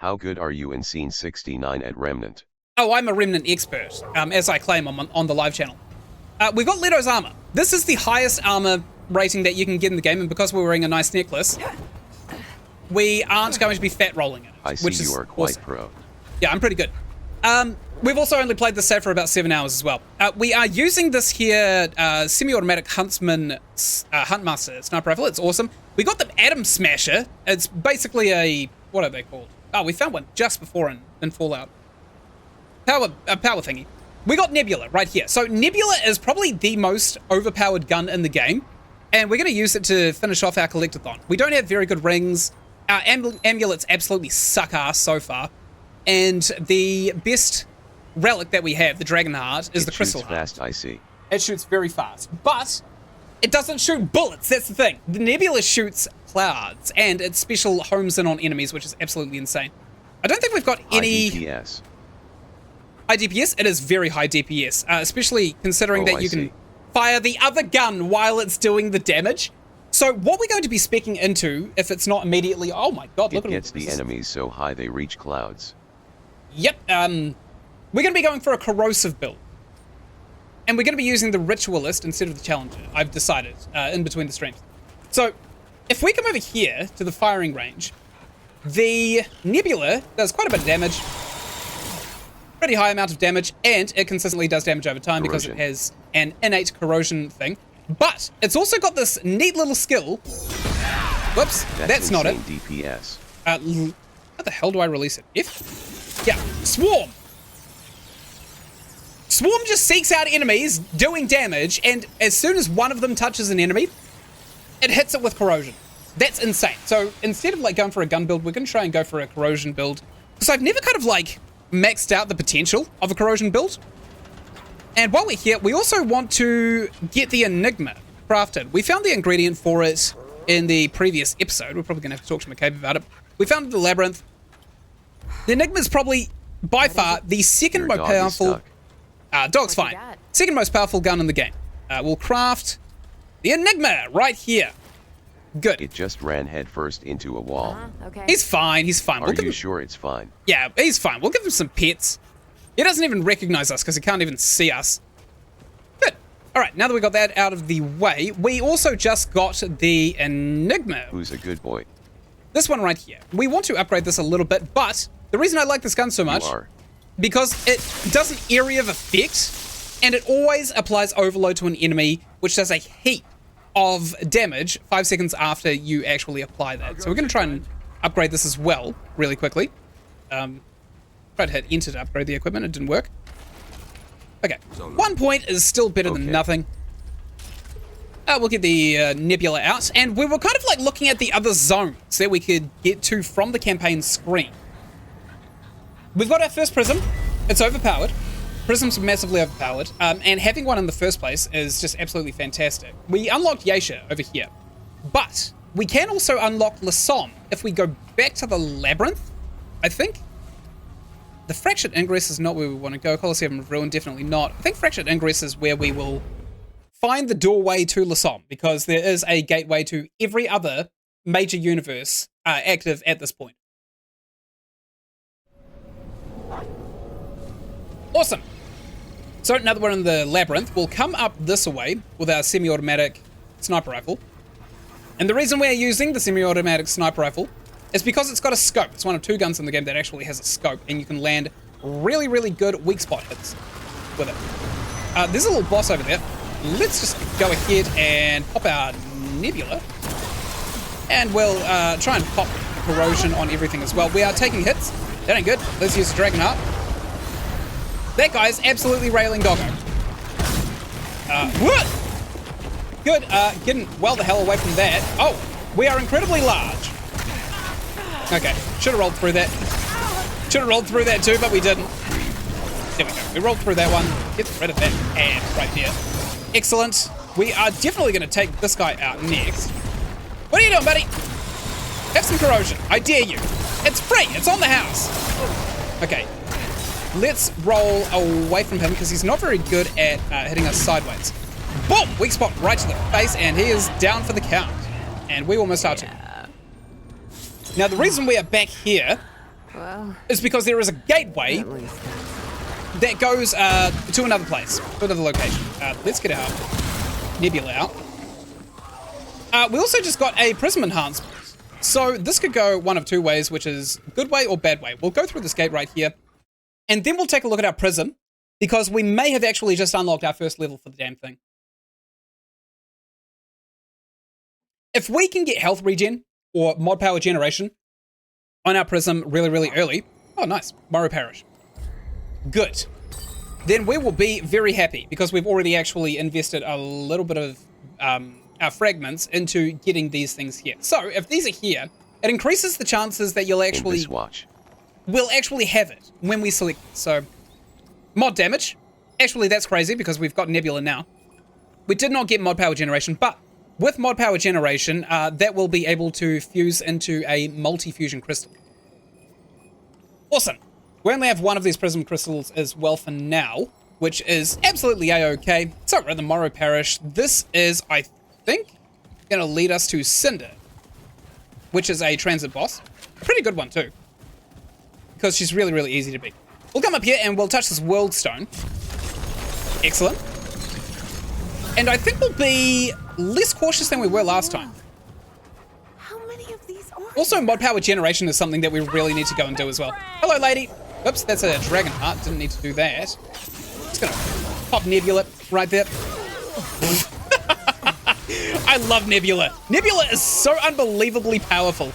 How good are you in Scene 69 at Remnant? Oh, I'm a Remnant expert, as I claim on the live channel. We've got Leto's armor. This is the highest armor rating that you can get in the game, and because we're wearing a nice necklace, we aren't going to be fat rolling it. I see you are quite pro. Yeah, I'm pretty good. We've also only played this set for about 7 hours as well. We are using this here semi-automatic Huntsman Huntmaster sniper rifle. It's awesome. We got the Atom Smasher. It's basically a, what are they called? Oh, we found one just before in Fallout. Power thingy. We got Nebula right here. So Nebula is probably the most overpowered gun in the game, and we're going to use it to finish off our collectathon. We don't have very good rings. Our amulets absolutely suck ass so far, and the best relic that we have, the Dragon Heart, is the Crystal Heart. It shoots fast, I see. It shoots very fast, but it doesn't shoot bullets. That's the thing. The Nebula shoots clouds, and it special homes in on enemies, which is absolutely insane. I don't think we've got any... DPS. High DPS? It is very high DPS, especially considering that you can fire the other gun while it's doing the damage. So what we're going to be speccing into, if it's not immediately... Oh my god, look at it. It gets the enemies so high they reach clouds. Yep, we're going to be going for a corrosive build. And we're going to be using the Ritualist instead of the Challenger, I've decided, in between the streams. So, if we come over here to the firing range, the Nebula does quite a bit of damage. Pretty high amount of damage, and it consistently does damage over time because it has an innate corrosion thing. But it's also got this neat little skill. Whoops, that's not it. DPS. How the hell do I release it? If? Yeah, Swarm. Swarm just seeks out enemies doing damage, and as soon as one of them touches an enemy, it hits it with corrosion. That's insane. So instead of like going for a gun build, we're going to try and go for a corrosion build. So I've never kind of like maxed out the potential of a corrosion build. And while we're here, we also want to get the Enigma crafted. We found the ingredient for it in the previous episode. We're probably going to have to talk to McCabe about it. We found the Labyrinth. The Enigma is probably, by far, the second most powerful... dog's fine. Second most powerful gun in the game. We'll craft the Enigma right here. Good. It just ran headfirst into a wall. Okay. He's fine, he's fine. Are you sure it's fine? Yeah, he's fine. We'll give him some pets. He doesn't even recognize us because he can't even see us. Good. Alright, now that we got that out of the way, we also just got the Enigma. Who's a good boy? This one right here. We want to upgrade this a little bit, but the reason I like this gun so much, because it does an area of effect, and it always applies overload to an enemy, which does a heap of damage 5 seconds after you actually apply that. So we're going to try and upgrade this as well, really quickly. Tried to hit enter to upgrade the equipment, it didn't work. Okay, 1 point is still better than nothing. We'll get the Nebula out, and we were kind of like looking at the other zones that we could get to from the campaign screen. We've got our first prism. It's overpowered. Prisms are massively overpowered, and having one in the first place is just absolutely fantastic. We unlocked Yeisha over here, but we can also unlock Lisom if we go back to the Labyrinth, I think. The Fractured Ingress is not where we want to go. Colosseum of Ruin, definitely not. I think Fractured Ingress is where we will find the doorway to Lisom, because there is a gateway to every other major universe active at this point. Awesome. So now that we're in the Labyrinth, we'll come up this way with our semi-automatic sniper rifle. And the reason we're using the semi-automatic sniper rifle is because it's got a scope. It's one of 2 guns in the game that actually has a scope, and you can land really, really good weak spot hits with it. There's a little boss over there. Let's just go ahead and pop our Nebula. And we'll try and pop corrosion on everything as well. We are taking hits. That ain't good. Let's use the Dragon Heart. That guy's absolutely railing doggo. What? Good, getting well the hell away from that. Oh, we are incredibly large. Okay, should have rolled through that. Should have rolled through that too, but we didn't. There we go. We rolled through that one. Get rid of that and right here. Excellent. We are definitely going to take this guy out next. What are you doing, buddy? Have some corrosion. I dare you. It's free. It's on the house. Okay. Let's roll away from him because he's not very good at hitting us sideways. Boom! Weak spot right to the face, and he is down for the count. And we almost are too. Now, the reason we are back here Well, is because there is a gateway at least that goes to another place, to another location. Let's get our nebula out. We also just got a prism enhancement. So this could go one of two ways, which is good way or bad way. We'll go through this gate right here, and then we'll take a look at our prism, because we may have actually just unlocked our first level for the damn thing. If we can get health regen or mod power generation on our prism really, really early. Oh, nice. Morrow Parish. Good. Then we will be very happy, because we've already actually invested a little bit of our fragments into getting these things here. So if these are here, it increases the chances that you'll actually we'll actually have it when we select it. So mod damage. Actually, that's crazy, because we've got nebula now. We did not get mod power generation, but with mod power generation, that will be able to fuse into a multi-fusion crystal. Awesome. We only have one of these prism crystals as well for now, which is absolutely a-okay. So we're at the Morrow Parish. This is, I think, going to lead us to Cinder, which is a transit boss. Pretty good one too, because she's really, really easy to beat. We'll come up here and we'll touch this world stone. Excellent. And I think we'll be less cautious than we were last time. How many of these are Also, mod power generation is something that we really need to go and do as well. Hello, lady. Oops, that's a dragon heart. Didn't need to do that. Just gonna pop Nebula right there. I love Nebula. Nebula is so unbelievably powerful.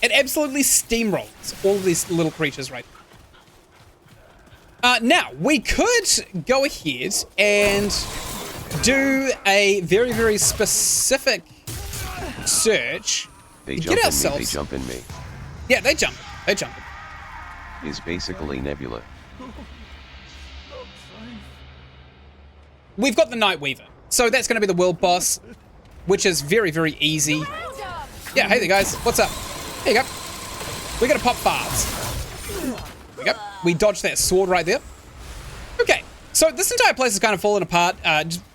It absolutely steamrolls all of these little creatures right there. Now, we could go ahead and do a very, very specific search They to jump get in ourselves. me, they jump in me. Yeah, they jump. They jump. Is basically Nebula. We've got the Night Weaver, so that's going to be the world boss, which is very, very easy. Yeah, hey there, guys. What's up? There you go. We're going to pop farts. There we go. We dodged that sword right there. Okay, so this entire place is kind of fallen apart.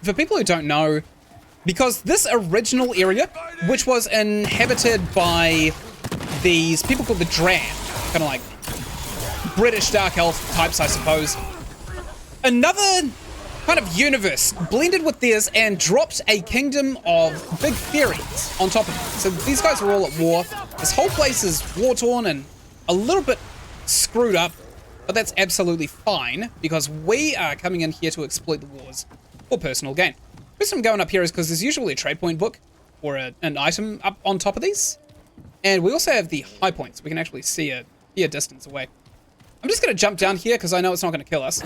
For people who don't know, because this original area, which was inhabited by these people called the Dran, kind of like British Dark Elf types, I suppose. Another kind of universe blended with theirs and dropped a kingdom of big fairies on top of it. So these guys are all at war. This whole place is war-torn and a little bit screwed up, but that's absolutely fine, because we are coming in here to exploit the wars for personal gain. The reason I'm going up here is because there's usually a trade point book or an item up on top of these. And we also have the high points. We can actually see a distance away. I'm just going to jump down here because I know it's not going to kill us.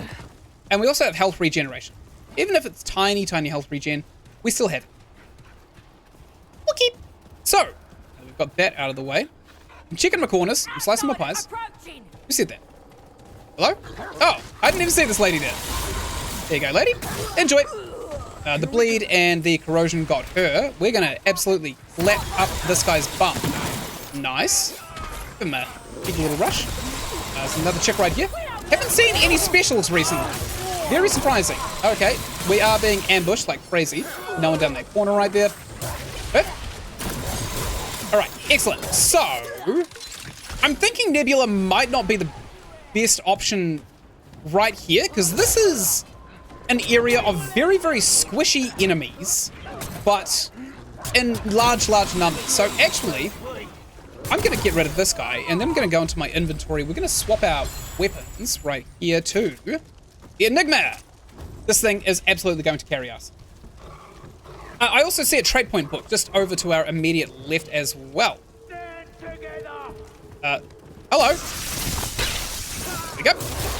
And we also have health regeneration. Even if it's tiny, tiny health regen, we still have it. Okay. So, we've got that out of the way. I'm checking my corners. I'm slicing my pies. Who said that? Hello? Oh, I didn't even see this lady there. There you go, lady. Enjoy. The bleed and the corrosion got her. We're going to absolutely clap up this guy's bum. Nice. Give him a big little rush. There's another chick right here. Haven't seen any specials recently. Very surprising. Okay, we are being ambushed like crazy. No one down that corner right there. Alright, excellent. So, I'm thinking Nebula might not be the best option right here, because this is an area of very, very squishy enemies, but in large, large numbers. So actually, I'm going to get rid of this guy, and then I'm going to go into my inventory. We're going to swap out weapons right here to the Enigma. This thing is absolutely going to carry us. I also see a trade point book just over to our immediate left as well. Hello. There we go.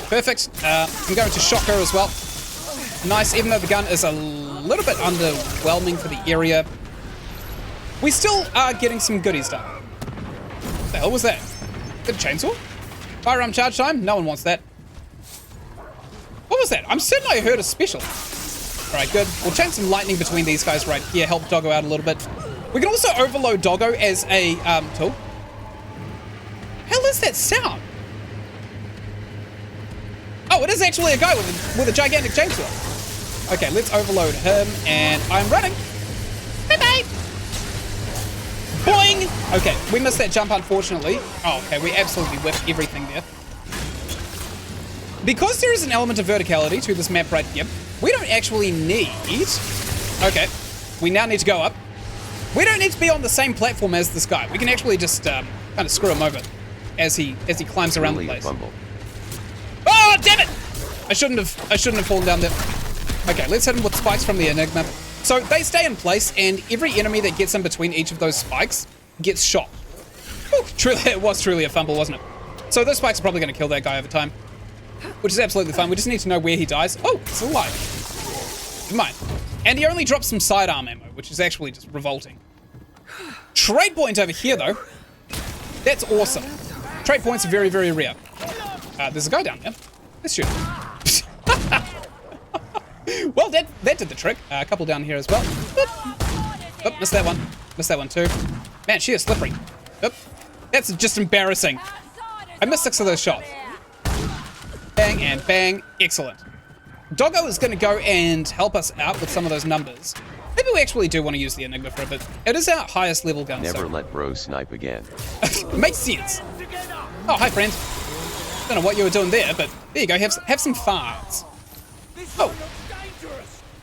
Perfect. I'm going to shock her as well. Nice, even though the gun is a little bit underwhelming for the area, we still are getting some goodies done. What the hell was that? Good chainsaw? Firearm charge time? No one wants that. What was that? I'm certain I heard a special. Alright, good. We'll chain some lightning between these guys right here, help Doggo out a little bit. We can also overload Doggo as a tool. Hell is that sound? Oh, it is actually a guy with a gigantic chainsaw. Okay, let's overload him, and I'm running. Bye-bye. Boing! Okay, we missed that jump, unfortunately. Oh, okay, we absolutely whiffed everything there. Because there is an element of verticality to this map right here, we don't actually need... Okay, we now need to go up. We don't need to be on the same platform as this guy. We can actually just kind of screw him over as he climbs around the place. Oh, damn it! I shouldn't have fallen down there. Okay, let's hit him with spikes from the Enigma. So they stay in place, and every enemy that gets in between each of those spikes gets shot. Whew, truly, it was truly a fumble, wasn't it? So those spikes are probably going to kill that guy over time, which is absolutely fine. We just need to know where he dies. Oh, he's alive. Never mind. And he only drops some sidearm ammo, which is actually just revolting. Trade point over here, though. That's awesome. Trade points are very, very rare. There's a guy down there. Let's shoot him. Well, that did the trick. A couple down here as well. Oop, missed that one. Missed that one too. Man, she is slippery. Oop. That's just embarrassing. I missed 6 of those shots. Bang and bang. Excellent. Doggo is going to go and help us out with some of those numbers. Maybe we actually do want to use the Enigma for a bit. It is our highest level gun. Never let bro snipe again. Makes sense. Oh, hi, friend. Don't know what you were doing there, but there you go. Have some farts. Oh.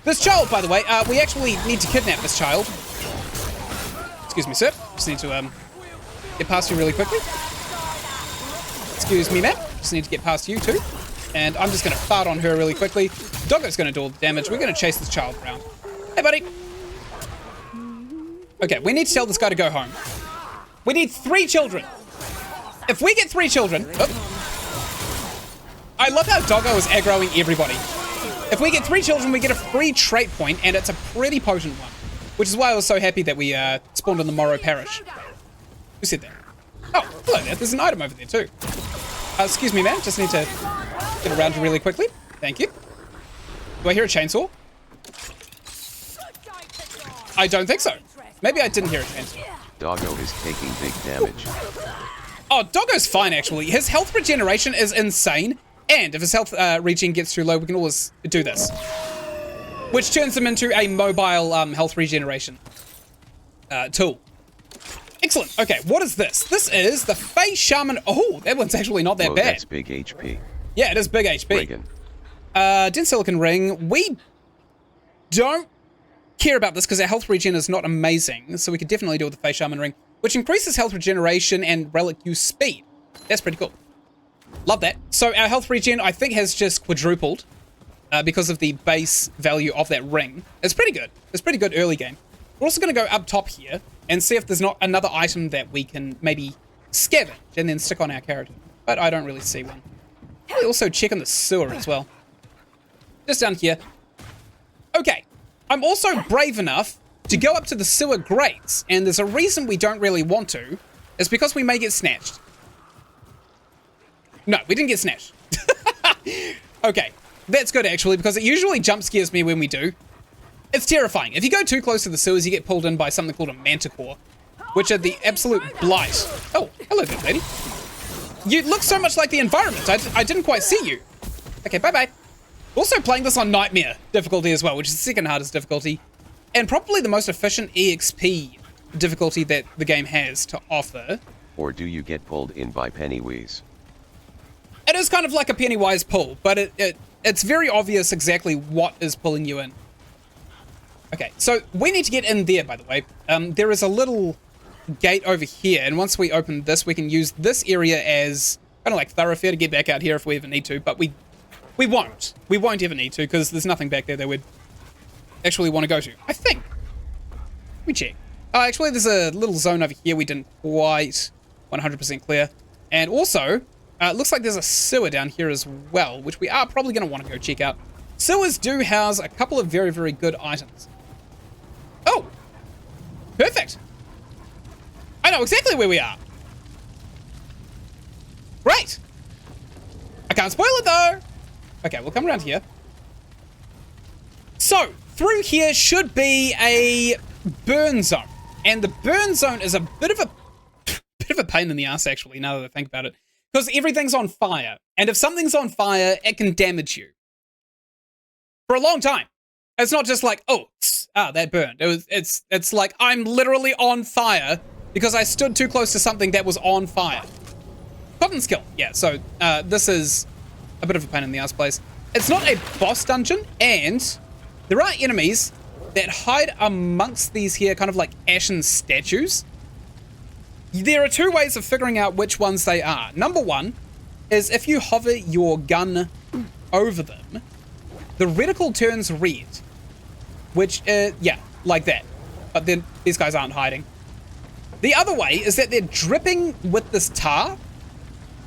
This child, by the way, we actually need to kidnap this child. Excuse me, sir. Just need to get past you really quickly. Excuse me, ma'am. Just need to get past you too. And I'm just going to fart on her really quickly. Doggo's going to do all the damage. We're going to chase this child around. Hey, buddy. Okay, we need to tell this guy to go home. We need 3 children. If we get 3 children... Oh, I love how Doggo is aggroing everybody. If we get 3 children, we get a free trait point, and it's a pretty potent one. Which is why I was so happy that we spawned in the Morrow Parish. Who said that? Oh, hello there. There's an item over there too. Excuse me, man. Just need to get around you really quickly. Thank you. Do I hear a chainsaw? I don't think so. Maybe I didn't hear a chainsaw. Doggo is taking big damage. Oh, Doggo's fine, actually. His health regeneration is insane. And if his health regen gets too low, we can always do this. Which turns him into a mobile health regeneration tool. Excellent. Okay, what is this? This is the Fey Shaman. Oh, that one's actually not that bad. That's big HP. Yeah, it is big HP. Dense Silicon Ring. We don't care about this because our health regen is not amazing. So we could definitely do with the Fey Shaman Ring, which increases health regeneration and relic use speed. That's pretty cool. Love that. So our health regen, I think, has just quadrupled because of the base value of that ring. It's pretty good. It's pretty good early game. We're also going to go up top here and see if there's not another item that we can maybe scavenge and then stick on our character. But I don't really see one. Probably also check on the sewer as well. Just down here. Okay. I'm also brave enough to go up to the sewer grates, and there's a reason we don't really want to. It's because we may get snatched. No, we didn't get snatched. Okay, that's good actually, because it usually jump scares me when we do. It's terrifying. If you go too close to the sewers, you get pulled in by something called a manticore, which are the absolute blight. Oh, hello there, lady. You look so much like the environment. I didn't quite see you. Okay, bye-bye. Also playing this on Nightmare difficulty as well, which is the second hardest difficulty, and probably the most efficient EXP difficulty that the game has to offer. Or do you get pulled in by Pennywise? It is kind of like a Pennywise pull, but it's very obvious exactly what is pulling you in. Okay, so we need to get in there, by the way. There is a little gate over here, and once we open this, we can use this area as kind of like thoroughfare to get back out here if we ever need to, but we won't. We won't ever need to, because there's nothing back there that we'd actually want to go to, I think. Let me check. Oh, actually, there's a little zone over here we didn't quite 100% clear. And also, it looks like there's a sewer down here as well, which we are probably going to want to go check out. Sewers do house a couple of very, very good items. Oh! Perfect! I know exactly where we are. Great! I can't spoil it, though! Okay, we'll come around here. So, through here should be a burn zone. And the burn zone is a bit of a pain in the ass, actually, now that I think about it. Because everything's on fire. And if something's on fire, it can damage you. For a long time. It's not just like, oh, that burned. It's like, I'm literally on fire, because I stood too close to something that was on fire. Cotton skill. Yeah, so this is a bit of a pain in the ass place. It's not a boss dungeon, and there are enemies that hide amongst these here kind of like ashen statues. There are two ways of figuring out which ones they are. Number one is if you hover your gun over them, the reticle turns red, which, yeah, like that. But then these guys aren't hiding. The other way is that they're dripping with this tar,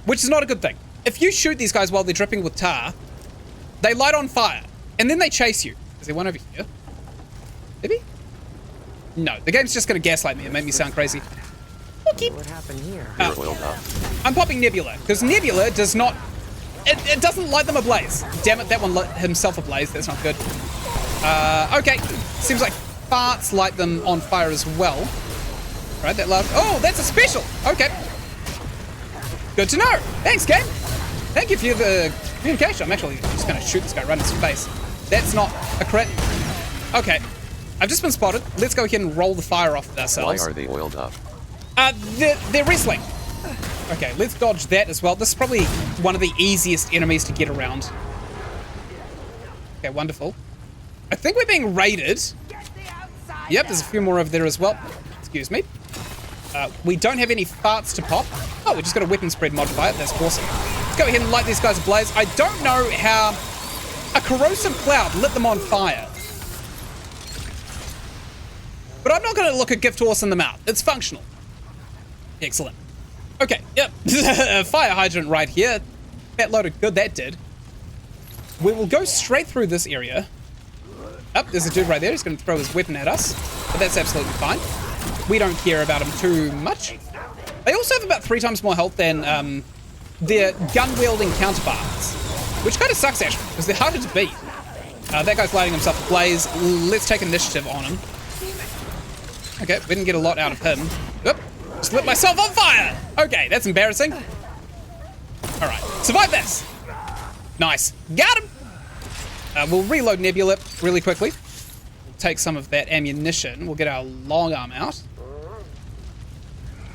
which is not a good thing. If you shoot these guys while they're dripping with tar, they light on fire, and then they chase you. Is there one over here? Maybe? No, the game's just gonna gaslight me and make me sound crazy. Okay. What happened here? You're oiled up. I'm popping Nebula, because Nebula does not... It doesn't light them ablaze. Damn it, that one lit himself ablaze. That's not good. Okay. Seems like farts light them on fire as well. Right, that last... Oh, that's a special! Okay. Good to know. Thanks, game. Thank you for the communication. I'm actually just going to shoot this guy right in his face. That's not a crit. Okay. I've just been spotted. Let's go ahead and roll the fire off ourselves. Why are they oiled up? They're wrestling. Okay, let's dodge that as well. This is probably one of the easiest enemies to get around. Okay, wonderful. I think we're being raided. Yep, there's a few more over there as well. Excuse me. We don't have any farts to pop. Oh, we just got a weapon spread modifier. That's awesome. Let's go ahead and light these guys ablaze. I don't know how a corrosive cloud lit them on fire. But I'm not going to look a gift horse in the mouth. It's functional. Excellent. Okay, yep. Fire hydrant right here. That loaded good, that did. We will go straight through this area. Up, there's a dude right there. He's going to throw his weapon at us. But that's absolutely fine. We don't care about him too much. They also have about 3 times more health than their gun-wielding counterparts. Which kind of sucks, actually, because they're harder to beat. That guy's lighting himself ablaze. Let's take initiative on him. Okay, we didn't get a lot out of him. Oop, just lit myself on fire! Okay, that's embarrassing. Alright, survive this! Nice. Got him! We'll reload Nebula really quickly. We'll take some of that ammunition. We'll get our long arm out.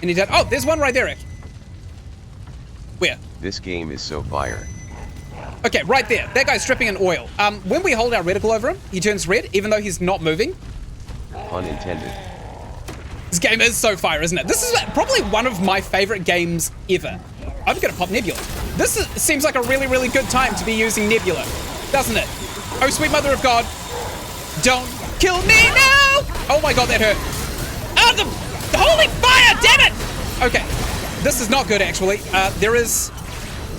Any dead? Oh, there's one right there, actually. Where? This game is so fire. Okay, right there. That guy's dripping in oil. When we hold our reticle over him, he turns red, even though he's not moving. Pun intended. This game is so fire, isn't it? This is probably one of my favorite games ever. I'm gonna pop Nebula. Seems like a really, really good time to be using Nebula, doesn't it? Oh, sweet mother of God. Don't kill me now! Oh my God, that hurt. Oh, the holy fire, damn it! Okay, this is not good, actually. There is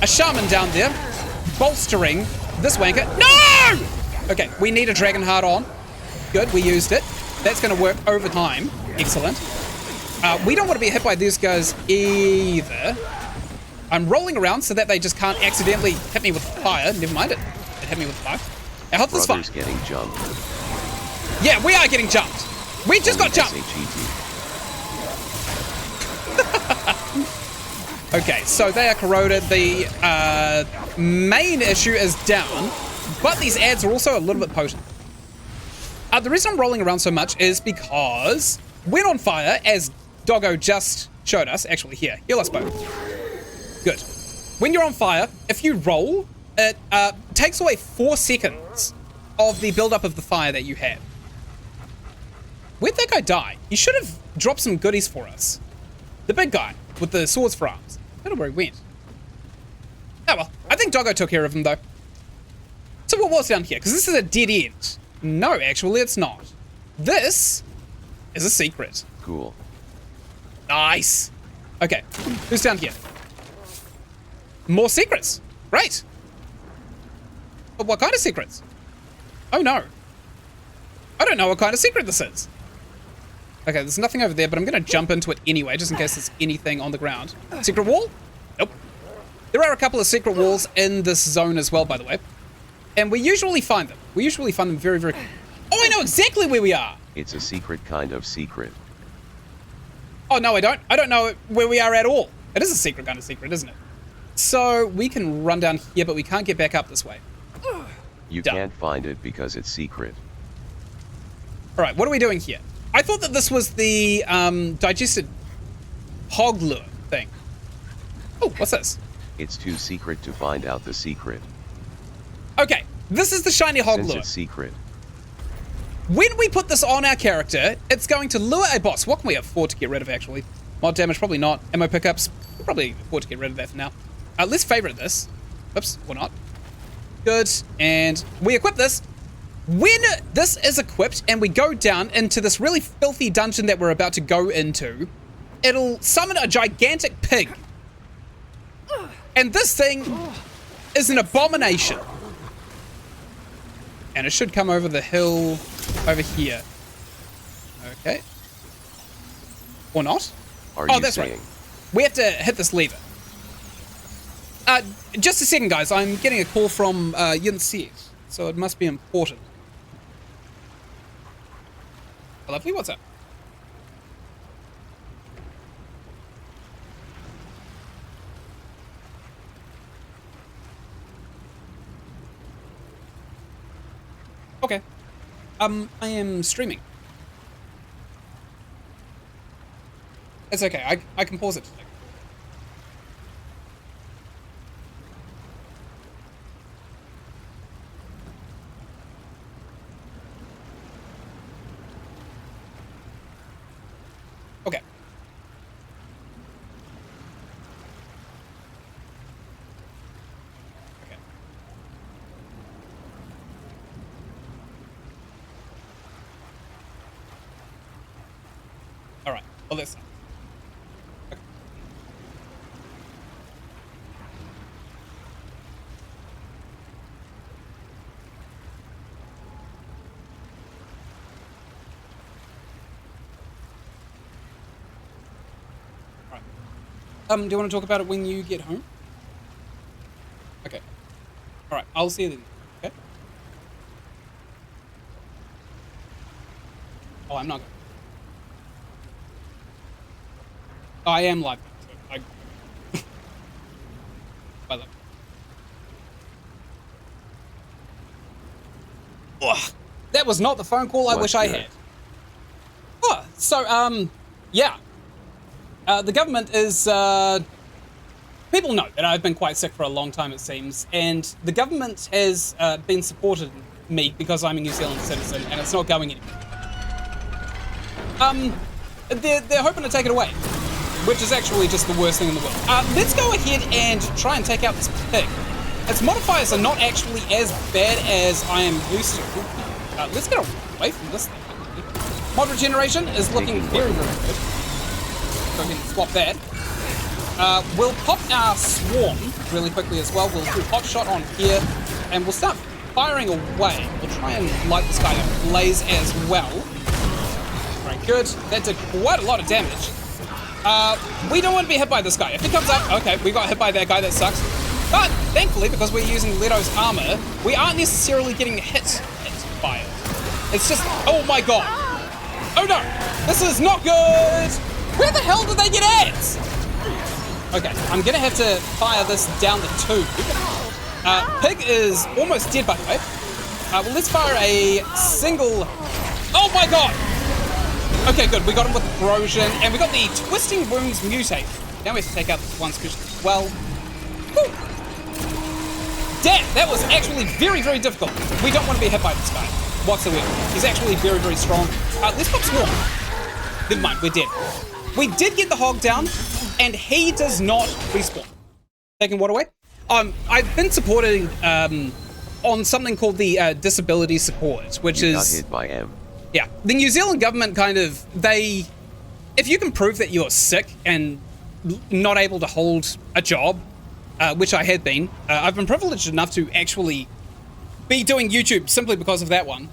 a shaman down there bolstering this wanker. No! Okay, we need a dragon heart on. Good, we used it. That's gonna work over time. Excellent. We don't want to be hit by these guys either. I'm rolling around so that they just can't accidentally hit me with fire. Never mind it. It hit me with fire. Our health is fine. Brothers getting jumped. Yeah, we are getting jumped. We just got jumped. Okay, so they are corroded. The main issue is down, but these ads are also a little bit potent. The reason I'm rolling around so much is because when on fire, as Doggo just showed us, actually here, heal us both. Good. When you're on fire, if you roll, it takes away 4 seconds of the buildup of the fire that you have. Where'd that guy die? He should have dropped some goodies for us. The big guy with the swords for arms. I don't know where he went. Oh well, I think Doggo took care of him though. So what was down here? Because this is a dead end. No, actually it's not. This is a secret. Cool. Nice. Okay, who's down here? More secrets. Great. But what kind of secrets? Oh no. I don't know what kind of secret this is. Okay, there's nothing over there, but I'm going to jump into it anyway, just in case there's anything on the ground. Secret wall? Nope. There are a couple of secret walls in this zone as well, by the way. And we usually find them. We usually find them very, very... Oh, I know exactly where we are. It's a secret kind of secret. Oh, no, I don't. I don't know where we are at all. It is a secret kind of secret, isn't it? So we can run down here, but we can't get back up this way. You Done. can't find it because it's secret. All right, what are we doing here? I thought that this was the digested hog lure thing. Oh, what's this? It's too secret to find out the secret. Okay, this is the shiny hog Since lure. it's secret, When we put this on our character, it's going to lure a boss. What can we afford to get rid of, actually? Mod damage, probably not. Ammo pickups, we'll probably afford to get rid of that for now. Let's favorite this. Oops, or not. Good, and we equip this. When this is equipped and we go down into this really filthy dungeon that we're about to go into, it'll summon a gigantic pig. And this thing is an abomination. And it should come over the hill over here. Okay. Or not? are Oh, you that's saying? right. We have to hit this lever. Just a second, guys. I'm getting a call from Ynsin, so it must be important. Lovely, what's up? Okay. I am streaming. It's okay. I can pause it. Okay. Okay. All right. Well, listen. Okay. All right. Do you want to talk about it when you get home? Okay. All right. I'll see you then. Okay. Oh, I'm not. I am live. So by the way. Ugh, that was not the phone call I wish I had. Oh, so, yeah. The government is, people know that I've been quite sick for a long time, it seems, and the government has been supporting me because I'm a New Zealand citizen, and it's not going anywhere. They're hoping to take it away, which is actually just the worst thing in the world. Let's go ahead and try and take out this pig. Its modifiers are not actually as bad as I am used to. Let's get away from this thing. Mod regeneration is looking very, very good. Go ahead and swap that. We'll pop our swarm really quickly as well. We'll do hot shot on here, and we'll start firing away. We'll try and light this guy ablaze as well. Very good. That did quite a lot of damage. We don't want to be hit by this guy. If he comes up, okay, we got hit by that guy, that sucks. But thankfully, because we're using Leto's armor, we aren't necessarily getting hit by it. It's just, oh my god. Oh no, this is not good. Where the hell did they get ants? Okay, I'm gonna have to fire this down the tube. Pig is almost dead, by the way. Well, let's fire a single, oh my god. Okay, good. We got him with corrosion, and we got the twisting wounds mutate. Now we have to take out this one special as well. Whew. Damn, that was actually very, very difficult. We don't want to be hit by this guy whatsoever. He's actually very, very strong. Let's pop swarm. Never mind, we're dead. We did get the hog down, and he does not respawn. Taking what away? I've been supporting on something called the disability support, which You is got hit by M. yeah, the New Zealand government kind of, if you can prove that you're sick and not able to hold a job, which I had been, I've been privileged enough to actually be doing YouTube simply because of that one.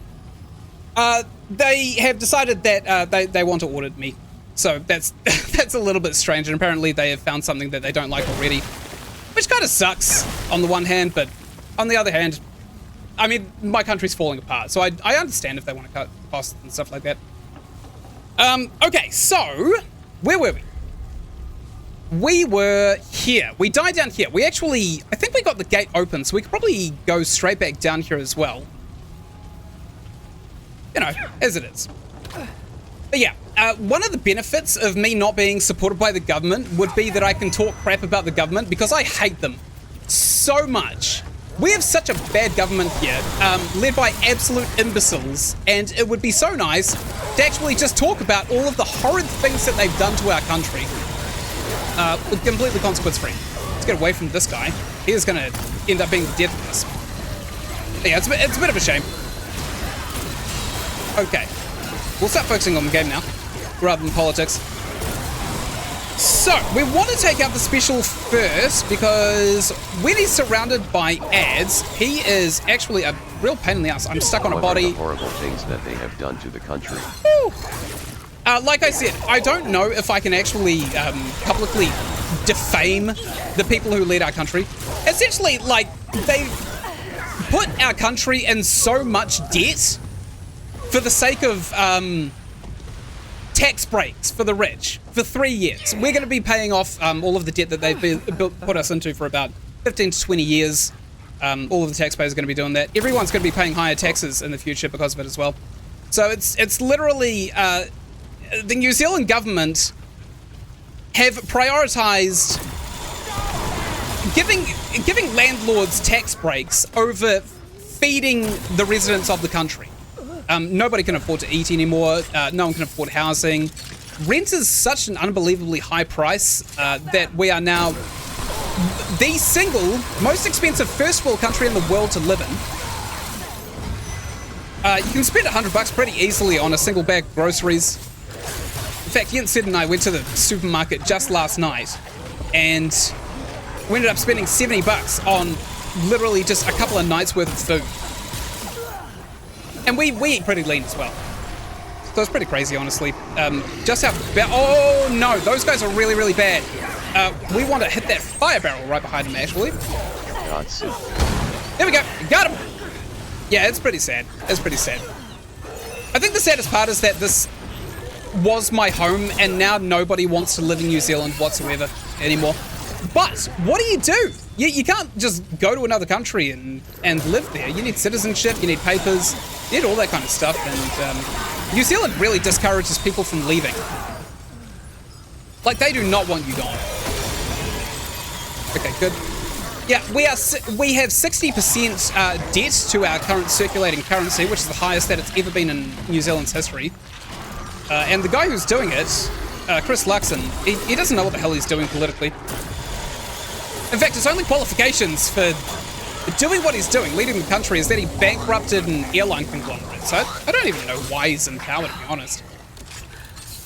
They have decided that they want to audit me. So that's that's a little bit strange, and apparently they have found something that they don't like already, which kind of sucks on the one hand, but on the other hand, I mean, my country's falling apart, so I understand if they want to cut costs and stuff like that. Okay, so, where were we? We were here. We died down here. We actually, I think we got the gate open, so we could probably go straight back down here as well. You know, as it is. But yeah, one of the benefits of me not being supported by the government would be that I can talk crap about the government because I hate them so much. We have such a bad government here, led by absolute imbeciles, and it would be so nice to actually just talk about all of the horrid things that they've done to our country. Completely consequence-free. Let's get away from this guy. He is going to end up being the death of us. Yeah, it's a bit of a shame. Okay. We'll start focusing on the game now, rather than politics. So, we want to take out the special first, because when he's surrounded by ads, he is actually a real pain in the ass. I'm stuck on a body. The horrible things that they have done to the country. Like I said, I don't know if I can actually publicly defame the people who lead our country. Essentially, like, they put our country in so much debt for the sake of tax breaks for the rich for 3 years. We're going to be paying off all of the debt that they've put us into for about 15 to 20 years. All of the taxpayers are going to be doing that. Everyone's going to be paying higher taxes in the future because of it as well. So it's literally the New Zealand government have prioritized giving landlords tax breaks over feeding the residents of the country. Nobody can afford to eat anymore. No one can afford housing. Rent is such an unbelievably high price that we are now the single most expensive first world country in the world to live in. You can spend $100 pretty easily on a single bag of groceries. In fact, Ynsin and I went to the supermarket just last night, and we ended up spending $70 on literally just a couple of nights worth of food. And we eat pretty lean as well. So it's pretty crazy, honestly. Just how bad. Oh, no. Those guys are really, really bad. We want to hit that fire barrel right behind him, actually. There we go. Got him. Yeah, it's pretty sad. It's pretty sad. I think the saddest part is that this was my home, and now nobody wants to live in New Zealand whatsoever anymore. But what do? You can't just go to another country and live there. You need citizenship, you need papers, you need all that kind of stuff, and New Zealand really discourages people from leaving. Like, they do not want you gone. Okay, good. Yeah, we have 60% debt to our current circulating currency, which is the highest that it's ever been in New Zealand's history. And the guy who's doing it, Chris Luxon, he doesn't know what the hell he's doing politically. In fact, his only qualifications for doing what he's doing, leading the country, is that he bankrupted an airline conglomerate. So I don't even know why he's in power, to be honest.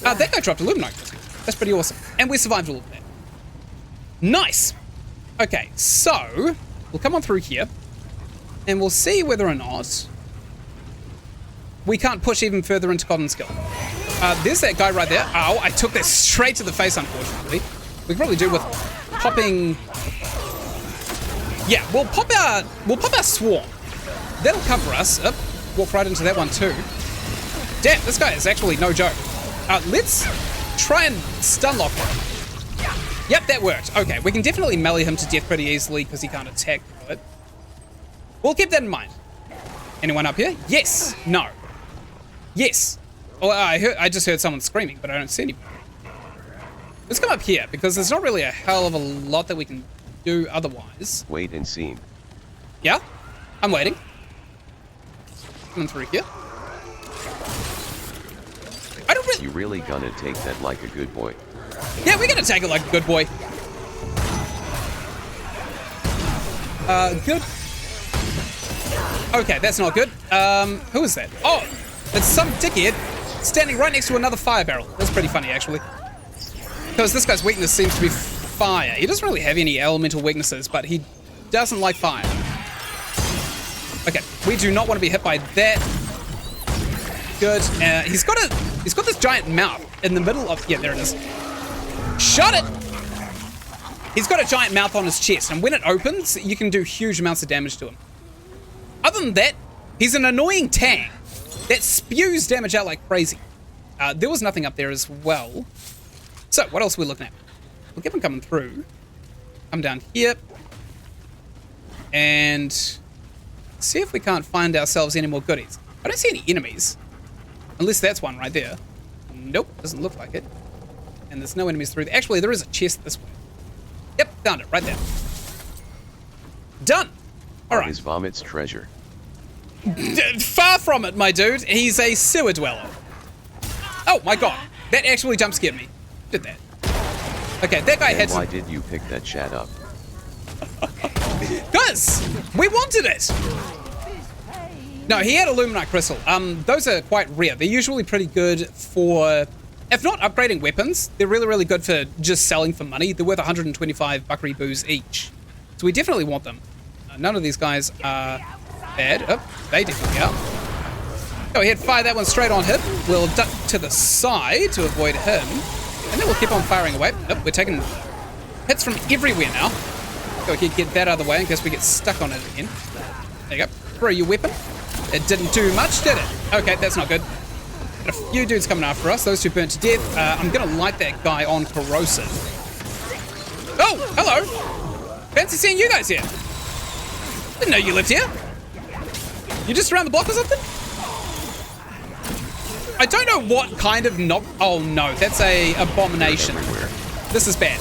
That guy dropped a Luminite. That's pretty awesome. And we survived all of that. Nice. Okay, so we'll come on through here, and we'll see whether or not we can't push even further into Cotton's Skill. There's that guy right there. Ow, I took that straight to the face, unfortunately. We can probably do with popping. Yeah, we'll pop our swarm. That'll cover us. Walk right into that one too. Damn, this guy is actually no joke. Let's try and stun lock him. Yep, that worked. Okay, we can definitely melee him to death pretty easily because he can't attack. But we'll keep that in mind. Anyone up here? Yes. No. Yes. Oh, I just heard someone screaming, but I don't see anyone. Let's come up here, because there's not really a hell of a lot that we can do otherwise. Wait and see. Yeah? I'm waiting. Coming through here. I don't really... You really gonna take that like a good boy? Yeah, we're gonna take it like a good boy. Good. Okay, that's not good. Who is that? Oh, it's some dickhead standing right next to another fire barrel. That's pretty funny, actually. Because this guy's weakness seems to be fire. He doesn't really have any elemental weaknesses, but he doesn't like fire. Okay, we do not want to be hit by that. Good. He's got this giant mouth in the middle of... Yeah, there it is. Shot it! He's got a giant mouth on his chest, and when it opens, you can do huge amounts of damage to him. Other than that, he's an annoying tank that spews damage out like crazy. There was nothing up there as well. So, what else are we looking at? We'll keep on coming through. Come down here. And see if we can't find ourselves any more goodies. I don't see any enemies. Unless that's one right there. Nope, doesn't look like it. And there's no enemies through there. Actually, there is a chest this way. Yep, found it, right there. Done! Alright. His vomit's treasure. Far from it, my dude. He's a sewer dweller. Oh my god. That actually jump scared me. Did that. Okay, that guy had Why did you pick that chat up? Guys, we wanted it! No, he had a Luminite Crystal. Those are quite rare. They're usually pretty good for, if not upgrading weapons, they're really, really good for just selling for money. They're worth 125 Buckaroo boos each. So we definitely want them. None of these guys are bad. Oh, they definitely are. Go ahead, fire that one straight on him. We'll duck to the side to avoid him. And then we'll keep on firing away. Oh, we're taking hits from everywhere now. Go ahead, get that out of the way in case we get stuck on it again. There you go. Throw your weapon. It didn't do much, did it? Okay, that's not good. Got a few dudes coming after us. Those two burnt to death. I'm going to light that guy on corrosive. Oh, hello. Fancy seeing you guys here. Didn't know you lived here. You just around the block or something? I don't know what kind of knock. Oh no, that's a abomination. This is bad.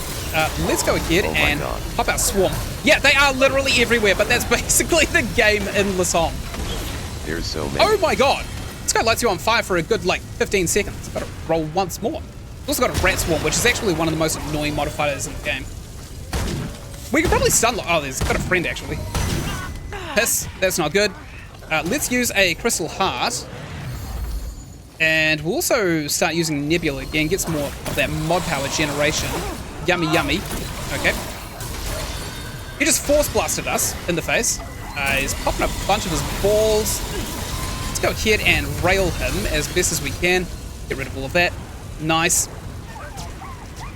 Let's go ahead and pop out swarm. Yeah, they are literally everywhere, but that's basically the game in Ynsin. There's so many. Oh my god. This guy lights you on fire for a good, like, 15 seconds. I've got to roll once more. We've also got a rat swarm, which is actually one of the most annoying modifiers in the game. We could probably stun lock. Oh, there's got a friend, actually. Piss. That's not good. Let's use a crystal heart. And we'll also start using Nebula again. Get some more of that mod power generation. Yummy, yummy. Okay. He just force blasted us in the face. He's popping a bunch of his balls. Let's go ahead and rail him as best as we can. Get rid of all of that. Nice.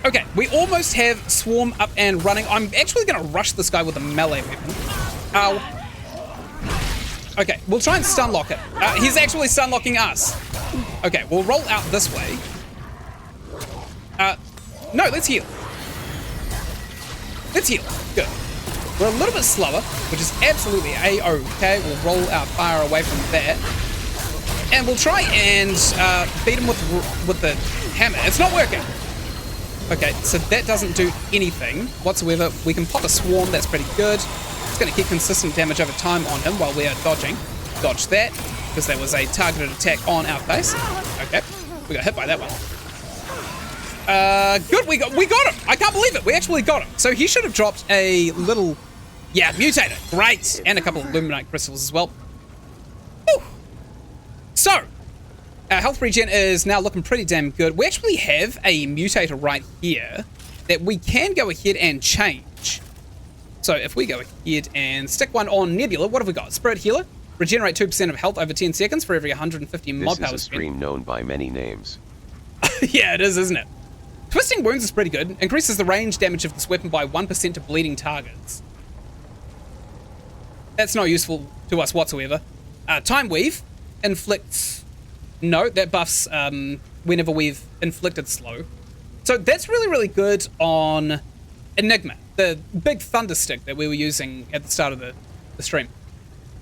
Okay, we almost have Swarm up and running. I'm actually going to rush this guy with a melee weapon. Ow. Okay, we'll try and stun lock it. He's actually stun locking us. Okay, we'll roll out this way. No, let's heal. Let's heal. Good. We're a little bit slower, which is absolutely a-okay. We'll roll our fire away from that. And we'll try and beat him with the hammer. It's not working. Okay, so that doesn't do anything whatsoever. We can pop a swarm. That's pretty good. It's going to keep consistent damage over time on him while we are dodging. Dodge that, because that was a targeted attack on our face. Okay, we got hit by that one. Good, we got him. I can't believe it. We actually got him. So he should have dropped a little, mutator. Great, and a couple of Luminite crystals as well. Whew. So, our health regen is now looking pretty damn good. We actually have a mutator right here that we can go ahead and change. So if we go ahead and stick one on Nebula, what have we got? Spirit Healer. Regenerate 2% of health over 10 seconds for every 150 mod power. This is a stream known by many names. Yeah, it is, isn't it? Twisting Wounds is pretty good. Increases the range damage of this weapon by 1% to bleeding targets. That's not useful to us whatsoever. Time Weave inflicts... No, that buffs whenever we've inflicted slow. So that's really, really good on Enigma, the big thunder stick that we were using at the start of the stream.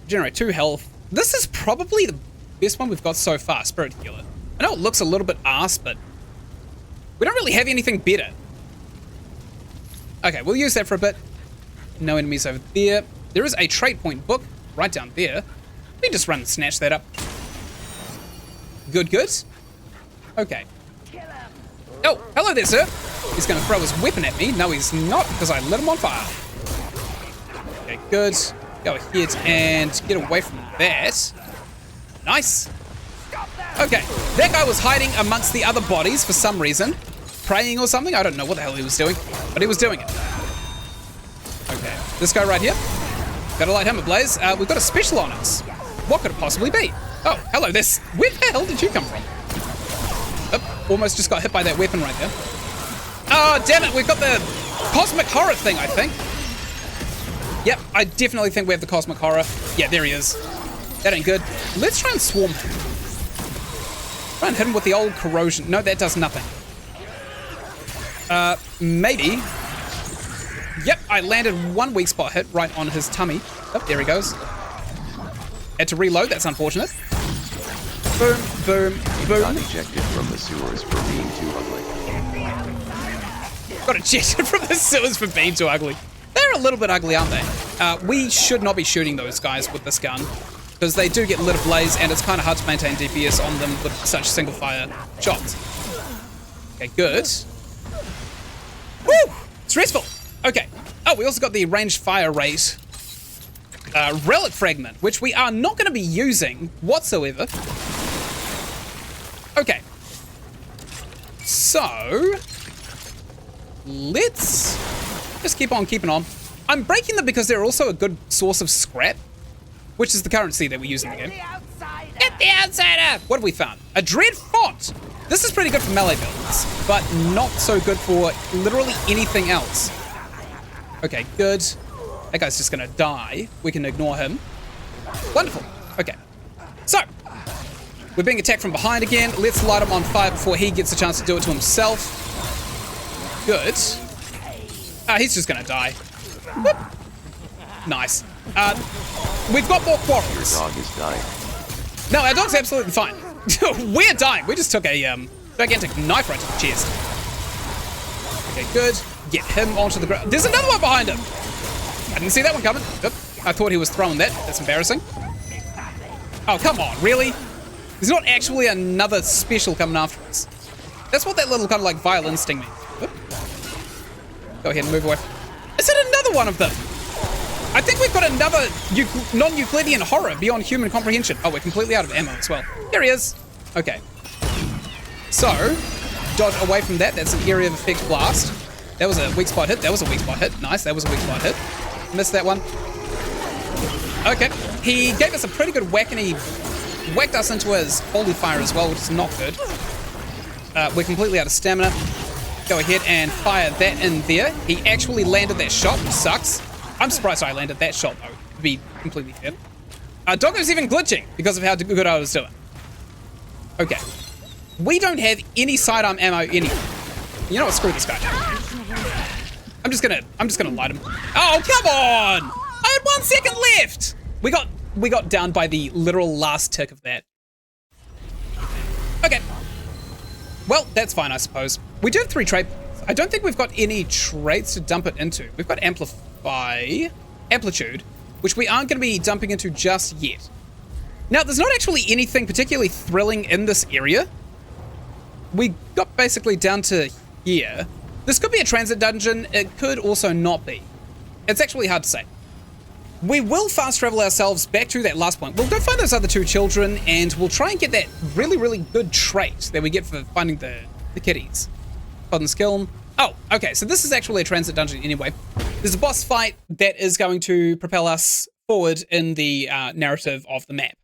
Generate 2 health. This is probably the best one we've got so far, Spirit Healer. I know it looks a little bit arse, but we don't really have anything better. Okay, we'll use that for a bit. No enemies over there. There is a trait point book right down there. We can just run and snatch that up. Good, good. Okay. Oh, hello there, sir. He's going to throw his weapon at me. No, he's not, because I lit him on fire. Okay, good. Go ahead and get away from that. Nice. Okay, that guy was hiding amongst the other bodies for some reason. Praying or something. I don't know what the hell he was doing, but he was doing it. Okay, this guy right here. Gotta light him ablaze. We've got a special on us. What could it possibly be? Oh, hello, this. Where the hell did you come from? Oh, almost just got hit by that weapon right there. Oh, damn it, we've got the Cosmic Horror thing, I think. Yep, I definitely think we have the Cosmic Horror. Yeah, there he is. That ain't good. Let's try and swarm him. Try and hit him with the old corrosion. No, that does nothing. Maybe. Yep, I landed one weak spot hit right on his tummy. Oh, there he goes. Had to reload, that's unfortunate. Boom, boom, boom. Got ejected from the sewers for being too ugly. Got ejected from the sewers for being too ugly. They're a little bit ugly, aren't they? We should not be shooting those guys with this gun, because they do get lit ablaze, and it's kind of hard to maintain DPS on them with such single-fire shots. Okay, good. Woo! Stressful. Okay. Oh, we also got the ranged fire rate relic fragment, which we are not going to be using whatsoever. Okay. So, let's just keep on keeping on. I'm breaking them because they're also a good source of scrap, which is the currency that we use in the game. Get the outsider! What have we found? A dread font! This is pretty good for melee builds, but not so good for literally anything else. Okay, good. That guy's just gonna die. We can ignore him. Wonderful. Okay. So, we're being attacked from behind again. Let's light him on fire before he gets a chance to do it to himself. Good. He's just gonna die. Whoop. Nice. We've got more quarrels. Your dog is dying. No, our dog's absolutely fine. We're dying. We just took a gigantic knife right to the chest. Okay, good. Get him onto the ground. There's another one behind him. I didn't see that one coming. Oop. I thought he was throwing that. That's embarrassing. Oh, come on. Really? There's not actually another special coming after us. That's what that little kind of like violin sting means. Oop. Go ahead and move away. Is it another one of them? I think we've got another non-Euclidean horror beyond human comprehension. Oh, we're completely out of ammo as well. Here he is. Okay. So, dodge away from that. That's an area of effect blast. That was a weak spot hit. That was a weak spot hit. Nice. That was a weak spot hit. Missed that one. Okay. He gave us a pretty good whack, and he whacked us into his holy fire as well, which is not good. We're completely out of stamina. Go ahead and fire that in there. He actually landed that shot, which sucks. I'm surprised I landed that shot, though, to be completely fair. Doggo's even glitching because of how good I was doing. Okay. We don't have any sidearm ammo anywhere. You know what? Screw this guy. I'm just gonna light him. Oh, come on! I had 1 second left! We got down by the literal last tick of that. Okay. Well, that's fine, I suppose. We do have 3 trait points. I don't think we've got any traits to dump it into. We've got amplitude, which we aren't going to be dumping into just yet. Now, there's not actually anything particularly thrilling in this area. We got basically down to here. This could be a transit dungeon. It could also not be. It's actually hard to say. We will fast travel ourselves back to that last point. We'll go find those other 2 children, and we'll try and get that really, really good trait that we get for finding the kitties. Cotton skill. Oh, okay, so this is actually a transit dungeon anyway. There's a boss fight that is going to propel us forward in the narrative of the map.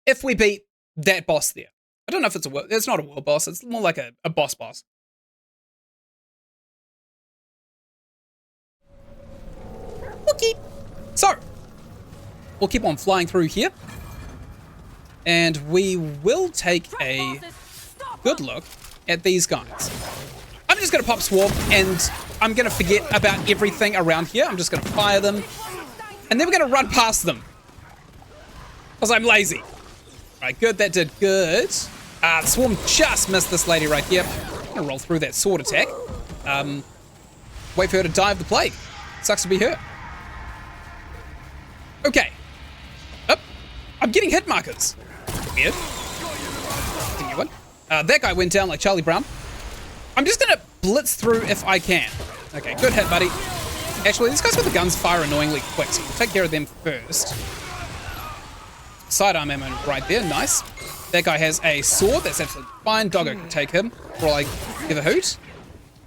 If we beat that boss there. I don't know if it's not a world boss, it's more like a boss. Okay. So, we'll keep on flying through here. And we will take a good look at these guys. I'm just going to pop swarm, and I'm going to forget about everything around here. I'm just going to fire them, and then we're going to run past them. Because I'm lazy. Alright, good. That did good. The swarm just missed this lady right here. I'm going to roll through that sword attack. Wait for her to die of the plague. Sucks to be her. Okay. Oh, I'm getting hit markers. Weird. Continue one. That guy went down like Charlie Brown. I'm just gonna blitz through if I can. Okay, good hit, buddy. Actually, these guys with the guns fire annoyingly quick, so we'll take care of them first. Sidearm ammo right there, nice. That guy has a sword, that's absolutely fine. Doggo can take him, or like give a hoot.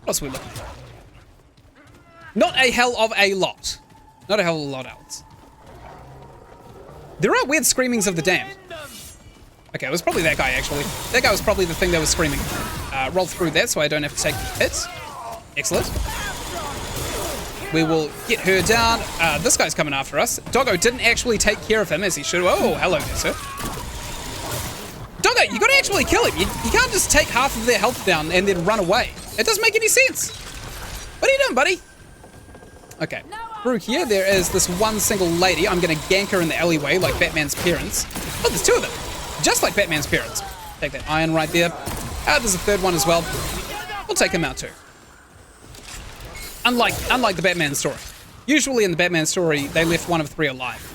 What else are we looking for? Not a hell of a lot. Not a hell of a lot else. There are weird screamings of the damned. Okay, it was probably that guy, actually. That guy was probably the thing that was screaming. Roll through that so I don't have to take the hits. Excellent. We will get her down. This guy's coming after us. Doggo didn't actually take care of him as he should. Oh, hello there, sir. Doggo, you gotta actually kill him. You can't just take half of their health down and then run away. It doesn't make any sense. What are you doing, buddy? Okay. Through here, there is this one single lady. I'm gonna gank her in the alleyway like Batman's parents. Oh, there's 2 of them. Just like Batman's parents. Take that iron right there. There's a third one as well. We'll take him out too. Unlike the Batman story. Usually in the Batman story, they left one of 3 alive.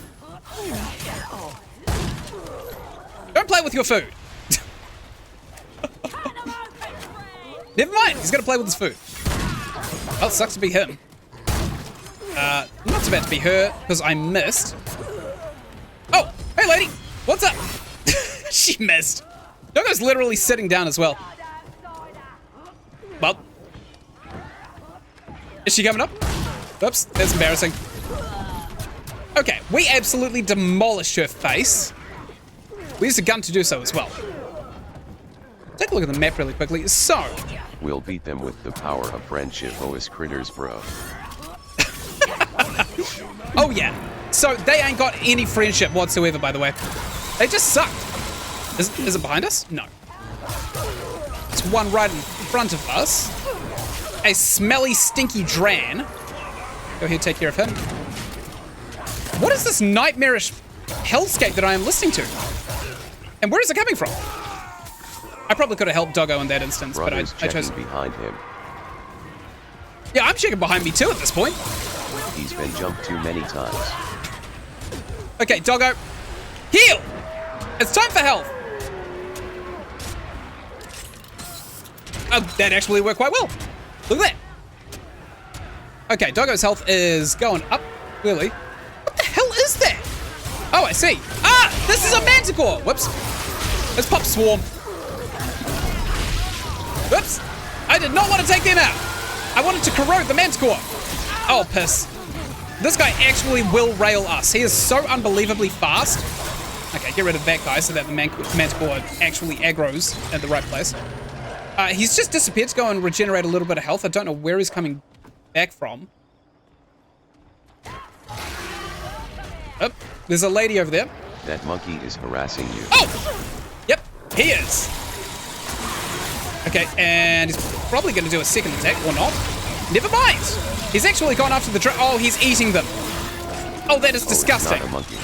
Don't play with your food. Never mind, he's gonna play with his food. Well, it sucks to be him. Not so bad to be her, because I missed. Oh, hey lady, what's up? She missed. Doggo's literally sitting down as well. Well. Is she coming up? Oops, that's embarrassing. Okay, we absolutely demolished her face. We used a gun to do so as well. Take a look at the map really quickly. So, we'll beat them with the power of friendship, OS critters, bro. oh yeah. So they ain't got any friendship whatsoever, by the way. They just suck. Is it behind us? No. There's one right in front of us. A smelly, stinky Dran. Go ahead, take care of him. What is this nightmarish hellscape that I am listening to? And where is it coming from? I probably could have helped Doggo in that instance, but I chose... behind him. Yeah, I'm checking behind me too at this point. He's been jumped too many times. Okay, Doggo. Heal! It's time for health. Oh, that actually worked quite well. Look at that. Okay, Doggo's health is going up, clearly. What the hell is that? Oh, I see. Ah, this is a manticore. Whoops. Let's pop Swarm. Whoops. I did not want to take them out. I wanted to corrode the manticore. Oh, piss. This guy actually will rail us. He is so unbelievably fast. Okay, get rid of that guy so that the manticore actually aggroes at the right place. He's just disappeared to go and regenerate a little bit of health. I don't know where he's coming back from. Oh, there's a lady over there. That monkey is harassing you. Oh! Yep, he is. Okay, and he's probably going to do a second attack, or not. Never mind. He's actually gone after the oh, he's eating them. Oh, that is disgusting. Not a monkey.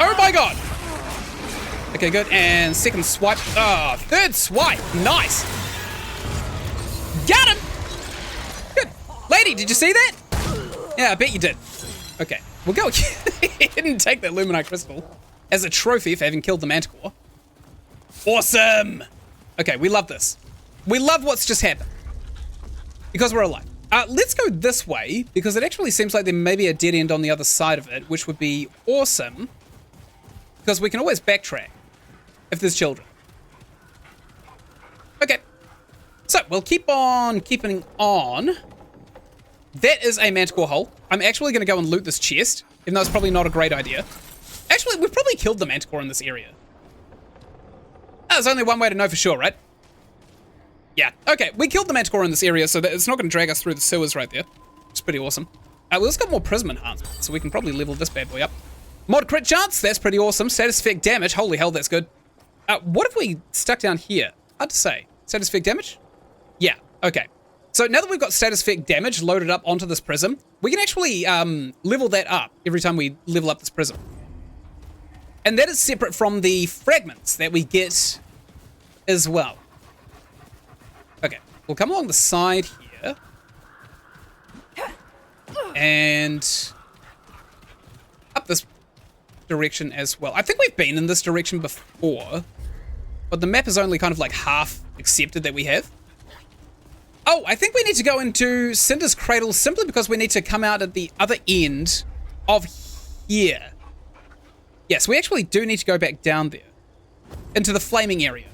Oh my god. Okay, good. And second swipe. Ah, third swipe. Nice. Got him. Good. Lady, did you see that? Yeah, I bet you did. Okay, we'll go ahead and take that Luminite crystal as a trophy for having killed the manticore. Awesome. Okay, we love this. We love what's just happened. Because we're alive. Let's go this way, because it actually seems like there may be a dead end on the other side of it, which would be awesome. Because we can always backtrack if there's children. Okay. So, we'll keep on keeping on. That is a manticore hole. I'm actually going to go and loot this chest, even though it's probably not a great idea. Actually, we've probably killed the manticore in this area. There's only one way to know for sure, right? Yeah, okay, we killed the manticore in this area, so that it's not going to drag us through the sewers right there. It's pretty awesome. Well, it's got more prism enhancement, so we can probably level this bad boy up. Mod crit chance, that's pretty awesome. Status damage, holy hell, that's good. What if we stuck down here? Hard to say. Status damage? Yeah, okay. So now that we've got status damage loaded up onto this prism, we can actually level that up every time we level up this prism. And that is separate from the fragments that we get as well. Okay, we'll come along the side here. And up this direction as well. I think we've been in this direction before, but the map is only kind of like half accepted that we have. Oh, I think we need to go into Cinder's Cradle simply because we need to come out at the other end of here. Yes, we actually do need to go back down there into the flaming area,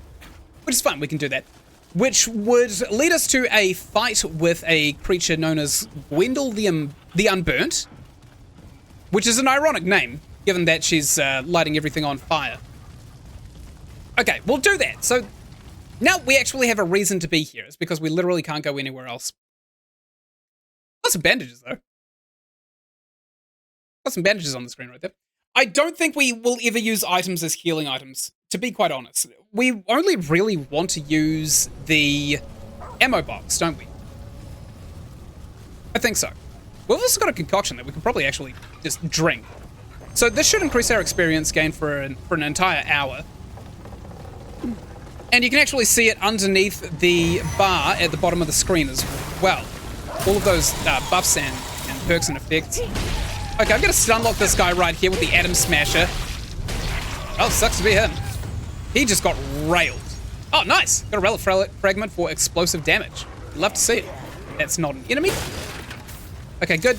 which is fine. We can do that. Which would lead us to a fight with a creature known as Gwendol the Unburnt, which is an ironic name, given that she's lighting everything on fire. Okay, we'll do that. So now we actually have a reason to be here. It's because we literally can't go anywhere else. Got some bandages, though. Got some bandages on the screen right there. I don't think we will ever use items as healing items, to be quite honest. We only really want to use the ammo box, don't we? I think so. We've also got a concoction that we can probably actually just drink. So this should increase our experience gain for an entire hour. And you can actually see it underneath the bar at the bottom of the screen as well. All of those buffs and perks and effects. Okay, I'm going to stunlock this guy right here with the Atom Smasher. Oh, sucks to be him. He just got railed. Oh, nice. Got a relic fragment for explosive damage. Love to see it. That's not an enemy. Okay, good.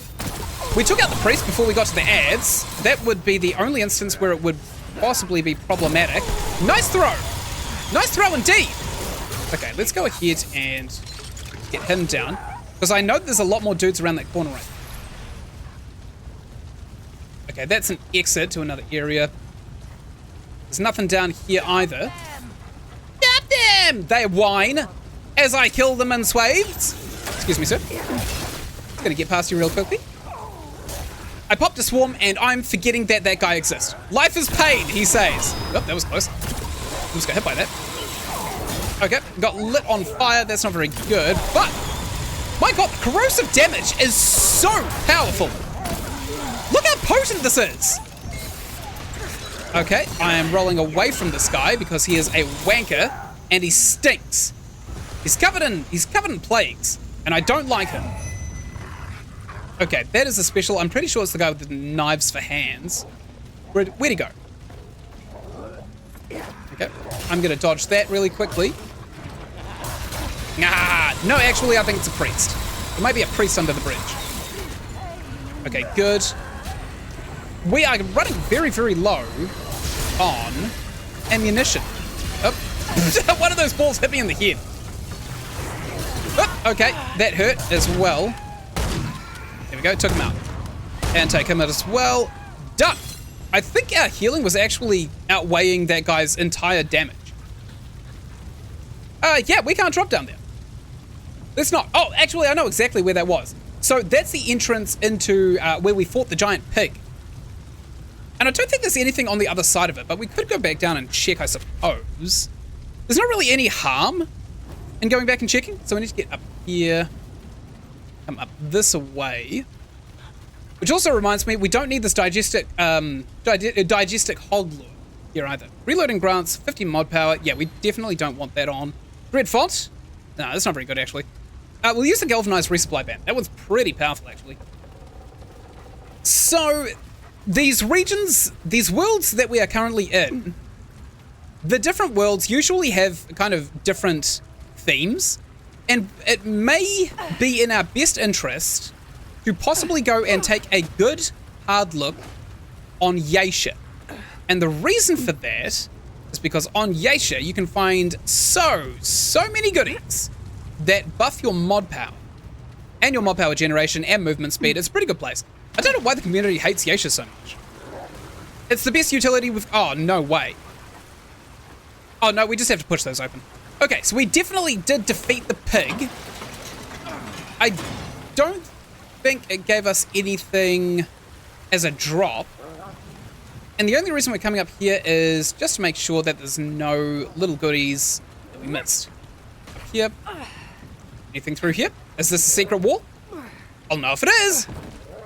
We took out the priest before we got to the ads. That would be the only instance where it would possibly be problematic. Nice throw. Nice throw indeed. Okay, let's go ahead and get him down. Because I know there's a lot more dudes around that corner right. Okay, that's an exit to another area. There's nothing down here either. Stop them! They whine as I kill them in swaths. Excuse me, sir. Just gonna get past you real quickly. I popped a swarm and I'm forgetting that that guy exists. Life is pain, he says. Oh, that was close. I just got hit by that. Okay, got lit on fire. That's not very good, but my god, the corrosive damage is so powerful. Look how potent this is. Okay, I am rolling away from this guy because he is a wanker and he stinks. He's covered in plagues, and I don't like him. Okay, that is a special. I'm pretty sure it's the guy with the knives for hands. Where'd he go? Okay, I'm gonna dodge that really quickly. Ah, no, actually, I think it's a priest. There might be a priest under the bridge. Okay, good. We are running very, very low on ammunition. Oh, one of those balls hit me in the head. Oh, okay, that hurt as well. There we go, took him out. And take him out as well. Done. I think our healing was actually outweighing that guy's entire damage. Yeah, we can't drop down there. Let's not. Oh, actually, I know exactly where that was. So that's the entrance into where we fought the giant pig. And I don't think there's anything on the other side of it, but we could go back down and check, I suppose. There's not really any harm in going back and checking, so we need to get up here. Come up this way. Which also reminds me, we don't need this digestic hog lure here either. Reloading grants 50 mod power. Yeah, we definitely don't want that on. Red font? No, that's not very good actually. We'll use the galvanized resupply band. That one's pretty powerful actually. So these regions, these worlds that we are currently in, the different worlds usually have kind of different themes, and it may be in our best interest to possibly go and take a good hard look on Yaesha. And the reason for that is because on Yaesha you can find so many goodies that buff your mod power and your mod power generation and movement speed. It's a pretty good place. I don't know why the community hates Yaesha so much. It's the best utility with... Oh, no way. Oh, no, we just have to push those open. Okay, so we definitely did defeat the pig. I don't think it gave us anything as a drop. And the only reason we're coming up here is just to make sure that there's no little goodies that we missed. Up here. Anything through here? Is this a secret wall? I'll know if it is.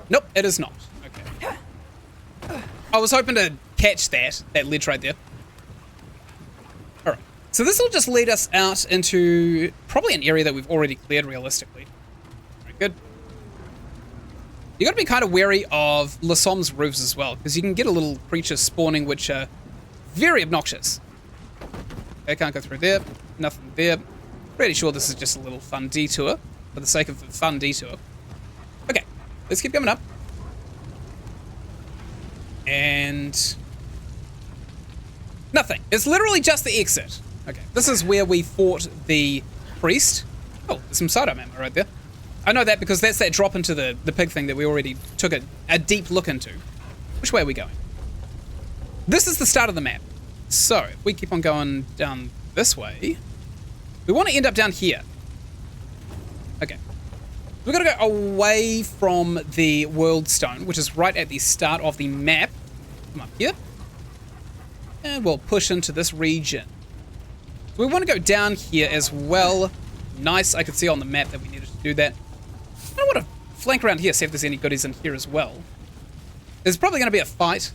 Nope, it is not. Okay. I was hoping to catch that ledge right there. Alright, so this will just lead us out into probably an area that we've already cleared realistically. Very good. You gotta be kind of wary of Lasom's roofs as well, because you can get a little creature spawning which are very obnoxious. Okay, can't go through there. Nothing there. Pretty sure this is just a little fun detour for the sake of a fun detour. Okay, let's keep coming up. And nothing. It's literally just the exit. Okay, this is where we fought the priest. Oh, there's some sidearm ammo right there. I know that because that's that drop into the pig thing that we already took a deep look into. Which way are we going? This is the start of the map. So, if we keep on going down this way, we want to end up down here. Okay. We're going to go away from the world stone, which is right at the start of the map. Come up here. And we'll push into this region. We want to go down here as well. Nice, I could see on the map that we needed to do that. I want to flank around here, see if there's any goodies in here as well. There's probably going to be a fight,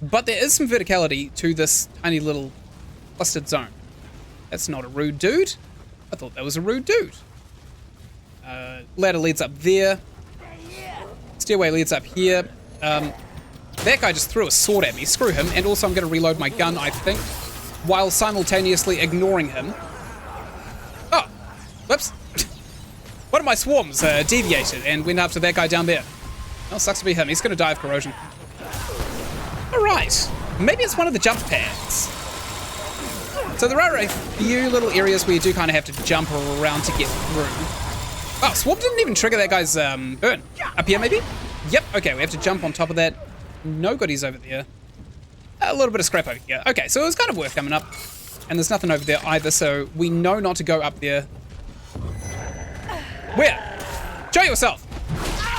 but there is some verticality to this tiny little clustered zone. That's not a rude dude. I thought that was a rude dude. Ladder leads up there. Stairway leads up here. That guy just threw a sword at me. Screw him. And also I'm going to reload my gun, I think, while simultaneously ignoring him. Oh, whoops. One of my swarms deviated and went after that guy down there. Oh, sucks to be him. He's going to die of corrosion. All right. Maybe it's one of the jump pads. So there are a few little areas where you do kind of have to jump around to get through. Oh, Swarm didn't even trigger that guy's burn. Up here, maybe? Yep, okay, we have to jump on top of that. No goodies over there. A little bit of scrap over here. Okay, so it was kind of worth coming up. And there's nothing over there either, so we know not to go up there. Where? Show yourself.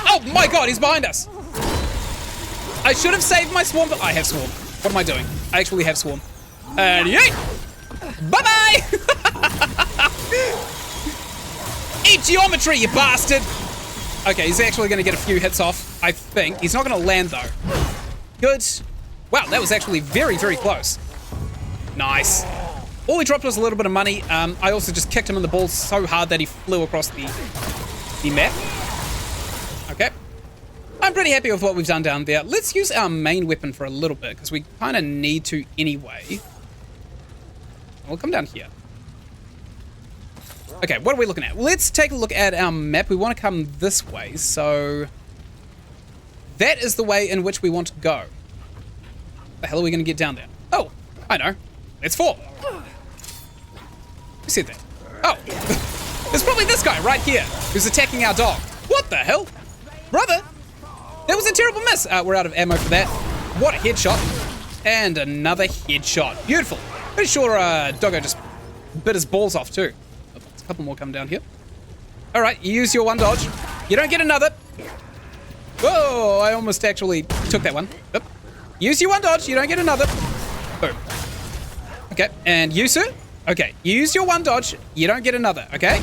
Oh my god, he's behind us. I should have saved my Swarm, but I have Swarm. What am I doing? I actually have Swarm. And yeet! Bye-bye! Eat geometry, you bastard! Okay, he's actually going to get a few hits off, I think. He's not going to land, though. Good. Wow, that was actually very, very close. Nice. All he dropped was a little bit of money. I also just kicked him in the balls so hard that he flew across the map. Okay. I'm pretty happy with what we've done down there. Let's use our main weapon for a little bit, because we kind of need to anyway. We'll come down here. Okay, what are we looking at? Let's take a look at our map. We want to come this way, so that is the way in which we want to go. The hell are we going to get down there? Oh, I know. Let's fall. Who said that? Oh, there's probably this guy right here who's attacking our dog. What the hell? Brother, that was a terrible miss. We're out of ammo for that. What a headshot. And another headshot. Beautiful. Pretty sure Doggo just bit his balls off too. Oh, there's a couple more coming down here. All right, you use your one dodge. You don't get another. Whoa, I almost actually took that one. Oop. Use your one dodge, you don't get another. Boom. Okay, and you, sir? Okay, use your one dodge, you don't get another, okay?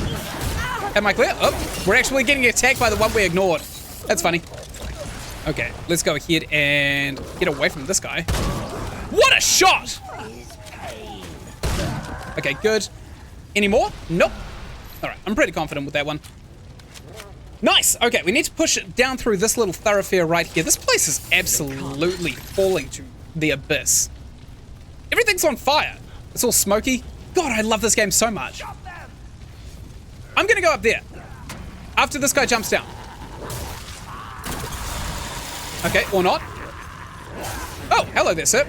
Am I clear? Oh, we're actually getting attacked by the one we ignored. That's funny. Okay, let's go ahead and get away from this guy. What a shot! Okay, good. Any more? Nope. All right, I'm pretty confident with that one. Nice. Okay, we need to push it down through this little thoroughfare right here. This place is absolutely falling to the abyss. Everything's on fire. It's all smoky. God, I love this game so much. I'm gonna go up there after this guy jumps down. Okay, or not. Oh, hello there, sir.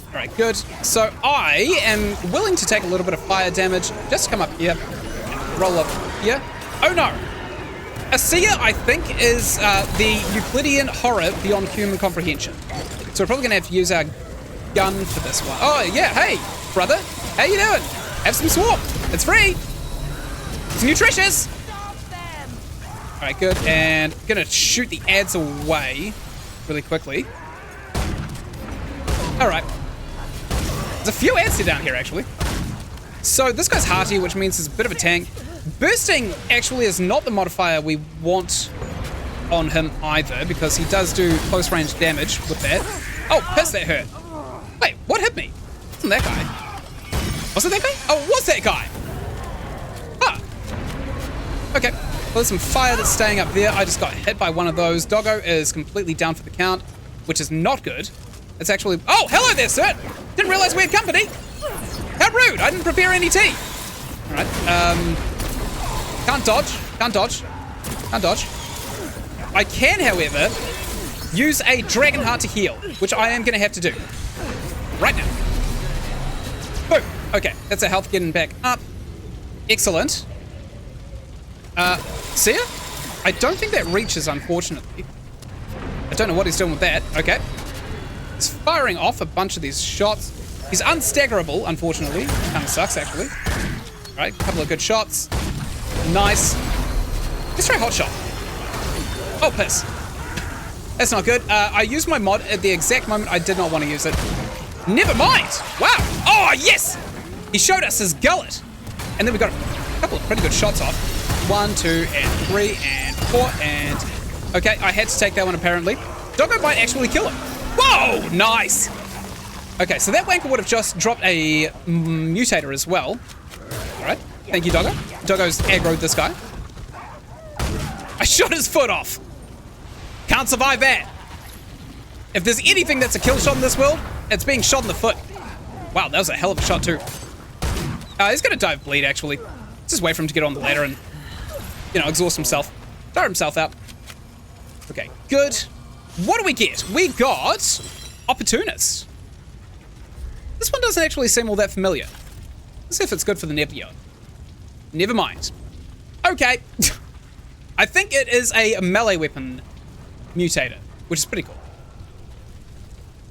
All right, good. So I am willing to take a little bit of fire damage. Just come up here and roll up here. Oh no. A seer, I think, is the Euclidean horror beyond human comprehension. So we're probably gonna have to use our gun for this one. Oh yeah, hey, brother. How you doing? Have some swarm. It's free. It's nutritious. All right, good. And I'm gonna shoot the ads away really quickly. All right. There's a few ads down here, actually. So this guy's hearty, which means he's a bit of a tank. Bursting actually is not the modifier we want on him either, because he does do close range damage with that. Oh, piss, that hurt. Wait, what hit me? Wasn't that guy? Was it that guy? Oh, it was that guy. Huh. Okay. Well, there's some fire that's staying up there. I just got hit by one of those. Doggo is completely down for the count, which is not good. It's actually... Oh, hello there, sir. Didn't realize we had company. How rude. I didn't prepare any tea. All right. Can't dodge. Can't dodge. Can't dodge. I can, however, use a dragon heart to heal, which I am going to have to do right now. Boom. Okay. That's our health getting back up. Excellent. Seer? I don't think that reaches, unfortunately. I don't know what he's doing with that. Okay. He's firing off a bunch of these shots. He's unstaggerable, unfortunately. Kind of sucks, actually. All right, a couple of good shots. Nice. Let's try hot shot. Oh, piss. That's not good. I used my mod at the exact moment I did not want to use it. Never mind. Wow. Oh, yes. He showed us his gullet. And then we got a couple of pretty good shots off. 1, 2, and 3, and 4, and... Okay, I had to take that one, apparently. Doggo might actually kill him. Whoa, nice. Okay, so that wanker would have just dropped a mutator as well. All right. Thank you, Doggo. Doggo's aggroed this guy. I shot his foot off. Can't survive that. If there's anything that's a kill shot in this world, it's being shot in the foot. Wow, that was a hell of a shot too. He's gonna dive bleed, actually. Just wait for him to get on the ladder and, you know, exhaust himself. Tire himself out. Okay, good. What do we get? We got Opportunist. This one doesn't actually seem all that familiar. Let's see if it's good for the Nebula. Never mind. Okay. I think it is a melee weapon mutator, which is pretty cool.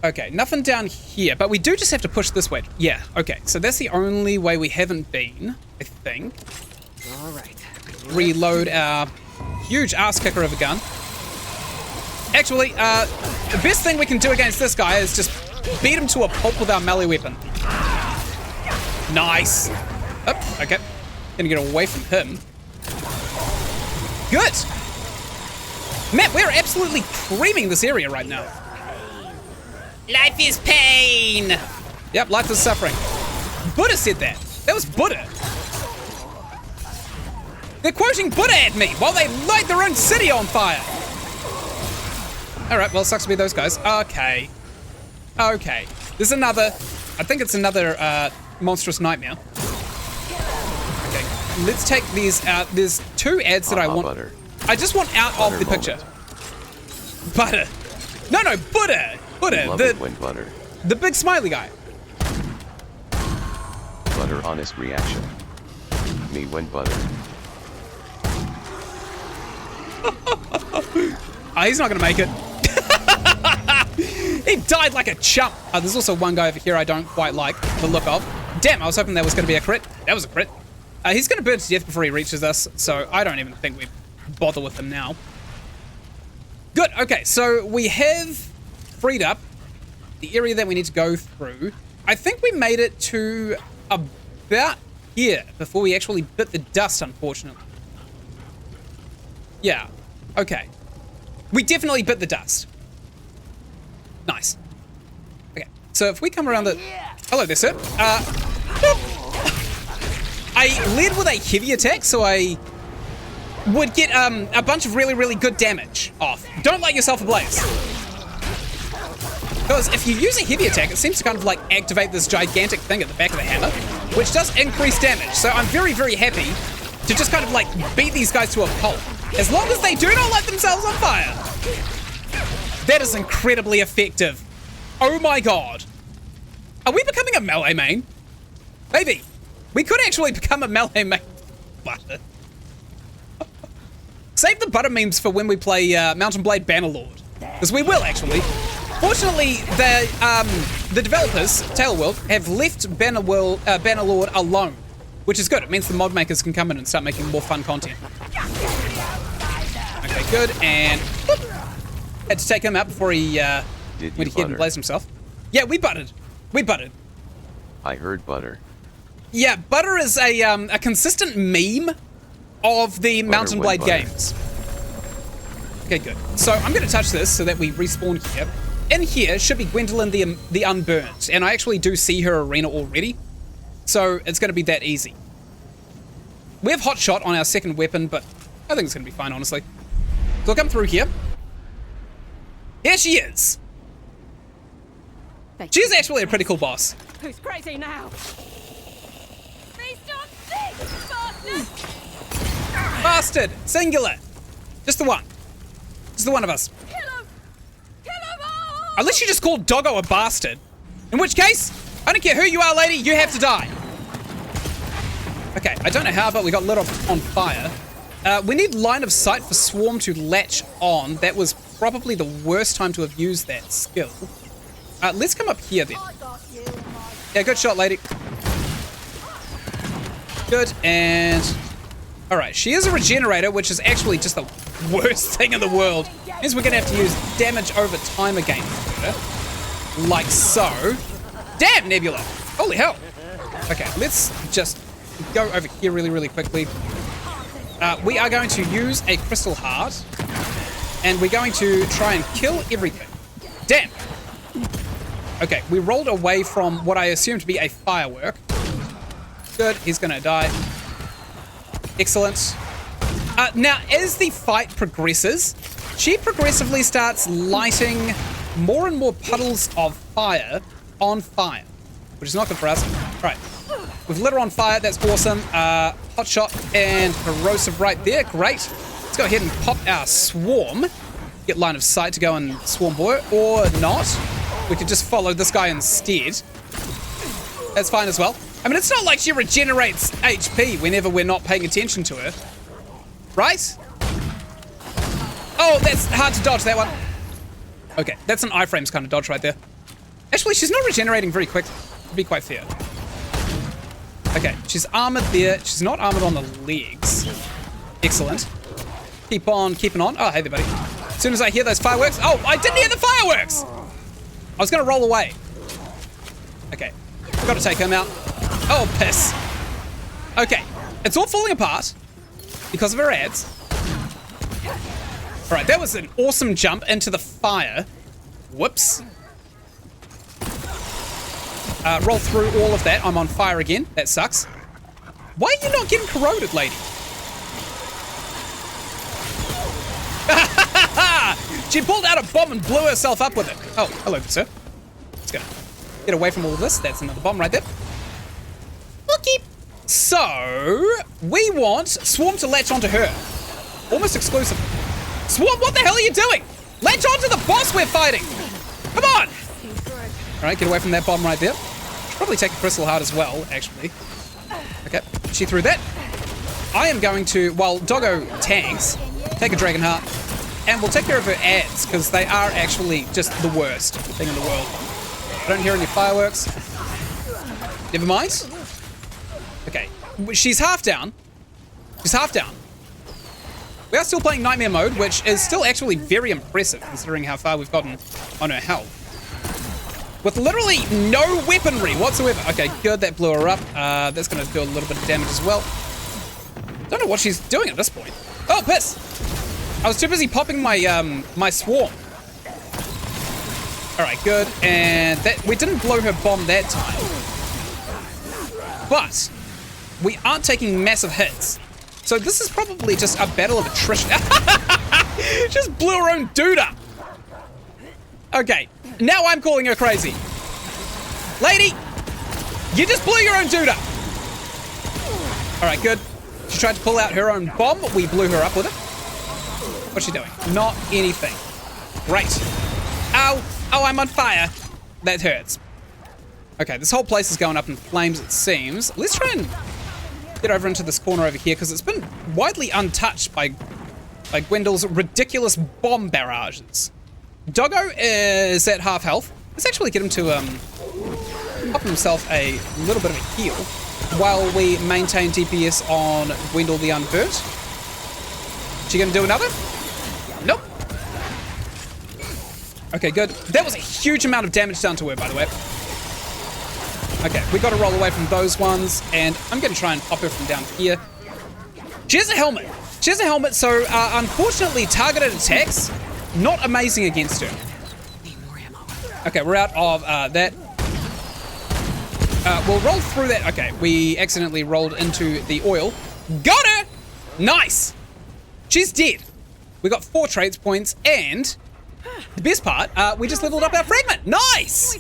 Okay, nothing down here, but we do just have to push this way. Yeah, okay, so that's the only way we haven't been, I think. All right. Reload our huge ass kicker of a gun. Actually, the best thing we can do against this guy is just beat him to a pulp with our melee weapon. Nice. Oh, okay. Gonna get away from him. Good. Man, we're absolutely creaming this area right now. Life is pain. Yep, life is suffering. Buddha said that. That was Buddha. They're quoting Buddha at me while they light their own city on fire. All right, well, sucks to be those guys. Okay. Okay. There's another, I think it's another monstrous nightmare. Okay, let's take these out. There's two ads that I want. Butter. I just want out Butter of the moment. picture. Butter. No, Buddha. Buddha. Love it when butter. The big smiley guy. Butter honest reaction. Me when butter. Oh, he's not gonna make it. He died like a chump. There's also one guy over here I don't quite like the look of. Damn, I was hoping that was gonna be a crit. That was a crit. He's gonna burn to death before he reaches us, so I don't even think we bother with him now. Good, okay, so we have freed up the area that we need to go through. I think we made it to about here before we actually bit the dust, unfortunately. Yeah, okay. We definitely bit the dust. Nice. Okay, so if we come around the... Hello there, sir. I led with a heavy attack, so I would get a bunch of really, really good damage off. Don't light yourself ablaze. Because if you use a heavy attack, it seems to kind of like activate this gigantic thing at the back of the hammer, which does increase damage. So I'm very, very happy to just kind of like beat these guys to a pulp. As long as they do not light themselves on fire. That is incredibly effective. Oh my god. Are we becoming a melee main? Maybe. We could actually become a melee main. Butter. Save the butter memes for when we play Mountain Blade Bannerlord. Because we will, actually. Fortunately, the developers, Tailworld, have left Bannerlord alone. Which is good. It means the mod makers can come in and start making more fun content. Okay, good. And whoop, had to take him out before he went ahead and blazed himself. Yeah, we buttered. We buttered. I heard butter. Yeah, butter is a consistent meme of the Mountain Blade games. Okay, good. So I'm going to touch this so that we respawn here. In here should be Gwendolyn the Unburnt, and I actually do see her arena already, so it's going to be that easy. We have Hot Shot on our second weapon, but I think it's going to be fine, honestly. So we'll come through here. Here she is. She's actually a pretty cool boss. Who's crazy now? Feast on things, bastard! Bastard! Singular! Just the one. Just the one of us. Kill him! Kill him all! Unless you just called Doggo a bastard. In which case, I don't care who you are, lady, you have to die. Okay, I don't know how, but we got lit off on fire. We need line of sight for Swarm to latch on. That was probably the worst time to have used that skill. Let's come up here then. Yeah, good shot, lady. Good, and... Alright, she is a regenerator, which is actually just the worst thing in the world. Means we're going to have to use damage over time against her. Like so. Damn, Nebula! Holy hell! Okay, let's just go over here really, really quickly. We are going to use a Crystal Heart. And we're going to try and kill everything. Damn! Okay, we rolled away from what I assume to be a firework. Good. He's going to die. Excellent. Now, as the fight progresses, she progressively starts lighting more and more puddles of fire on fire, which is not good for us. Right. We've lit her on fire. That's awesome. Hot shot and corrosive right there. Great. Let's go ahead and pop our swarm. Get line of sight to go and swarm her, or not. We could just follow this guy instead. That's fine as well. I mean, it's not like she regenerates HP whenever we're not paying attention to her. Right? Oh, that's hard to dodge, that one. Okay, that's an iframes kind of dodge right there. Actually, she's not regenerating very quickly, to be quite fair. Okay, she's armored there. She's not armored on the legs. Excellent. Keep on keeping on. Oh, hey there, buddy. As soon as I hear those fireworks... Oh, I didn't hear the fireworks! I was going to roll away. Okay, got to take him out. Oh, piss. Okay, it's all falling apart because of her ads. All right, that was an awesome jump into the fire. Whoops. Roll through all of that. I'm on fire again. That sucks. Why are you not getting corroded, lady? She pulled out a bomb and blew herself up with it. Oh, hello, sir. Let's go. Get away from all of this. That's another bomb right there. Okay. So, we want Swarm to latch onto her. Almost exclusive. Swarm, what the hell are you doing? Latch onto the boss we're fighting. Come on. All right, get away from that bomb right there. Should probably take a crystal heart as well, actually. Okay, she threw that. I am going to, while Doggo tanks, take a dragon heart. And we'll take care of her ads, because they are actually just the worst thing in the world. I don't hear any fireworks. Never mind. Okay, she's half down. She's half down. We are still playing Nightmare mode, which is still actually very impressive, considering how far we've gotten on her health. With literally no weaponry whatsoever. Okay, good, that blew her up. That's going to do a little bit of damage as well. Don't know what she's doing at this point. Oh, piss! I was too busy popping my my swarm. All right, good, and that we didn't blow her bomb that time, but we aren't taking massive hits. So this is probably just a battle of attrition. Just blew her own dude up. Okay, now I'm calling her crazy. Lady, you just blew your own dude up. All right, good. She tried to pull out her own bomb. We blew her up with it. What's she doing? Not anything. Great. Ow. Oh, I'm on fire. That hurts. Okay, this whole place is going up in flames, it seems. Let's try and get over into this corner over here, because it's been widely untouched by Gwendol's ridiculous bomb barrages. Doggo is at half health. Let's actually get him to pop himself a little bit of a heal while we maintain DPS on Gwendol the Unhurt. She gonna do another? Nope. Okay, good. That was a huge amount of damage done to her, by the way. Okay, we gotta roll away from those ones, and I'm gonna try and pop her from down here. She has a helmet. She has a helmet, so unfortunately, targeted attacks, not amazing against her. Okay, we're out of that. We'll roll through that. Okay, we accidentally rolled into the oil. Got her! Nice! She's dead. We got 4 traits points, and the best part, we just leveled up our fragment. Nice!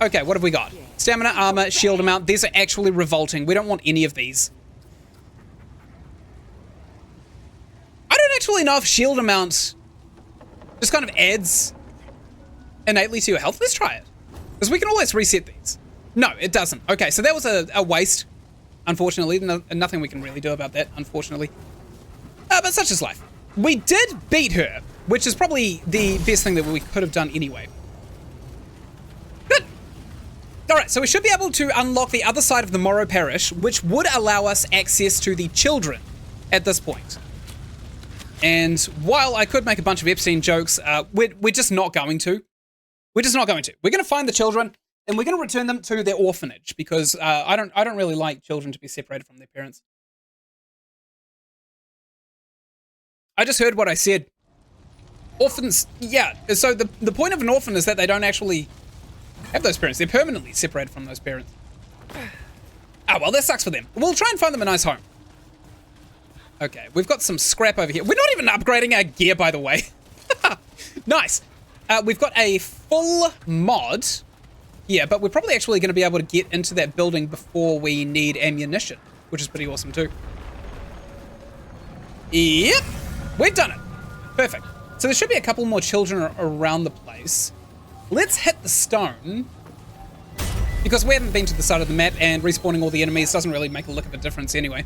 Okay, what have we got? Stamina, armor, shield amount. These are actually revolting. We don't want any of these. I don't actually know if shield amount just kind of adds innately to your health. Let's try it. Because we can always reset these. No, it doesn't. Okay, so that was a waste. Unfortunately, nothing we can really do about that, unfortunately. But such is life. We did beat her, which is probably the best thing that we could have done anyway. Good. All right, so we should be able to unlock the other side of the Morrow Parish, which would allow us access to the children at this point. And while I could make a bunch of Epstein jokes, we're just not going to. We're just not going to. We're going to find the children, and we're going to return them to their orphanage, because I don't really like children to be separated from their parents. I just heard what I said. Orphans, yeah. So the point of an orphan is that they don't actually have those parents. They're permanently separated from those parents. Oh, well, that sucks for them. We'll try and find them a nice home. Okay, we've got some scrap over here. We're not even upgrading our gear, by the way. Nice. We've got a full mod. Yeah, but we're probably actually going to be able to get into that building before we need ammunition, which is pretty awesome too. Yep, we've done it. Perfect. So there should be a couple more children around the place. Let's hit the stone, because we haven't been to the side of the map, and respawning all the enemies doesn't really make a lick of a difference anyway.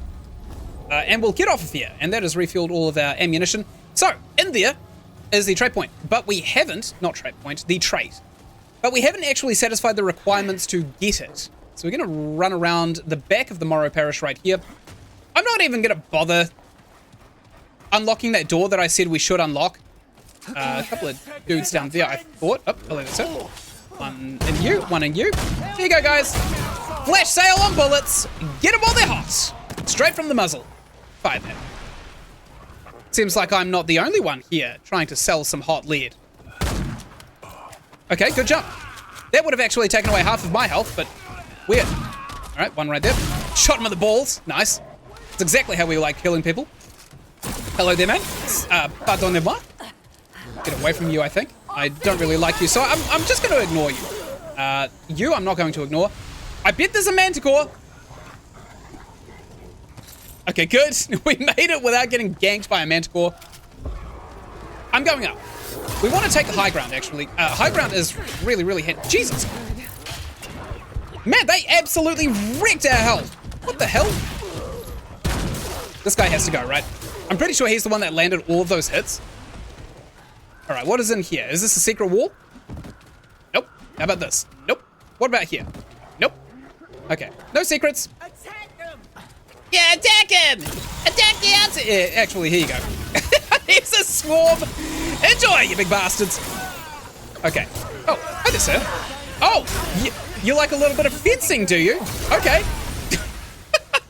And we'll get off of here, and that has refueled all of our ammunition. So, in there is the trait point, but we haven't, not trait point, the trait. But we haven't actually satisfied the requirements to get it. So we're going to run around the back of the Morrow Parish right here. I'm not even going to bother unlocking that door that I said we should unlock. A couple of dudes down there, I thought. Oh, hello, that's it. One in you, one in you. There you go, guys. Flash sale on bullets. Get them while they're hot. Straight from the muzzle. Fire that. Seems like I'm not the only one here trying to sell some hot lead. Okay, good jump. That would have actually taken away half of my health, but weird. All right, one right there. Shot him in the balls. Nice. That's exactly how we like killing people. Hello there, man. Pardonnez-moi. Get away from you, I think. I don't really like you, so I'm just going to ignore you. You, I'm not going to ignore. I bet there's a manticore. Okay, good. We made it without getting ganked by a manticore. I'm going up. We want to take the high ground, actually. High ground is really, really hit. Jesus. Man, they absolutely wrecked our health. What the hell? This guy has to go, right? I'm pretty sure he's the one that landed all of those hits. All right, what is in here? Is this a secret wall? Nope. How about this? Nope. What about here? Nope. Okay, no secrets. Attack them! Yeah, attack him! Attack the answer! Yeah, actually, here you go. Here's a swarm. Enjoy, you big bastards. Okay. Oh, hi there, sir. Oh, you like a little bit of fencing, do you? Okay.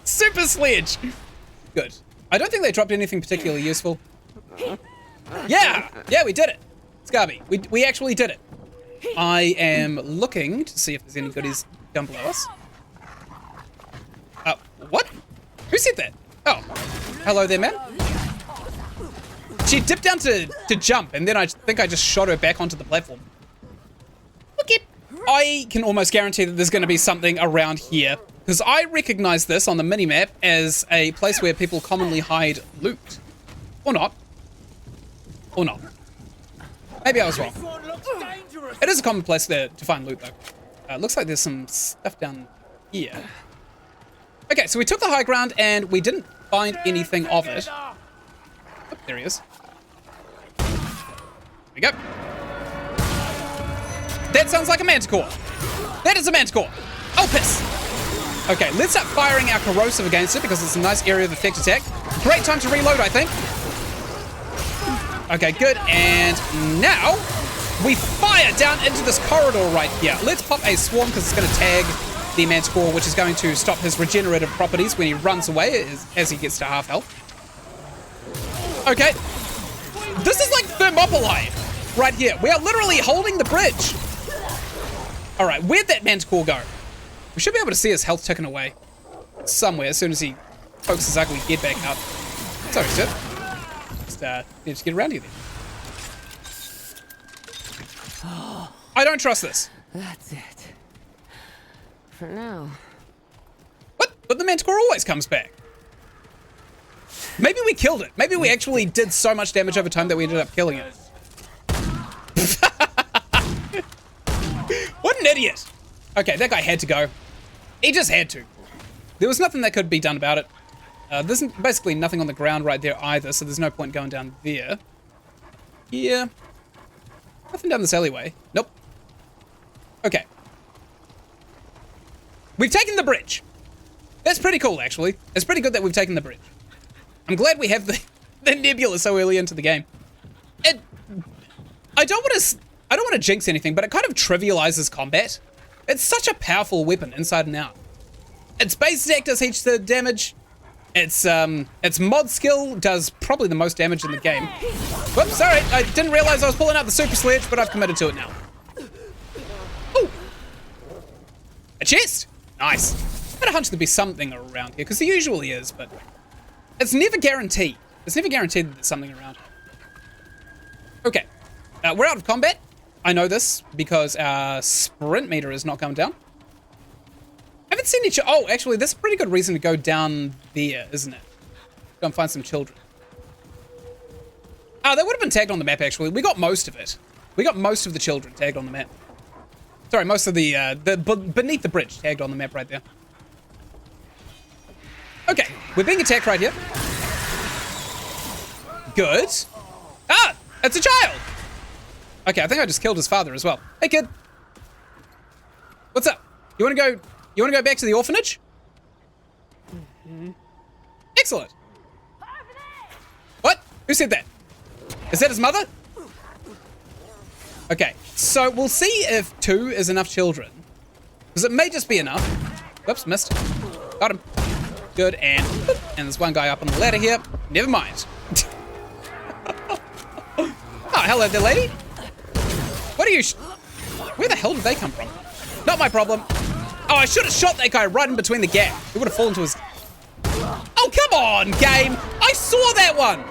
Super sledge. Good. I don't think they dropped anything particularly useful. Yeah, we did it. Scarby, we actually did it. I am looking to see if there's any goodies down below us. What? Who said that? Oh, hello there, man. She dipped down to jump, and then I think I just shot her back onto the platform. Okay. I can almost guarantee that there's going to be something around here, because I recognize this on the minimap as a place where people commonly hide loot. Or not. Or not. Maybe I was wrong. It is a common place there to find loot, though. Looks like there's some stuff down here. Okay, so we took the high ground, and we didn't find anything of it. Oh, there he is. There we go. That sounds like a manticore. That is a manticore. Oh, piss. Okay, let's start firing our corrosive against it because it's a nice area of effect attack. Great time to reload, I think. Okay, good. And now we fire down into this corridor right here. Let's pop a swarm because it's going to tag the manticore, which is going to stop his regenerative properties when he runs away as he gets to half health. Okay. This is like Thermopylae right here. We are literally holding the bridge. All right, where'd that manticore go? We should be able to see his health ticking away somewhere as soon as he pokes his ugly head back up. Sorry, sir. Just get around here then. I don't trust this. That's it. For now. What? But the manticore always comes back. Maybe we killed it. Maybe we actually did so much damage over time that we ended up killing it. What an idiot. Okay, that guy had to go. He just had to. There was nothing that could be done about it. There's basically nothing on the ground right there either, so there's no point going down there. Yeah. Nothing down this alleyway. Nope. Okay. We've taken the bridge. That's pretty cool, actually. It's pretty good that we've taken the bridge. I'm glad we have the nebula so early into the game. I don't want to jinx anything, but it kind of trivializes combat. It's such a powerful weapon inside and out. Its base attack does heaps of damage. Its mod skill does probably the most damage in the game. Whoops, sorry, I didn't realize I was pulling out the super sledge, but I've committed to it now. Ooh. A chest. Nice. had a hunch there'd be something around here, because there usually is, but it's never guaranteed. It's never guaranteed that there's something around. Okay. We're out of combat. I know this because our sprint meter is not going down. I haven't seen each... Oh, actually, that's a pretty good reason to go down there, isn't it? Go and find some children. Oh, they would have been tagged on the map, actually. We got most of it. We got most of the children tagged on the map. Sorry, most of the beneath the bridge tagged on the map right there. Okay, we're being attacked right here. Good. Ah, it's a child. Okay, I think I just killed his father as well. Hey, kid. What's up? You want to go back to the orphanage? Excellent. What? Who said that? Is that his mother? Okay, so we'll see if 2 is enough children. Because it may just be enough. Whoops, missed. Got him. Good, and there's one guy up on the ladder here. Never mind. Oh, hello there, lady. What are you... Where the hell did they come from? Not my problem. Oh, I should have shot that guy right in between the gap. He would have fallen to his... Oh, come on, game. I saw that one.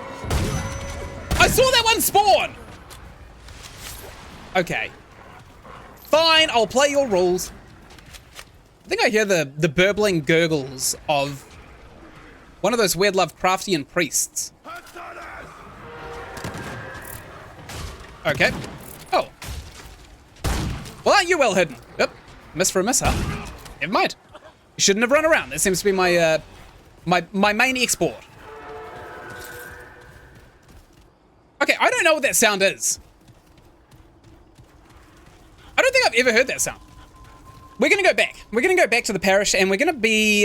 I saw that one spawn. Okay. Fine, I'll play your rules. I think I hear the burbling gurgles of one of those weird Lovecraftian priests. Okay. Oh. Well, aren't you well hidden? Yep. Miss for a miss, huh? Never mind. You shouldn't have run around. That seems to be my my main export. Okay, I don't know what that sound is. I don't think I've ever heard that sound. We're gonna go back. We're gonna go back to the parish, and we're gonna be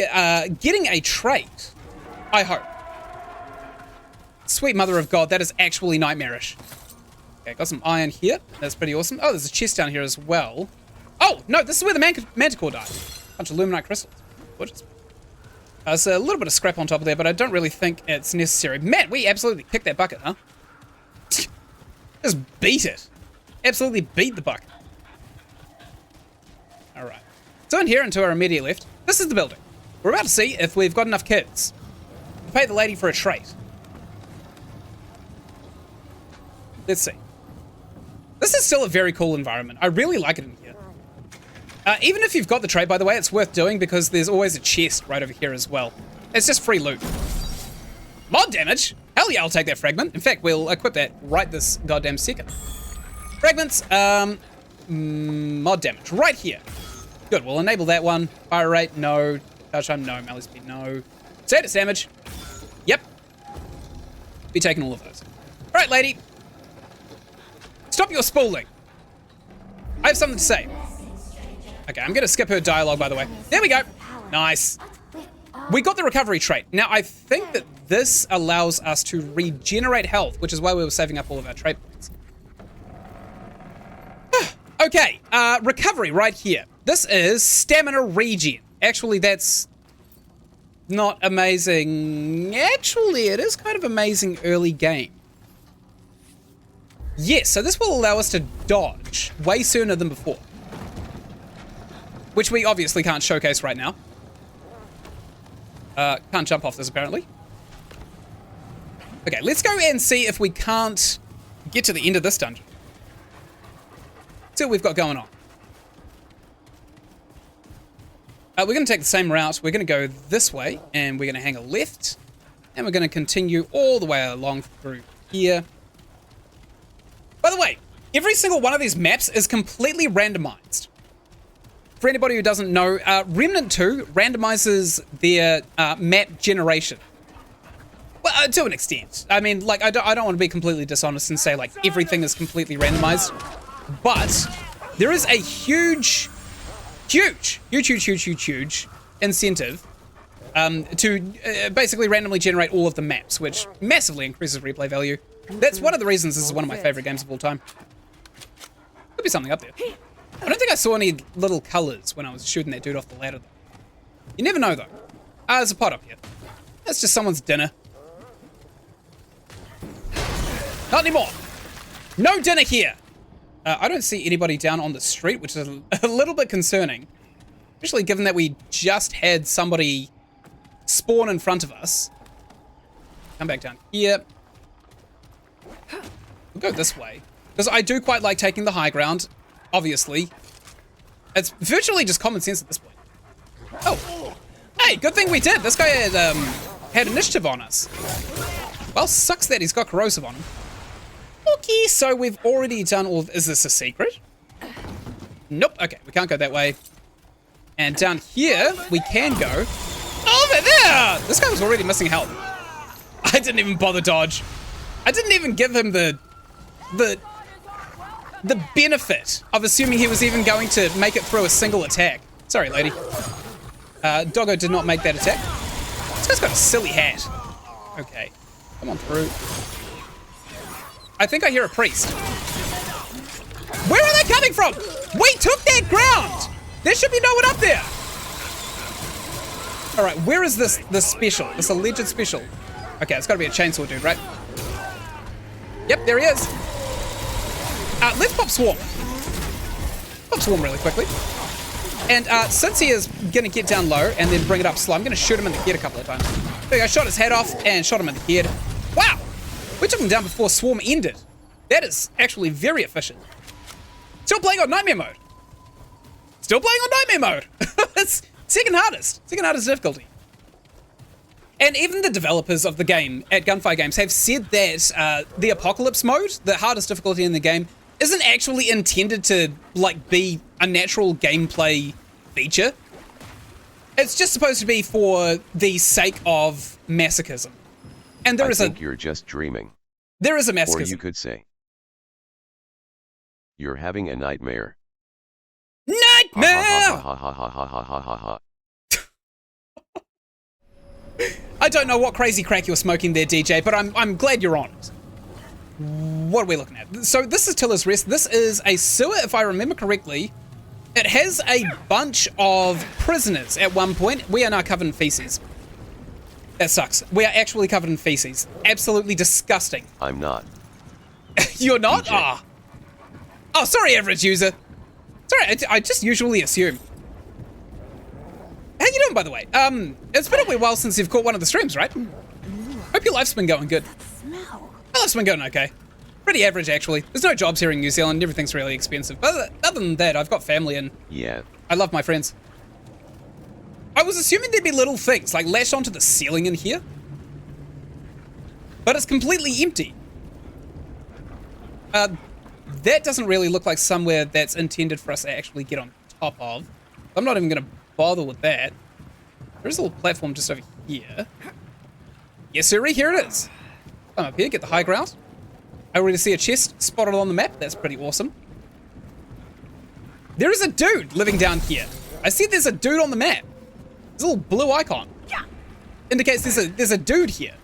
getting a trait. I hope. Sweet mother of God, that is actually nightmarish. Okay, got some iron here. That's pretty awesome. Oh, there's a chest down here as well. Oh, no, this is where the manticore died. Bunch of luminite crystals. Gorgeous. There's a little bit of scrap on top of there, but I don't really think it's necessary. Man, we absolutely kicked that bucket, huh? Just beat it. Absolutely beat the bucket. All right. So in here and to our immediate left, this is the building. We're about to see if we've got enough kids to pay the lady for a trait. Let's see. This is still a very cool environment. I really like it in here. Even if you've got the trait, by the way, it's worth doing because there's always a chest right over here as well. It's just free loot. Mod damage? Hell yeah, I'll take that fragment. In fact, we'll equip that right this goddamn second. Fragments, mod damage, right here. Good, we'll enable that one. Fire rate, no. Touch time, no. Melee speed, no. Status damage. Yep. Be taking all of those. All right, lady. Stop your spooling. I have something to say. Okay, I'm gonna skip her dialogue, by the way. There we go. Nice. We got the recovery trait. Now, I think that this allows us to regenerate health, which is why we were saving up all of our trait points. Okay, recovery right here. This is stamina regen. Actually, that's not amazing. Actually, it is kind of amazing early game. Yes, so this will allow us to dodge way sooner than before. Which we obviously can't showcase right now. Can't jump off this, apparently. Okay, let's go and see if we can't get to the end of this dungeon. See what we've got going on. We're going to take the same route. We're going to go this way, and we're going to hang a left. And we're going to continue all the way along through here. By the way, every single one of these maps is completely randomized. For anybody who doesn't know, Remnant 2 randomizes their map generation. Well, to an extent. I mean, like, I don't want to be completely dishonest and say, like, everything is completely randomized. But there is a huge incentive to basically randomly generate all of the maps, which massively increases replay value. That's one of the reasons this is one of my favorite games of all time. Could be something up there. I don't think I saw any little colors when I was shooting that dude off the ladder, though. You never know, though. There's a pot up here. That's just someone's dinner. Not anymore. No dinner here. I don't see anybody down on the street, which is a little bit concerning. Especially given that we just had somebody spawn in front of us. Come back down here. We'll go this way. Because I do quite like taking the high ground, obviously. It's virtually just common sense at this point. Oh. Hey, good thing we did. This guy had initiative on us. Well, sucks that he's got corrosive on him. Okay, so we've already done all... Is this a secret? Nope. Okay, we can't go that way. And down here, we can go. Over there! This guy was already missing health. I didn't even bother dodge. I didn't even give him the benefit of assuming he was even going to make it through a single attack. Sorry, lady. Doggo did not make that attack. This guy's got a silly hat. Okay. Come on through. I think I hear a priest. Where are they coming from? We took that ground! There should be no one up there! Alright, where is this special? This alleged special? Okay, it's gotta be a chainsaw dude, right? Yep, there he is. Let's pop Swarm. Pop Swarm really quickly. And since he is gonna get down low and then bring it up slow, I'm gonna shoot him in the head a couple of times. There you go, shot his head off and shot him in the head. Wow! We took him down before Swarm ended. That is actually very efficient. Still playing on Nightmare mode. Still playing on Nightmare mode. It's second hardest difficulty. And even the developers of the game at Gunfire Games have said that the Apocalypse mode, the hardest difficulty in the game, isn't actually intended to like be a natural gameplay feature. It's just supposed to be for the sake of masochism. And I think you're just dreaming. There is a masochism. Or you could say, you're having a nightmare. Nightmare! I don't know what crazy crack you're smoking there, DJ, but I'm glad you're on it. What are we looking at? So this is Tiller's Rest. This is a sewer, if I remember correctly. It has a bunch of prisoners at one point. We are now covered in feces. That sucks. We are actually covered in feces. Absolutely disgusting. I'm not. You're not? DJ. Ah. Oh, sorry, average user. Sorry, I just usually assume. How you doing, by the way? It's been a wee while since you've caught one of the streams, right? Hope your life's been going good. My life's been going okay. Pretty average, actually. There's no jobs here in New Zealand. Everything's really expensive. But other than that, I've got family and yeah, I love my friends. I was assuming there'd be little things like latched onto the ceiling in here. But it's completely empty. That doesn't really look like somewhere that's intended for us to actually get on top of. I'm not even going to bother with that. There's a little platform just over here. Yes, sir, here it is. Come up here, get the high ground. I already see a chest spotted on the map. That's pretty awesome. There is a dude living down here. I see there's a dude on the map. There's a little blue icon. Indicates there's a dude here.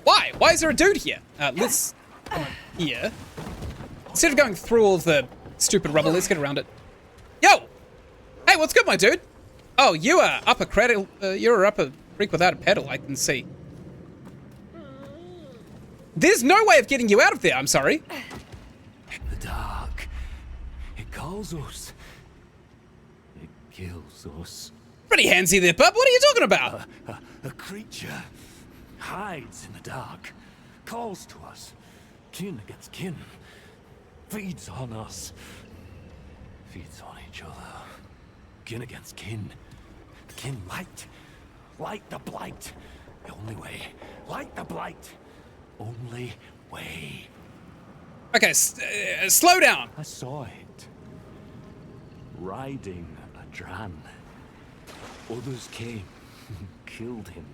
Why? Why is there a dude here? Let's come up here. Instead of going through all of the stupid rubble, let's get around it. Yo! Hey, what's good, my dude? Oh, you are up a cradle. You're up a creek without a pedal, I can see. There's no way of getting you out of there, I'm sorry. The dark. It calls us. It kills us. Pretty handsy there, pup. What are you talking about? A creature hides in the dark, calls to us, kin against kin, feeds on us, feeds on each other, kin against kin, light the blight, the only way, light the blight, only way. Okay, slow down. I saw it, riding a dran. Others came and killed him.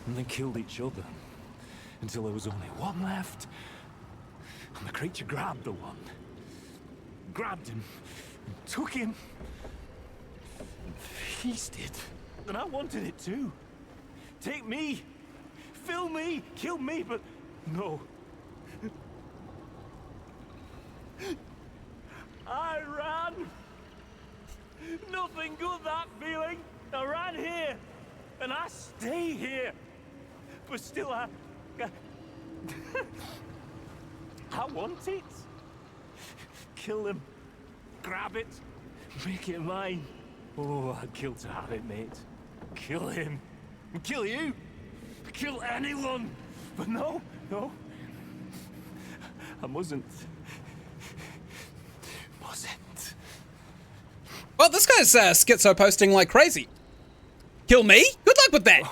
And they killed each other. Until there was only one left. And the creature grabbed the one. Grabbed him. And took him. And feasted. And I wanted it too. Take me. Fill me. Kill me. But no. I ran. Nothing good, that feeling. I ran here, and I stay here. But still, I want it. Kill him, grab it, make it mine. Oh, I'd kill to have it, mate. Kill him. Kill you. Kill anyone. But no. I mustn't. Well, this guy's schizo posting like crazy. Kill me? Good luck with that.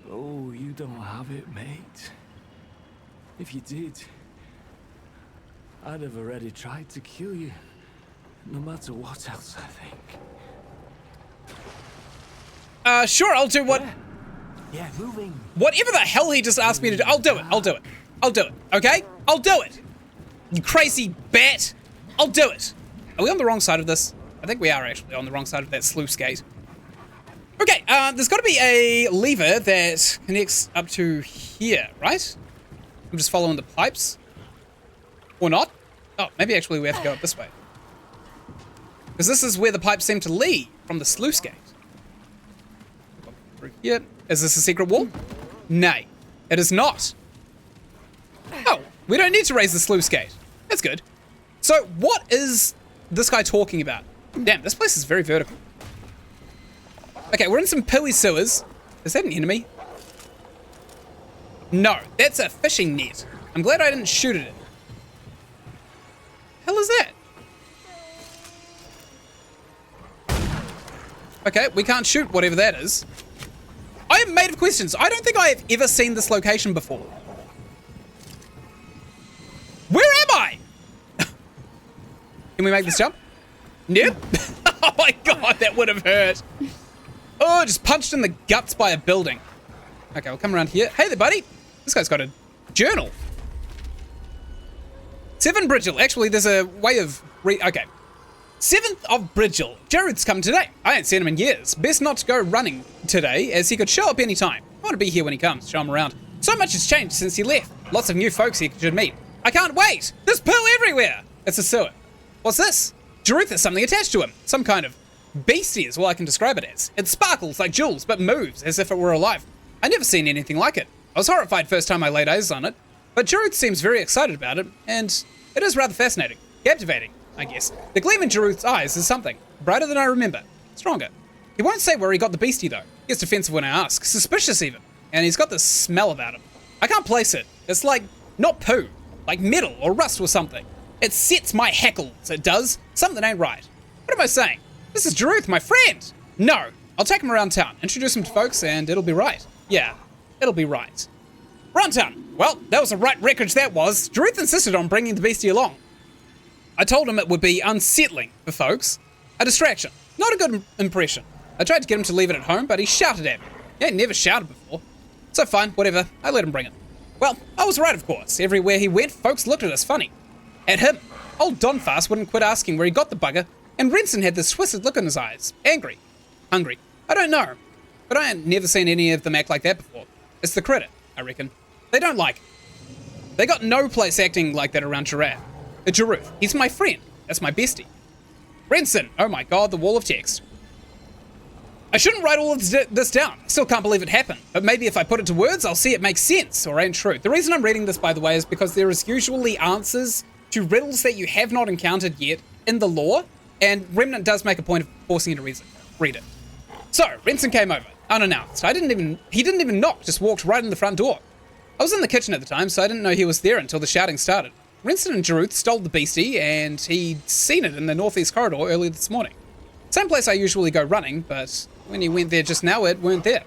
Oh, you don't have it, mate. If you did, I'd have already tried to kill you. No matter what else I think. Sure, I'll do what... Yeah, moving. Whatever the hell he just asked me to do, I'll do it. I'll do it. I'll do it, okay? I'll do it. You crazy bat. I'll do it. Are we on the wrong side of this? I think we are actually on the wrong side of that sluice gate. Okay, there's got to be a lever that connects up to here, right? I'm just following the pipes. Or not? Oh, maybe actually we have to go up this way. Because this is where the pipes seem to lead from the sluice gate. Through here. Is this a secret wall? Nay, it is not. Oh, we don't need to raise the sluice gate. That's good. So what is this guy talking about? Damn, this place is very vertical. Okay, we're in some pilly sewers. Is that an enemy? No, that's a fishing net. I'm glad I didn't shoot at it. Hell is that? Okay, we can't shoot whatever that is. I am made of questions. I don't think I have ever seen this location before. Where am I? Can we make this jump? Nope. Oh my god, that would have hurt. Oh, just punched in the guts by a building. Okay, we'll come around here. Hey there, buddy. This guy's got a journal. 7 Bridgel. Actually, there's a way of... Okay. 7th of Bridgel. Jared's come today. I ain't seen him in years. Best not to go running today, as he could show up anytime. I want to be here when he comes, show him around. So much has changed since he left. Lots of new folks he should meet. I can't wait. There's poo everywhere. It's a sewer. What's this? Jaruth has something attached to him. Some kind of beastie is all I can describe it as. It sparkles like jewels, but moves as if it were alive. I never seen anything like it. I was horrified first time I laid eyes on it, but Jaruth seems very excited about it, and it is rather fascinating. Captivating, I guess. The gleam in Jaruth's eyes is something. Brighter than I remember. Stronger. He won't say where he got the beastie, though. He gets defensive when I ask. Suspicious, even. And he's got this smell about him. I can't place it. It's like, not poo. Like metal or rust or something. It sets my hackles, it does. Something ain't right. What am I saying? This is Jaruth, my friend. No. I'll take him around town, introduce him to folks, and it'll be right. Yeah, it'll be right. Around town. Well, that was a right wreckage that was. Jaruth insisted on bringing the beastie along. I told him it would be unsettling for folks. A distraction. Not a good impression. I tried to get him to leave it at home, but he shouted at me. He ain't never shouted before. So fine, whatever. I let him bring it. Well, I was right, of course. Everywhere he went, folks looked at us funny. At him. Old Donfast wouldn't quit asking where he got the bugger, and Ynsin had this twisted look in his eyes. Angry. Hungry. I don't know. But I ain't never seen any of them act like that before. It's the credit, I reckon. They don't like it. They got no place acting like that around Jaruth. Jaruth. He's my friend. That's my bestie. Ynsin. Oh my god, the wall of text. I shouldn't write all of this down. I still can't believe it happened. But maybe if I put it to words, I'll see it makes sense, or ain't true. The reason I'm reading this, by the way, is because there is usually answers to riddles that you have not encountered yet in the lore, and Remnant does make a point of forcing you to read it. So, Ynsin came over, unannounced. He didn't even knock, just walked right in the front door. I was in the kitchen at the time, so I didn't know he was there until the shouting started. Ynsin and Jaruth stole the beastie, and he'd seen it in the northeast corridor earlier this morning. Same place I usually go running, but when he went there just now, it weren't there.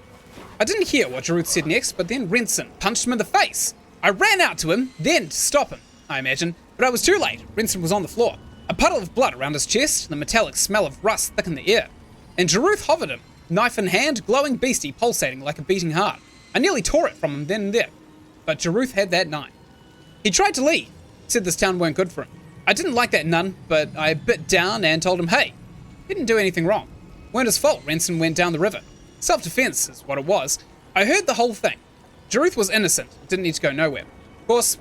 I didn't hear what Jaruth said next, but then Ynsin punched him in the face. I ran out to him, then to stop him, I imagine, but I was too late. Ynsin was on the floor. A puddle of blood around his chest, the metallic smell of rust thick in the air. And Jaruth hovered him, knife in hand, glowing beastie pulsating like a beating heart. I nearly tore it from him then and there, but Jaruth had that knife. He tried to leave, said this town weren't good for him. I didn't like that none, but I bit down and told him, hey, he didn't do anything wrong. Weren't his fault Ynsin went down the river. Self-defense is what it was. I heard the whole thing. Jaruth was innocent, didn't need to go nowhere. Of course,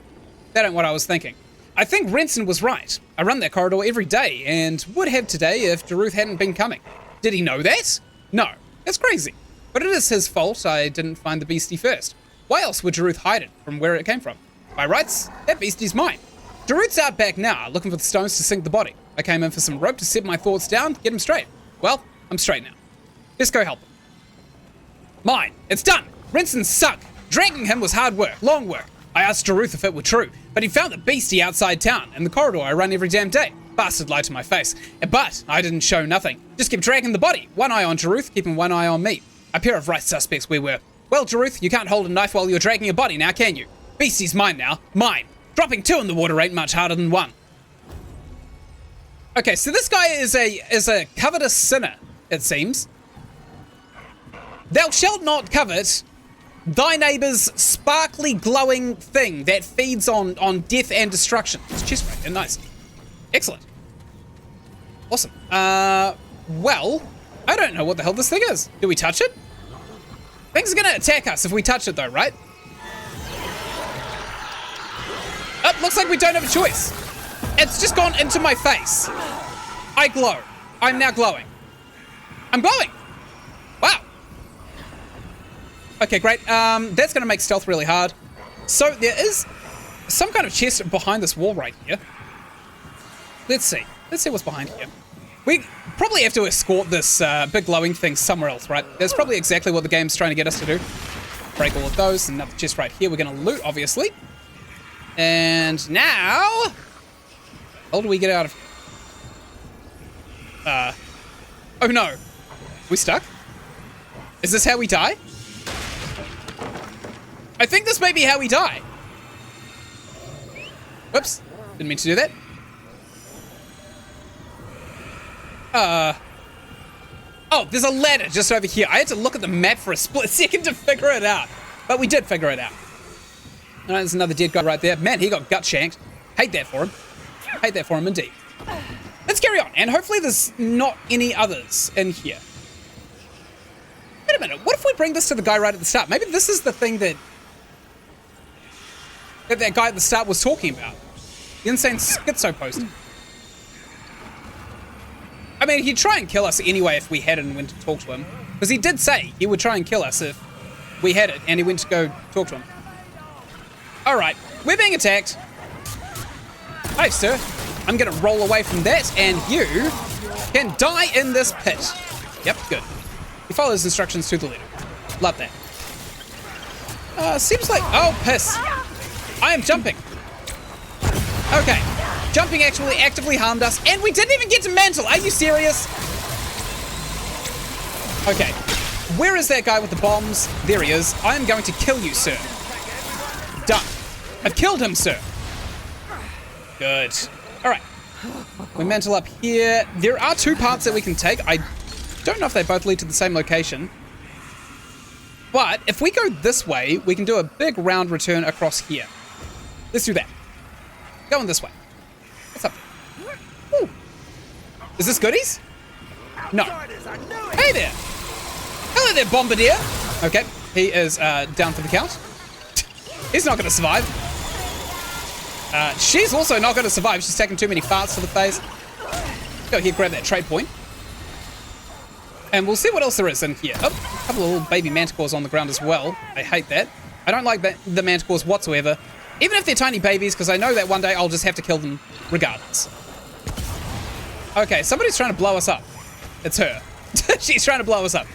that ain't what I was thinking. I think Ynsin was right. I run that corridor every day, and would have today if Jaruth hadn't been coming. Did he know that? No, that's crazy. But it is his fault I didn't find the beastie first. Why else would Jaruth hide it from where it came from? By rights, that beastie's mine. Jaruth's out back now, looking for the stones to sink the body. I came in for some rope to set my thoughts down, get them straight. Well, I'm straight now. Let's go help him. Mine. It's done. Ynsin sucked. Dragging him was hard work, long work. I asked Jaruth if it were true, but he found the beastie outside town, in the corridor I run every damn day. Bastard lied to my face. But I didn't show nothing. Just kept dragging the body. One eye on Jaruth, keeping one eye on me. A pair of right suspects we were. Well, Jaruth, you can't hold a knife while you're dragging a body now, can you? Beastie's mine now. Mine. Dropping 2 in the water ain't much harder than 1. Okay, so this guy is a covetous sinner, it seems. Thou shalt not covet thy neighbor's sparkly glowing thing that feeds on death and destruction. It's chest right here, nice. Excellent. Awesome. Well, I don't know what the hell this thing is. Do we touch it? Things are gonna attack us if we touch it though, right? Oh, looks like we don't have a choice. It's just gone into my face. I glow. I'm now glowing. I'm glowing. Wow. Okay, great. That's gonna make stealth really hard. So there is some kind of chest behind this wall right here. Let's see. Let's see what's behind here. We probably have to escort this big glowing thing somewhere else, right? That's probably exactly what the game's trying to get us to do. Break all of those. Another chest right here. We're gonna loot, obviously. And now, how do we get out of? Oh no, we stuck? Is this how we die? I think this may be how we die. Whoops, didn't mean to do that. Oh, there's a ladder just over here. I had to look at the map for a split second to figure it out, but we did figure it out. All right, there's another dead guy right there. Man, he got gut shanked. Hate that for him. Hate that for him indeed. Let's carry on, and hopefully there's not any others in here. Wait a minute, what if we bring this to the guy right at the start? Maybe this is the thing that guy at the start was talking about. The insane schizo poster. I mean, he'd try and kill us anyway if we had it and went to talk to him. Because he did say he would try and kill us if we had it and he went to go talk to him. Alright, we're being attacked. Hi, sir. I'm gonna roll away from that and you can die in this pit. Yep, good. He follows instructions to the letter. Love that. Seems like... Oh, piss. I am jumping. Okay. Jumping actually actively harmed us, and we didn't even get to mantle. Are you serious? Okay. Where is that guy with the bombs? There he is. I am going to kill you, sir. Done. I've killed him, sir. Good. All right. We mantle up here. There are 2 paths that we can take. I don't know if they both lead to the same location. But if we go this way, we can do a big round return across here. Let's do that. Going this way. What's up? Ooh. Is this goodies? No. Hey there. Hello there, Bombardier. Okay, he is down for the count. He's not going to survive. She's also not going to survive. She's taken too many farts to the face. Go here, grab that trade point. And we'll see what else there is in here. Oh, a couple of little baby manticores on the ground as well. I hate that. I don't like the manticores whatsoever. Even if they're tiny babies, because I know that one day I'll just have to kill them regardless. Okay, somebody's trying to blow us up. It's her. She's trying to blow us up.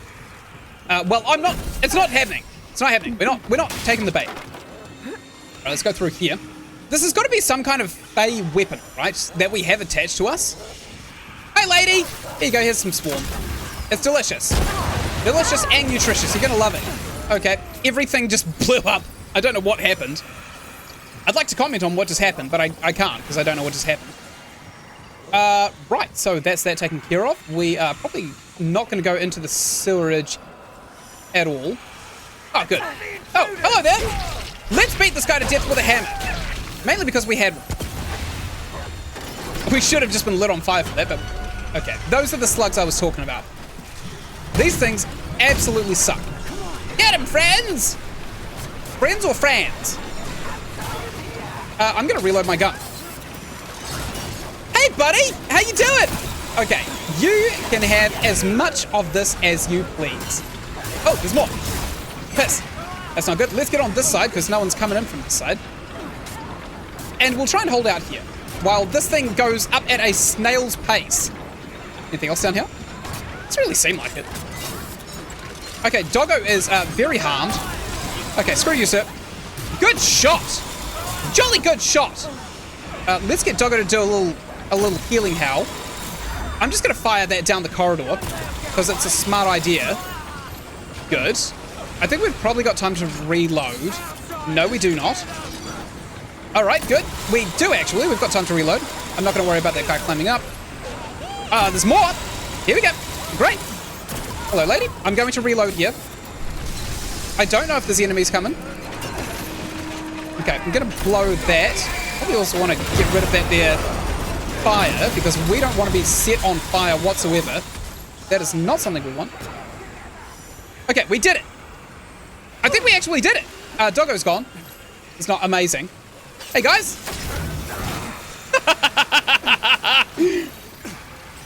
Well, I'm not. It's not happening. It's not happening. We're not taking the bait. All right, let's go through here. This has got to be some kind of Fey weapon, right? That we have attached to us. Hey, lady. Here you go. Here's some swarm. It's delicious. Delicious and nutritious. You're gonna love it. Okay, everything just blew up. I don't know what happened. I'd like to comment on what just happened, but I can't because I don't know what just happened. Right, so that's that taken care of. We are probably not going to go into the sewerage at all. Oh, good. Oh, hello there. Let's beat this guy to death with a hammer. Mainly because we had one. We should have just been lit on fire for that, but okay. Those are the slugs I was talking about. These things absolutely suck. Get him, friends! Friends or friends? I'm gonna reload my gun. Hey, buddy! How you doing? Okay, you can have as much of this as you please. Oh, there's more. Piss. That's not good. Let's get on this side, because no one's coming in from this side. And we'll try and hold out here. while this thing goes up at a snail's pace. Anything else down here? Doesn't really seem like it. Okay, Doggo is very harmed. Okay, screw you, sir. Good shot. Jolly good shot. Let's get Doggo to do a little healing howl. I'm just gonna fire that down the corridor because it's a smart idea. Good. I think we've probably got time to reload. No, we do not. All right, good. We do actually. We've got time to reload. I'm not gonna worry about that guy climbing up. There's more. Here we go. Great. Hello, lady. I'm going to reload here. I don't know if there's enemies coming. Okay, I'm gonna blow that. Probably also want to get rid of that there fire because we don't want to be set on fire whatsoever. That is not something we want. Okay, we did it. I think we actually did it. Doggo's gone. It's not amazing. Hey, guys.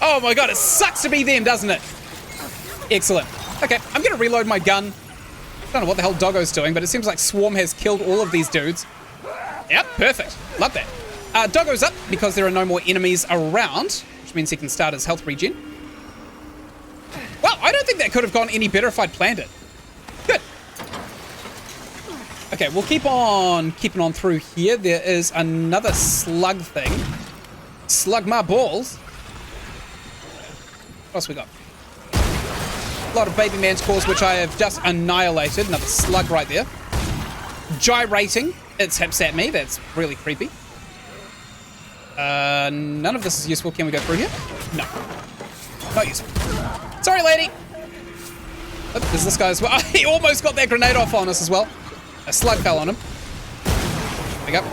Oh my god, it sucks to be them, doesn't it? Excellent. Okay, I'm going to reload my gun. Don't know what the hell Doggo's doing, but it seems like Swarm has killed all of these dudes. Yep, perfect. Love that. Doggo's up because there are no more enemies around, which means he can start his health regen. Well, I don't think that could have gone any better if I'd planned it. Good. Okay, we'll keep on keeping on through here. There is another slug thing. Slug my balls. What else we got? A lot of baby manticores, which I have just annihilated. Another slug right there. Gyrating. It's hips at me. That's really creepy. None of this is useful. Can we go through here? No. Not useful. Sorry, lady. Oh, there's this guy as well. He almost got that grenade off on us as well. A slug fell on him. There we go.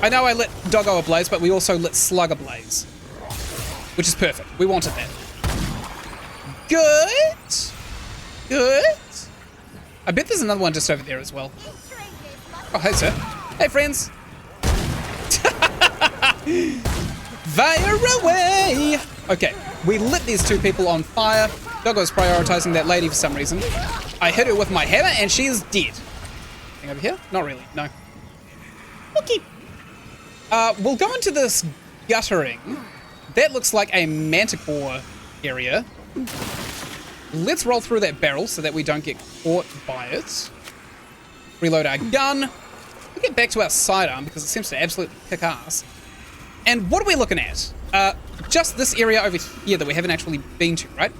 I know I lit Doggo ablaze, but we also lit Slug ablaze. Which is perfect. We wanted that. Good. Good. I bet there's another one just over there as well. Oh, hey, sir. Hey, friends. Fire away. Okay, we lit these two people on fire. Doggo's prioritizing that lady for some reason. I hit her with my hammer and she is dead. Anything over here? Not really, no. Okay. We'll go into this guttering. That looks like a manticore area. Let's roll through that barrel so that we don't get caught by it. Reload our gun. We'll get back to our sidearm because it seems to absolutely kick ass. And what are we looking at? Just this area over here that we haven't actually been to, right?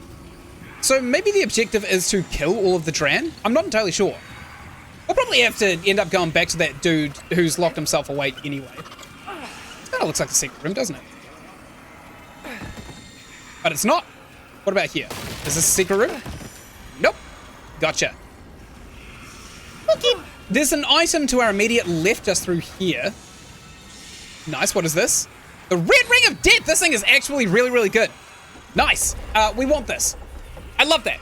So maybe the objective is to kill all of the Dran? I'm not entirely sure. We'll probably have to end up going back to that dude who's locked himself away anyway. It kind of looks like a secret room, doesn't it? But it's not. What about here? Is this a secret room? Nope. Gotcha. Okay. There's an item to our immediate left just through here. Nice. What is this? The Red Ring of Death. This thing is actually really, really good. Nice. We want this. I love that.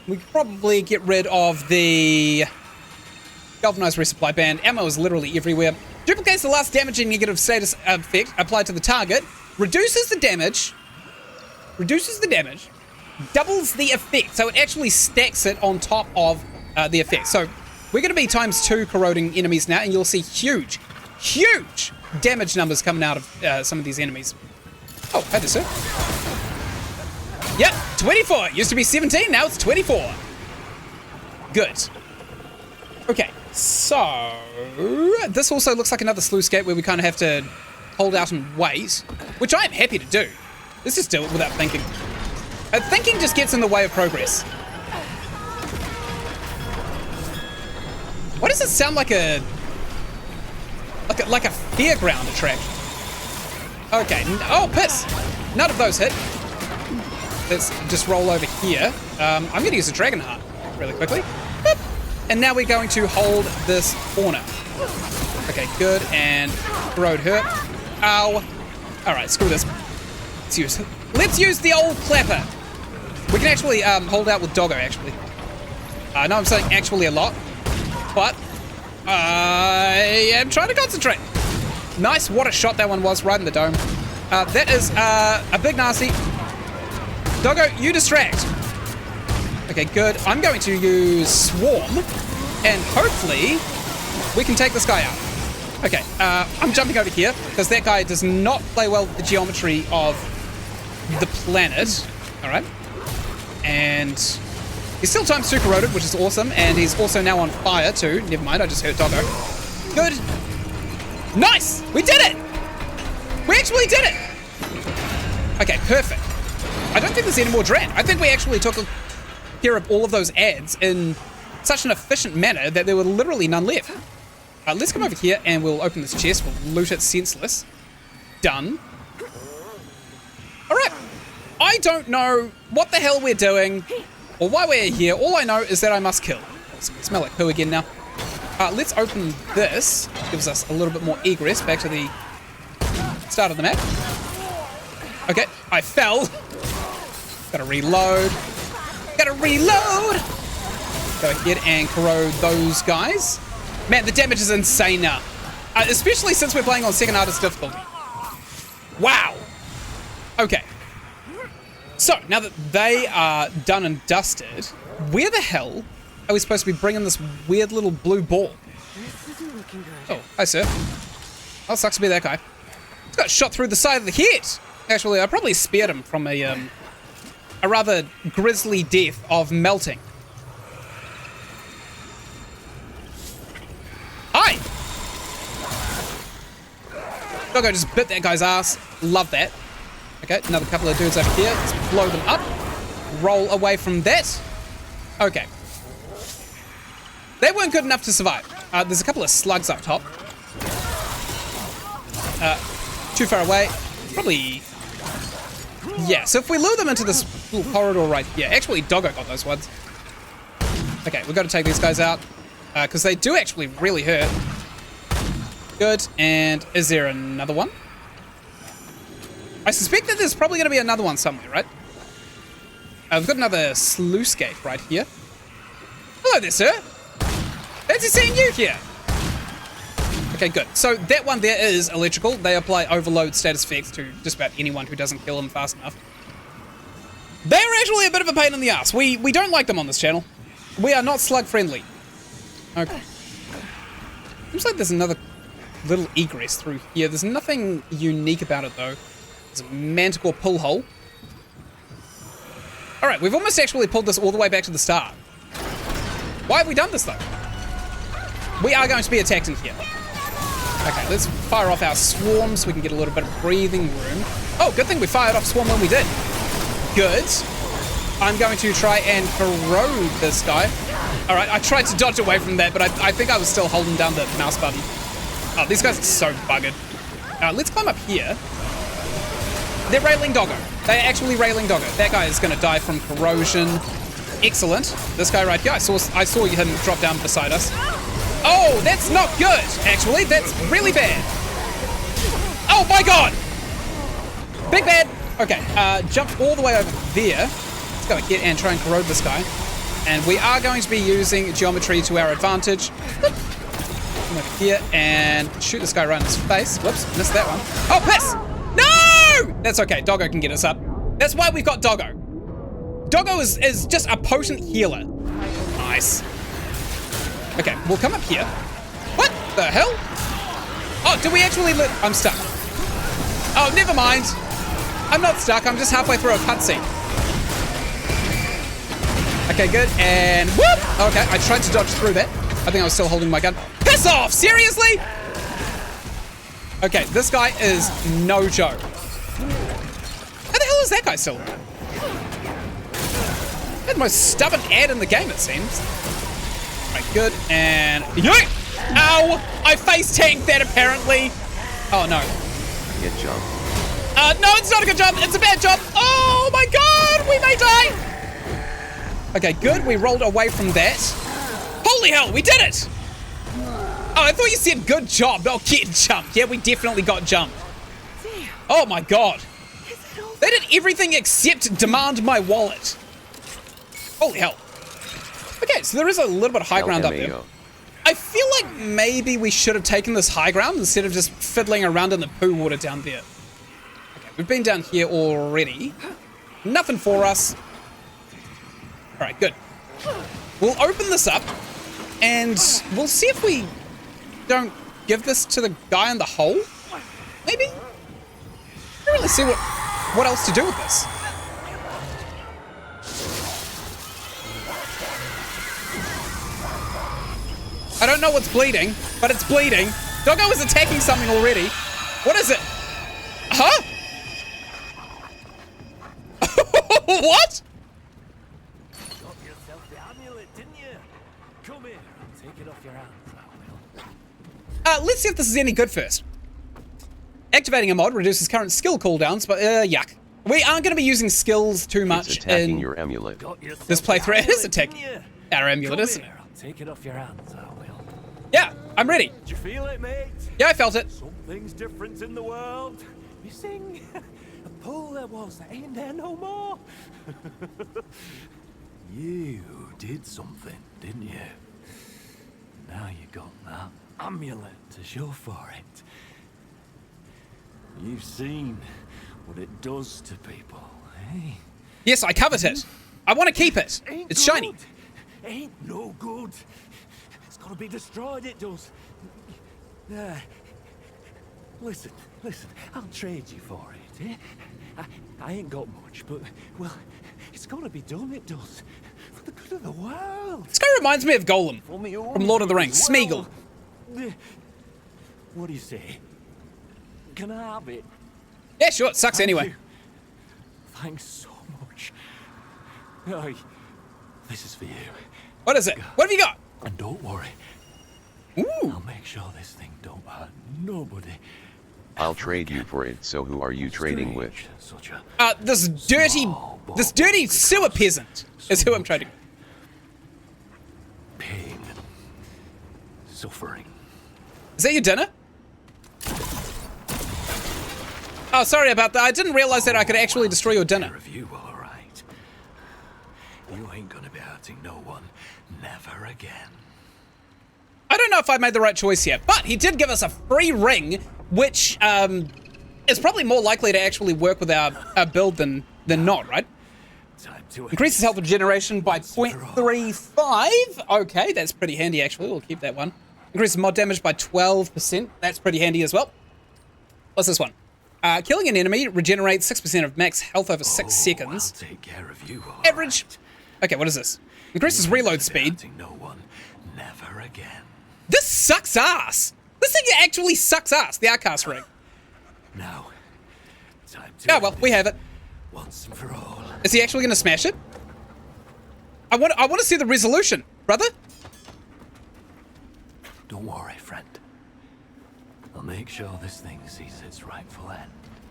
We could probably get rid of the galvanized resupply band. Ammo is literally everywhere. Duplicates the last damage and negative status effect applied to the target. Reduces the damage. Doubles the effect. So it actually stacks it on top of the effect. So we're going to be ×2 corroding enemies now, and you'll see huge damage numbers coming out of some of these enemies. Oh, hey there, sir. Yep, 24. It used to be 17, now it's 24. Good. Okay, so this also looks like another sluice gate where we kind of have to hold out and wait, which I am happy to do. Let's just do it without thinking. Thinking just gets in the way of progress. Why does it sound like a fairground attraction? Okay. Oh, piss. None of those hit. Let's just roll over here. I'm going to use a dragon heart really quickly. Boop. And now we're going to hold this corner. Okay, good. And corrode her. Ow. All right, screw this. Let's use the old clapper. We can actually hold out with Doggo, actually. I know I'm saying actually a lot, but I am trying to concentrate. Nice, what a shot that one was, right in the dome. That is a big nasty. Doggo, you distract. Okay, good. I'm going to use Swarm, and hopefully we can take this guy out. Okay, I'm jumping over here because that guy does not play well with the geometry of the planet. All right. And he's still time super corroded, which is awesome. And he's also now on fire too. Never mind, I just hurt Doggo. Good. Nice! We did it! We actually did it! Okay, perfect. I don't think there's any more dread. I think we actually took care of all of those ads in such an efficient manner that there were literally none left. Let's come over here and we'll open this chest. We'll loot it senseless. Done. Alright. I don't know what the hell we're doing or why we're here. All I know is that I must kill. Smell like poo again now. Let's open this. Gives us a little bit more egress back to the start of the map. Okay, I fell. Gotta reload. Gotta reload! Go ahead and corrode those guys. Man, the damage is insane now. Especially since we're playing on second hardest difficulty. Wow. Okay. So, now that they are done and dusted, where the hell are we supposed to be bringing this weird little blue ball? Oh, hi, sir. Oh, sucks to be that guy. He's got shot through the side of the head. Actually, I probably spared him from a rather grisly death of melting. Hi! Doggo just bit that guy's ass. Love that. Okay, another couple of dudes over here. Let's blow them up. Roll away from that. Okay. They weren't good enough to survive. There's a couple of slugs up top. Too far away. Probably... Yeah, so if we lure them into this little corridor right here... Actually, Doggo got those ones. Okay, we've got to take these guys out. Because they do actually really hurt. Good. And is there another one? I suspect that there's probably going to be another one somewhere, right? We've got another sluice gate right here. Hello there, sir. Fancy seeing you here. Okay, good. So that one there is electrical. They apply overload status effects to just about anyone who doesn't kill them fast enough. They're actually a bit of a pain in the ass. We don't like them on this channel. We are not slug friendly. Okay. Seems like there's another little egress through here. There's nothing unique about it though. There's a manticore pull hole. Alright, we've almost actually pulled this all the way back to the start. Why have we done this though? We are going to be attacked in here. Okay, let's fire off our swarms so we can get a little bit of breathing room. Oh, good thing we fired off swarm when we did. Good. I'm going to try and corrode this guy. Alright, I tried to dodge away from that, but I think I was still holding down the mouse button. Oh, these guys are so buggered. Let's climb up here. They're railing Doggo. They're actually railing Doggo. That guy is going to die from corrosion. Excellent. This guy right here, I saw him drop down beside us. Oh, that's not good, actually. That's really bad. Oh, my God. Big bad. Okay, jump all the way over there. Let's go ahead and try and corrode this guy. And we are going to be using geometry to our advantage. Come over here and shoot this guy right in his face. Whoops, missed that one. Oh, piss! No! That's okay, Doggo can get us up. That's why we've got Doggo. Doggo is just a potent healer. Nice. Okay, we'll come up here. What the hell? Oh, do we actually I'm stuck. Oh, never mind. I'm not stuck, I'm just halfway through a cutscene. Okay, good, and whoop! Okay, I tried to dodge through that. I think I was still holding my gun. Piss off! Seriously? Okay, this guy is no joke. How the hell is that guy still around? They're the most stubborn ad in the game, it seems. Alright, good, and... Yoink! Ow! I face tanked that, apparently. Oh, no. Good jump. No, it's not a good jump. It's a bad jump. Oh, my God! We may die! Okay, good. We rolled away from that. Holy hell, we did it! Oh, I thought you said good job. Oh, get jumped. Yeah, we definitely got jumped. Oh, my God. They did everything except demand my wallet. Holy hell. Okay, so there is a little bit of high ground up there. I feel like maybe we should have taken this high ground instead of just fiddling around in the poo water down there. Okay, we've been down here already. Nothing for us. All right, good. We'll open this up and we'll see if we don't give this to the guy in the hole? Maybe? I don't really see what else to do with this. I don't know what's bleeding, but it's bleeding. Doggo is attacking something already. What is it? Huh? What? Got yourself the amulet, didn't you? Come here, I'll take it off your hands, I will. Let's see if this is any good first. Activating a mod reduces current skill cooldowns, but yuck. We aren't going to be using skills too much It's attacking in your amulet. this playthrough. It is attacking our amulet, isn't it? I'll take it off your hands, I will. Yeah, I'm ready. Did you feel it, mate? Yeah, I felt it. Something's different in the world. You sing. A pull there was that ain't there no more. You did something, didn't you? Now you got that amulet to show for it. You've seen what it does to people, eh? Yes, I covet it. I want to keep it. Ain't It's good. shiny. Ain't no good. It's gotta be destroyed, it does. Listen, I'll trade you for it, eh? I ain't got much, but, well, it's gotta be done, it does. For the good of the world. This guy reminds me of Golem For me own from Lord of the Rings, as well. Smeagol. What do you say? Can I have it? Yeah, sure, it sucks Thank anyway. you. Thanks so much. Aye, this is for you. What is it? What have you got? And don't worry, Ooh. I'll make sure this thing don't hurt nobody. I'll trade you for it, so who are you trading with? Such a This dirty sewer peasant is who I'm trading. pain and suffering. Is that your dinner? Oh, sorry about that. I didn't realize that I could actually destroy your dinner. Of you, all right. You ain't gonna be hurting no one, never again. I don't know if I made the right choice here, but he did give us a free ring, which is probably more likely to actually work with our build than not, right? Time to Increases health regeneration by 0.35. Okay, that's pretty handy, actually. We'll keep that one. Increases mod damage by 12%. That's pretty handy as well. What's this one? Killing an enemy regenerates 6% of max health over 6 seconds. I'll take care of you, all Average. right. Okay, what is this? Increases reload speed. Hurting no one, never again. This sucks ass. This thing actually sucks ass, the Outcast ring. Now, time to Oh, well, we have it. once and for all. Is he actually going to smash it? I want to see the resolution, brother. Don't worry, friend. I'll make sure this thing sees its rightful end.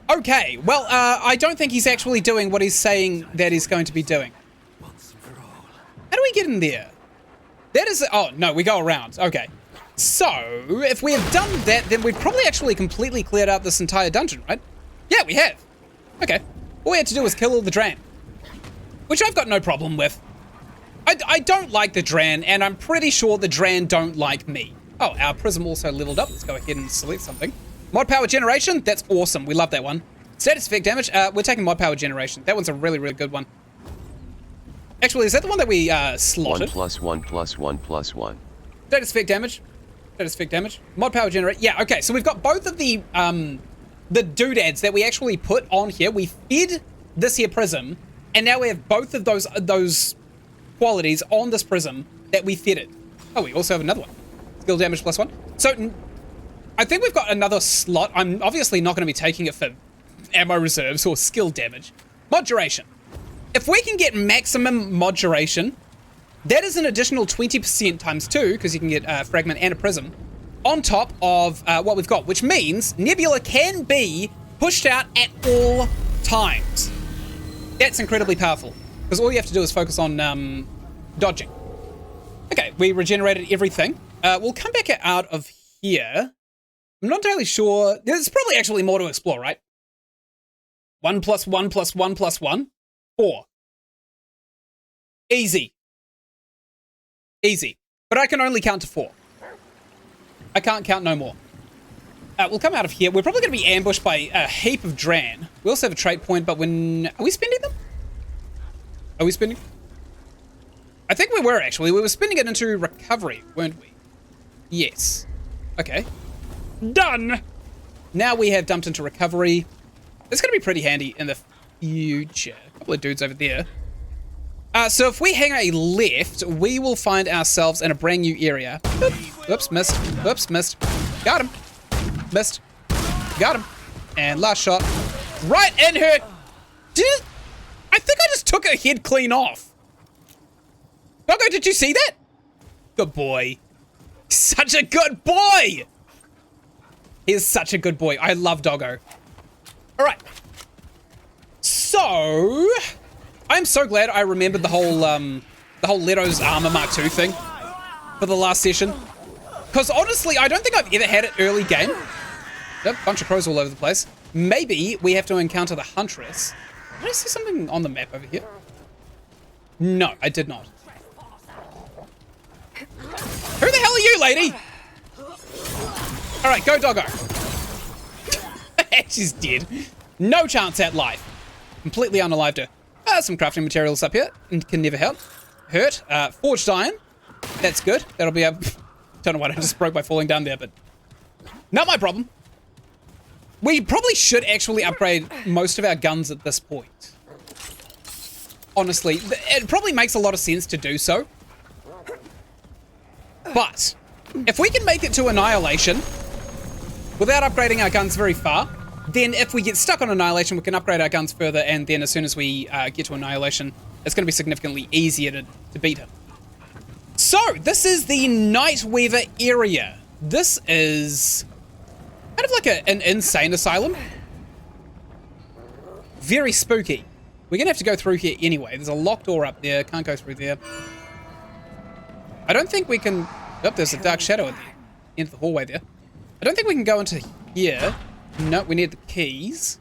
Okay, well, I don't think he's actually doing what he's saying that he's going to be doing. Once and for all. How do we get in there? That is... Oh, no, we go around. Okay. So, if we have done that, then we've probably actually completely cleared out this entire dungeon, right? Yeah, we have. Okay. All we had to do was kill all the Dran. Which I've got no problem with. I don't like the Dran, and I'm pretty sure the Dran don't like me. Oh, our Prism also leveled up. Let's go ahead and select something. Mod power generation. That's awesome. We love that one. Status effect damage. We're taking mod power generation. That one's a really, really good one. Actually, is that the one that we slotted? 1+1+1+1. Status effect damage. Status effect damage. Mod power generate. Yeah, okay. So we've got both of the doodads that we actually put on here. We fed this here prism, and now we have both of those qualities on this prism that we fed it. Oh, we also have another one. Skill damage +1. So I think we've got another slot. I'm obviously not going to be taking it for ammo reserves or skill damage. Mod duration. If we can get maximum mod duration, that is an additional 20% times 2, because you can get a fragment and a prism, on top of what we've got, which means Nebula can be pushed out at all times. That's incredibly powerful, because all you have to do is focus on dodging. Okay, we regenerated everything. We'll come back out of here. I'm not entirely sure. There's probably actually more to explore, right? 1+1+1+1. 4. Easy. Easy. But I can only count to 4. I can't count no more. We'll come out of here. We're probably going to be ambushed by a heap of Dran. We also have a trait point, but when... Are we spending them? Are we spending? I think we were, actually. We were spending it into recovery, weren't we? Yes. Okay. Done! Now we have dumped into recovery. It's going to be pretty handy in the future. A couple of dudes over there. So if we hang a left, we will find ourselves in a brand new area. Oops, missed. Oops, missed. Got him. Missed. Got him. And last shot. Right in her. I think I just took her head clean off. Doggo, did you see that? Good boy. Such a good boy. He is such a good boy. I love Doggo. All right. So, I'm so glad I remembered the whole Leto's Armor Mark II thing for the last session. Because honestly, I don't think I've ever had it early game. Yep, bunch of crows all over the place. Maybe we have to encounter the Huntress. Did I see something on the map over here? No, I did not. Who the hell are you, lady? All right, go Doggo. She's dead. No chance at life. Completely unalived her. Some crafting materials up here. Can never help. Hurt. Forged iron. That's good. That'll be a... Don't know why I just broke by falling down there, but... Not my problem. We probably should actually upgrade most of our guns at this point. Honestly, it probably makes a lot of sense to do so. But, if we can make it to Annihilation, without upgrading our guns very far, then if we get stuck on Annihilation, we can upgrade our guns further, and then as soon as we get to Annihilation, it's going to be significantly easier to beat him. So, this is the Nightweaver area. This is kind of like an insane asylum. Very spooky. We're going to have to go through here anyway. There's a locked door up there. Can't go through there. I don't think we can... Oh, there's a dark shadow at the end of the hallway there. I don't think we can go into here. No, we need the keys.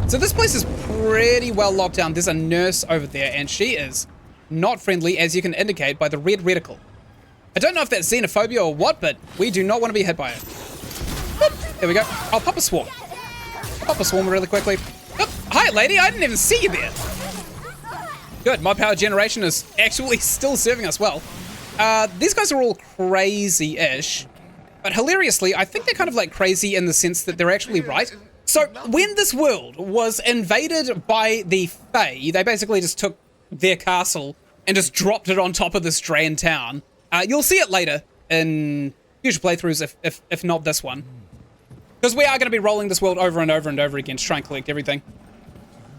So this place is pretty well locked down. There's a nurse over there, and she is not friendly, as you can indicate by the red reticle. I don't know if that's xenophobia or what, but we do not want to be hit by it. Oop, there we go. I'll pop a swarm. Pop a swarm really quickly. Oop, hi, lady. I didn't even see you there. Good. Mod power generation is actually still serving us well. These guys are all crazy-ish. But hilariously, I think they're kind of like crazy in the sense that they're actually right. So when this world was invaded by the Fae, they basically just took their castle and just dropped it on top of this Dran town. You'll see it later in future playthroughs, if not this one. Because we are going to be rolling this world over and over and over again to try and collect everything.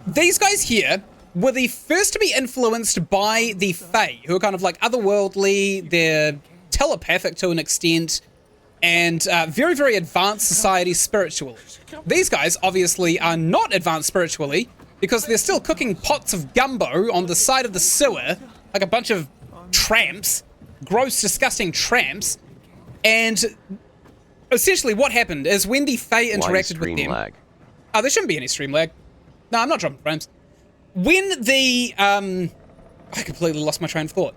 These guys here were the first to be influenced by the Fae, who are kind of like otherworldly, they're telepathic to an extent, and very, very advanced society spiritually. These guys obviously are not advanced spiritually because they're still cooking pots of gumbo on the side of the sewer like a bunch of tramps, gross, disgusting tramps. And essentially what happened is when the Fae interacted with them... Lag? Oh, there shouldn't be any stream lag. No, I'm not dropping frames. When the... I completely lost my train of thought.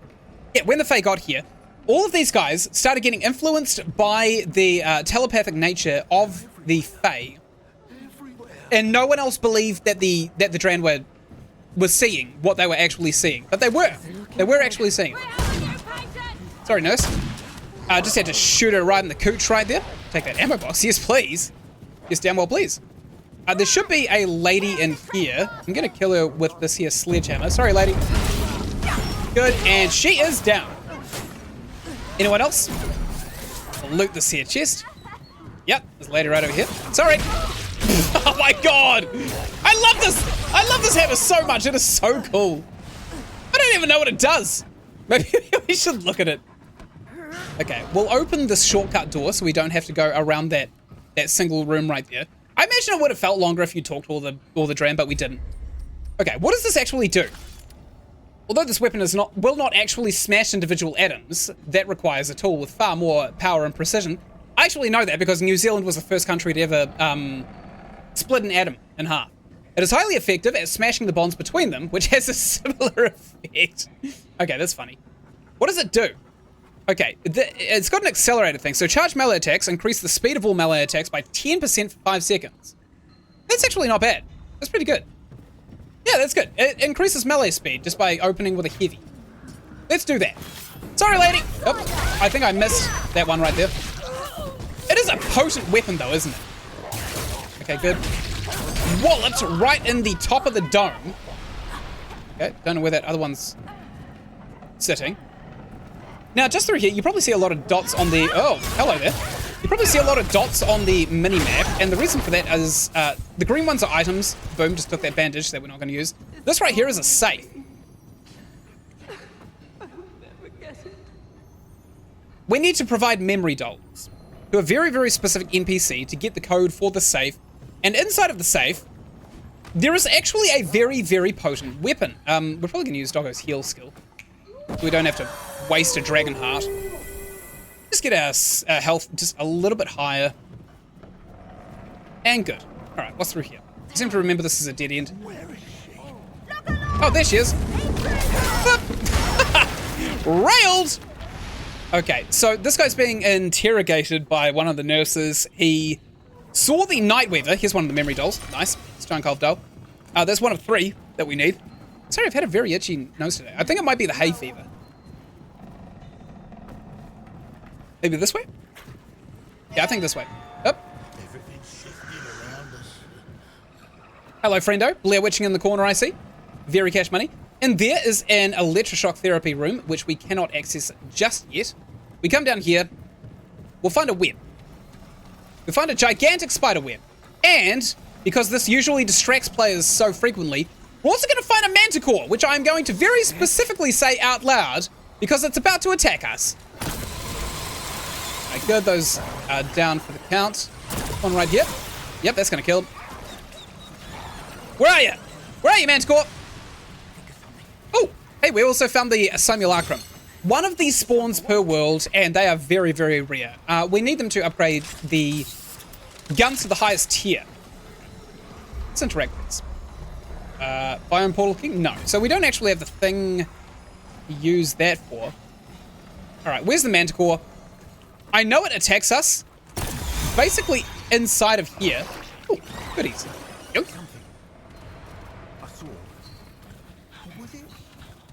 Yeah, when the Fae got here, all of these guys started getting influenced by the telepathic nature of the Fae, and no one else believed that the Dran were seeing what they were actually seeing, but they were actually seeing it. Sorry, nurse. I just had to shoot her right in the cooch right there. Take that ammo box, yes please. Yes, damn well please. There should be a lady in here. I'm gonna kill her with this here sledgehammer. Sorry, lady. Good, and she is down. Anyone else? I'll loot this here chest. Yep, there's a lady right over here. Sorry. Oh my god! I love this! I love this hammer so much. It is so cool. I don't even know what it does. Maybe we should look at it. Okay, we'll open this shortcut door so we don't have to go around that single room right there. I imagine it would have felt longer if you talked to all the Dran, but we didn't. Okay, what does this actually do? Although this weapon will not actually smash individual atoms, that requires a tool with far more power and precision. I actually know that because New Zealand was the first country to ever split an atom in half. It is highly effective at smashing the bonds between them, which has a similar effect. Okay, that's funny. What does it do? Okay, it's got an accelerated thing. So charged melee attacks increase the speed of all melee attacks by 10% for 5 seconds. That's actually not bad. That's pretty good. Yeah, that's good. It increases melee speed just by opening with a heavy. Let's do that. Sorry, lady. Oh, I think I missed that one right there. is a potent weapon, though, isn't it? Okay, good. Walloped right in the top of the dome. Okay, don't know where that other one's sitting. Now, just through here, you probably see a lot of dots on the... Oh, hello there. You probably see a lot of dots on the mini-map, and the reason for that is the green ones are items. Boom, just took that bandage that we're not going to use. This right here is a safe. We need to provide memory dolls to a very, very specific NPC to get the code for the safe. And inside of the safe, there is actually a very, very potent weapon. We're probably going to use Doggo's heal skill, so we don't have to waste a dragon heart. Just get our health just a little bit higher. And good. Alright, what's through here? I seem to remember this is a dead end. Oh, there she is. Railed! Okay, so this guy's being interrogated by one of the nurses. He saw the Nightweaver. Here's one of the memory dolls. Nice. Stone Cold doll. There's one of 3 that we need. Sorry, I've had a very itchy nose today. I think it might be the hay fever. Maybe this way? Yeah, I think this way. Up. Hello, friendo. Blair witching in the corner, I see. Very cash money. And there is an electroshock therapy room, which we cannot access just yet. We come down here. We'll find a web. We'll find a gigantic spider web. And, because this usually distracts players so frequently, we're also going to find a manticore, which I'm going to very specifically say out loud, because it's about to attack us. Okay, good. Those are down for the count. One right here. Yep, that's going to kill him. Where are you? Where are you, manticore? Oh, hey, we also found the simulacrum. One of these spawns per world, and they are very, very rare. We need them to upgrade the guns to the highest tier. Let's interact with this. Biome Portal King? No. So we don't actually have the thing to use that for. Alright, where's the manticore? I know it attacks us. Basically inside of here. Oh, goodies. Yoink.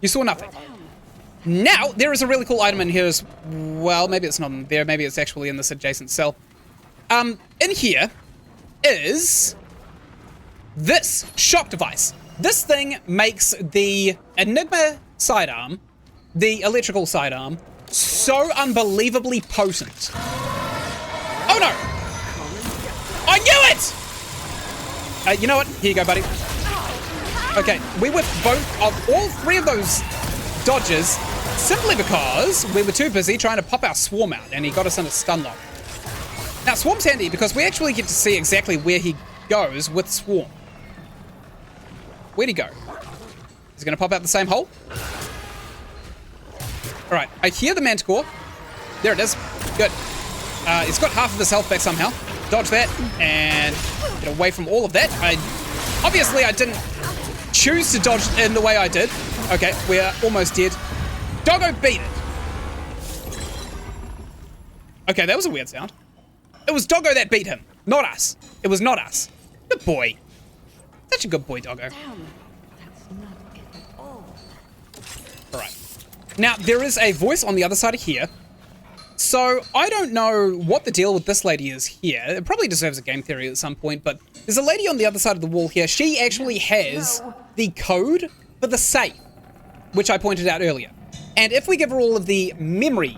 You saw nothing. Now, there is a really cool item in here as well. Maybe it's not in there. Maybe it's actually in this adjacent cell. In here is this shock device. This thing makes the Enigma sidearm, the electrical sidearm, so unbelievably potent. Oh no! I knew it! You know what? Here you go, buddy. Okay, we whipped all 3 of those dodges simply because we were too busy trying to pop our swarm out, and he got us in a stun lock. Now, swarm's handy because we actually get to see exactly where he goes with swarm. Where'd he go? Is he going to pop out the same hole? All right, I hear the manticore. There it is. Good. It's got half of his health back somehow. Dodge that and get away from all of that. Obviously, I didn't choose to dodge in the way I did. Okay, we're almost dead. Doggo beat it. Okay, that was a weird sound. It was Doggo that beat him, not us. It was not us. Good boy. Such a good boy, Doggo. Alright. Now, there is a voice on the other side of here. So, I don't know what the deal with this lady is here. It probably deserves a game theory at some point, but there's a lady on the other side of the wall here. She actually has the code for the safe, which I pointed out earlier. And if we give her all of the memory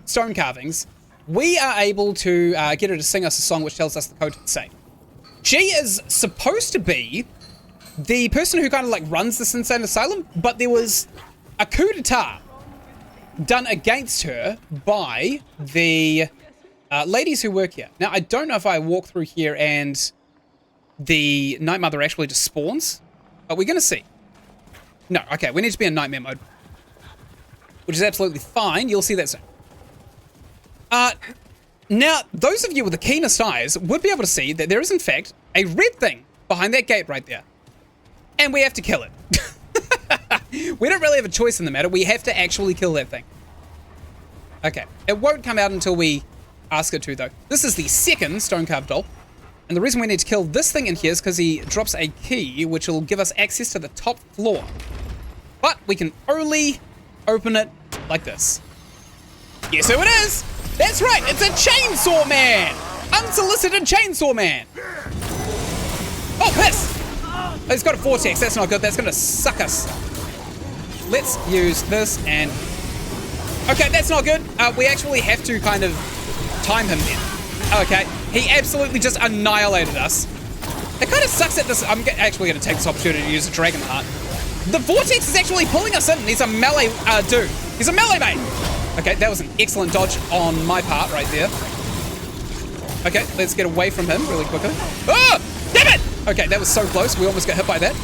stone carvings, we are able to get her to sing us a song which tells us the code to the safe. She is supposed to be the person who kind of like runs this insane asylum, but there was a coup d'etat done against her by the ladies who work here. Now, I don't know if I walk through here and the Night Mother actually just spawns, but we're going to see. No, okay, we need to be in nightmare mode, which is absolutely fine. You'll see that soon. Now, those of you with the keenest eyes would be able to see that there is, in fact, a red thing behind that gate right there. And we have to kill it. We don't really have a choice in the matter. We have to actually kill that thing. Okay. It won't come out until we ask it to, though. This is the second stone carved doll. And the reason we need to kill this thing in here is because he drops a key, which will give us access to the top floor. But we can only open it like this. Guess who it is? That's right, it's a chainsaw man! Unsolicited chainsaw man! Oh, piss! Oh, he's got a vortex, that's not good, that's gonna suck us. Let's use this and... Okay, that's not good. We actually have to kind of time him then. Okay, he absolutely just annihilated us. It kind of sucks at this. I'm actually going to take this opportunity to use a Dragon Heart. The vortex is actually pulling us in. He's a melee dude. He's a melee mate. Okay, that was an excellent dodge on my part right there. Okay, let's get away from him really quickly. Oh, damn it! Okay, that was so close. We almost got hit by that.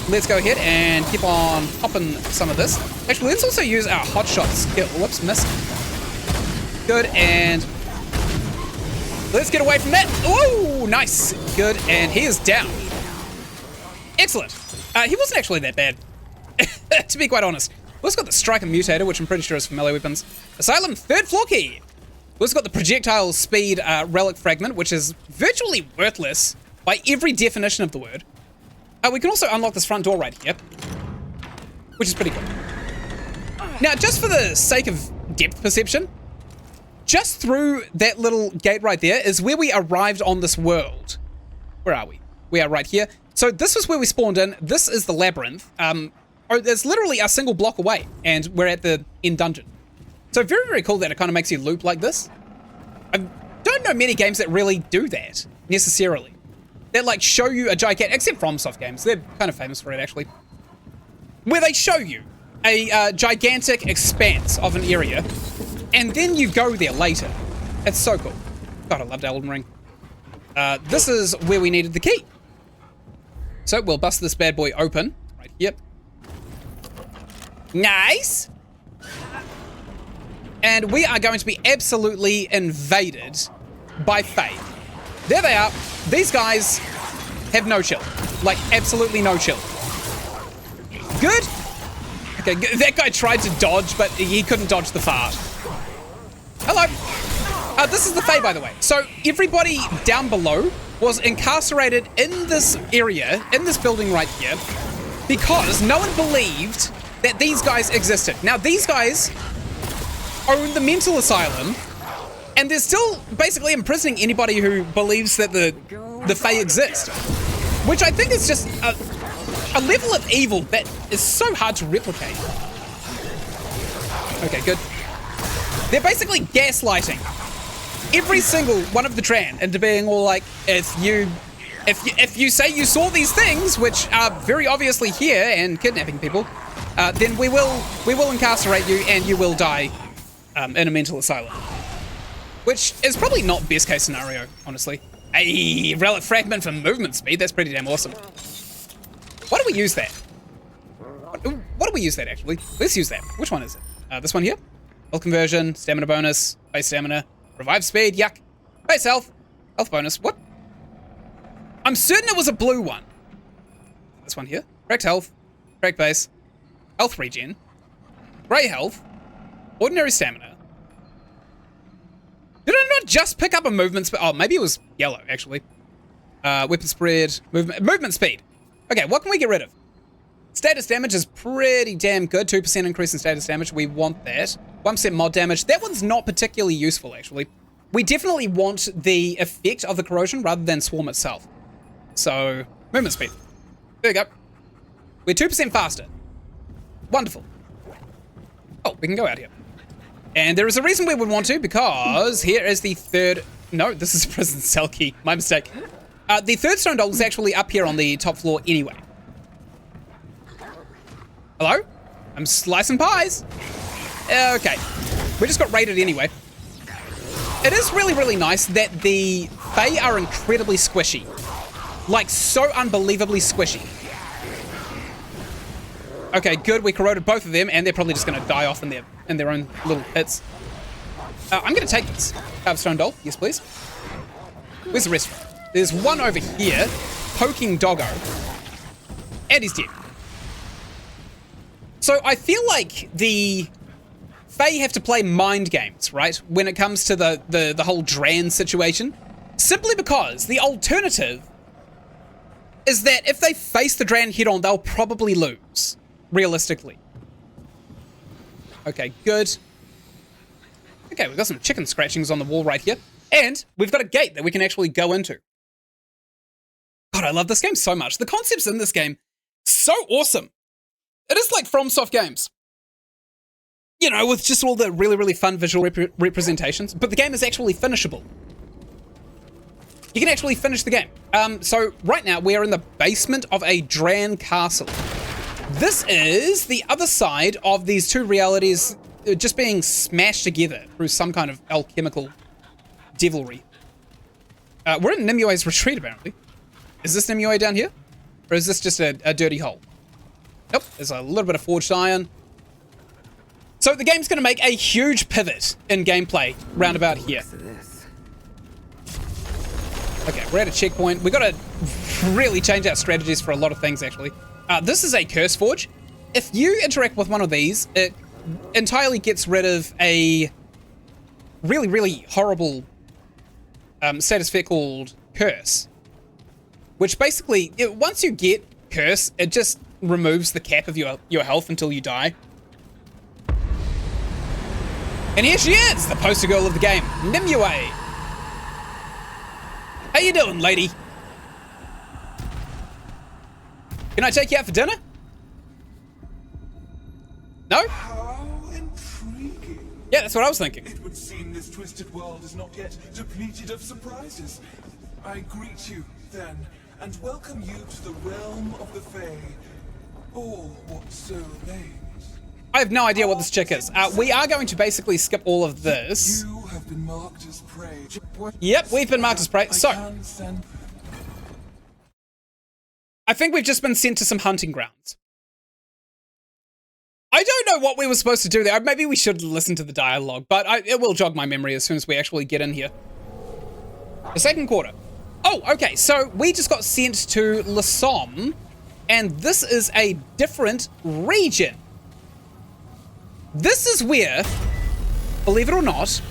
Let's go ahead and keep on popping some of this. Actually, let's also use our hotshot skill. Whoops, missed. Good, and let's get away from that. Ooh, nice. Good, and he is down. Excellent. He wasn't actually that bad, to be quite honest. We've also got the Striker Mutator, which I'm pretty sure is for melee weapons. Asylum, 3rd floor key. We've also got the Projectile Speed Relic Fragment, which is virtually worthless by every definition of the word. We can also unlock this front door right here, which is pretty cool. Now, just for the sake of depth perception, just through that little gate right there is where we arrived on this world. Where are we? We are right here. So this is where we spawned in. This is the labyrinth. It's literally a single block away, and we're at the end dungeon. So very, very cool that it kind of makes you loop like this. I don't know many games that really do that, necessarily. That like show you a gigantic, except FromSoft games, they're kind of famous for it actually, where they show you a gigantic expanse of an area, and then you go there later. It's so cool. God, I loved Elden Ring. This is where we needed the key. So we'll bust this bad boy open right here. Nice. And we are going to be absolutely invaded by Fae. There they are. These guys have no chill. Like, absolutely no chill. Good. Okay, that guy tried to dodge, but he couldn't dodge the fart. Hello. This is the Fae, by the way. So everybody down below was incarcerated in this area, in this building right here, because no one believed that these guys existed. Now, these guys own the mental asylum, and they're still basically imprisoning anybody who believes that the Fae exist. Which I think is just a level of evil that is so hard to replicate. Okay, good. They're basically gaslighting every single one of the Tran into being all like, if you say you saw these things, which are very obviously here and kidnapping people, then we will incarcerate you and you will die in a mental asylum. Which is probably not best case scenario, honestly. A relic fragment for movement speed, that's pretty damn awesome. Why do we use that? What do we use that actually? Let's use that. Which one is it? This one here? Health conversion, stamina bonus, base stamina, revive speed, yuck. Base health, health bonus, what? I'm certain it was a blue one. This one here. Correct health, correct base, health regen, grey health, ordinary stamina. Did I not just pick up a movement speed? Oh, maybe it was yellow, actually. Weapon spread, movement speed. Okay, what can we get rid of? Status damage is pretty damn good. 2% increase in status damage. We want that. 1% mod damage. That one's not particularly useful, actually. We definitely want the effect of the corrosion rather than swarm itself. So, movement speed. There we go. We're 2% faster. Wonderful. Oh, we can go out here. And there is a reason we would want to, because here is the third... No, this is a prison cell key. My mistake. The third stone doll is actually up here on the top floor anyway. Hello? I'm slicing pies. Okay. We just got raided anyway. It is really, really nice that the Fae are incredibly squishy. Like, so unbelievably squishy. Okay, good. We corroded both of them, and they're probably just going to die off in their own little pits. I'm going to take this. Carved stone doll. Yes, please. Where's the rest? There's one over here, poking Doggo. And he's dead. So I feel like the Fae have to play mind games, right? When it comes to the whole Dran situation. Simply because the alternative is that if they face the Dran head on, they'll probably lose. Realistically. Okay, good. Okay, we've got some chicken scratchings on the wall right here. And we've got a gate that we can actually go into. God, I love this game so much. The concepts in this game, so awesome. It is like FromSoft games. You know, with just all the really, really fun visual representations. But the game is actually finishable. You can actually finish the game. So right now we are in the basement of a Dran castle. This is the other side of these two realities just being smashed together through some kind of alchemical devilry. We're in Nimue's retreat, apparently. Is this Nimue down here? Or is this just a dirty hole? Nope, there's a little bit of forged iron. So the game's going to make a huge pivot in gameplay round about here. Okay, we're at a checkpoint. We've got to really change our strategies for a lot of things, actually. This is a curse forge. If you interact with one of these, it entirely gets rid of a really, really horrible status effect called curse. Which basically, once you get curse, it just removes the cap of your health until you die. And here she is, the poster girl of the game, Nimue. How you doing, lady? Can I take you out for dinner? No? How intriguing. Yeah, that's what I was thinking. It would seem this twisted world is not yet depleted of surprises. I greet you, then, and welcome you to the realm of the Fae, or what so remains. I have no idea what this chick is. We are going to basically skip all of this. You have been marked as prey. Yep, we've been marked as prey. So, I think we've just been sent to some hunting grounds. I don't know what we were supposed to do there. Maybe we should listen to the dialogue, but it will jog my memory as soon as we actually get in here. The second quarter. Oh, okay, so we just got sent to Le Somme, and this is a different region. This is where, believe it or not,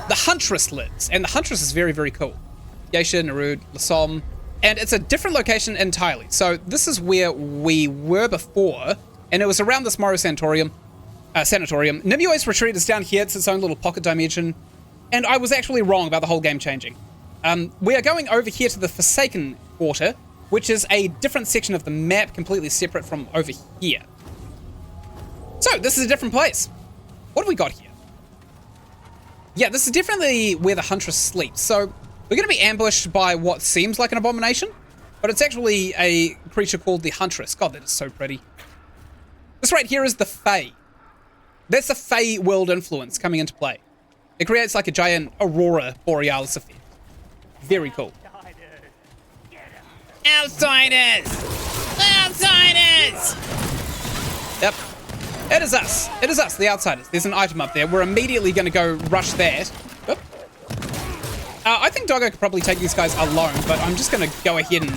the Huntress lives, and the Huntress is very, very cool. Geisha, Nerud, Le Somme, and it's a different location entirely. So this is where we were before, and it was around this Morrow Sanatorium. Nimue's retreat is down here. It's its own little pocket dimension, and I was actually wrong about the whole game changing. We are going over here to the Forsaken Quarter, which is a different section of the map, completely separate from over here. So, this is a different place. What have we got here? Yeah, this is definitely where the Huntress sleeps. So, we're going to be ambushed by what seems like an abomination, but it's actually a creature called the Huntress. God, that is so pretty. This right here is the Fae. That's the Fae world influence coming into play. It creates like a giant Aurora Borealis effect. Very cool. Outsiders! Outsiders! Yep. It is us. It is us, the Outsiders. There's an item up there. We're immediately going to go rush that. Oop. I think Doggo could probably take these guys alone, but I'm just going to go ahead and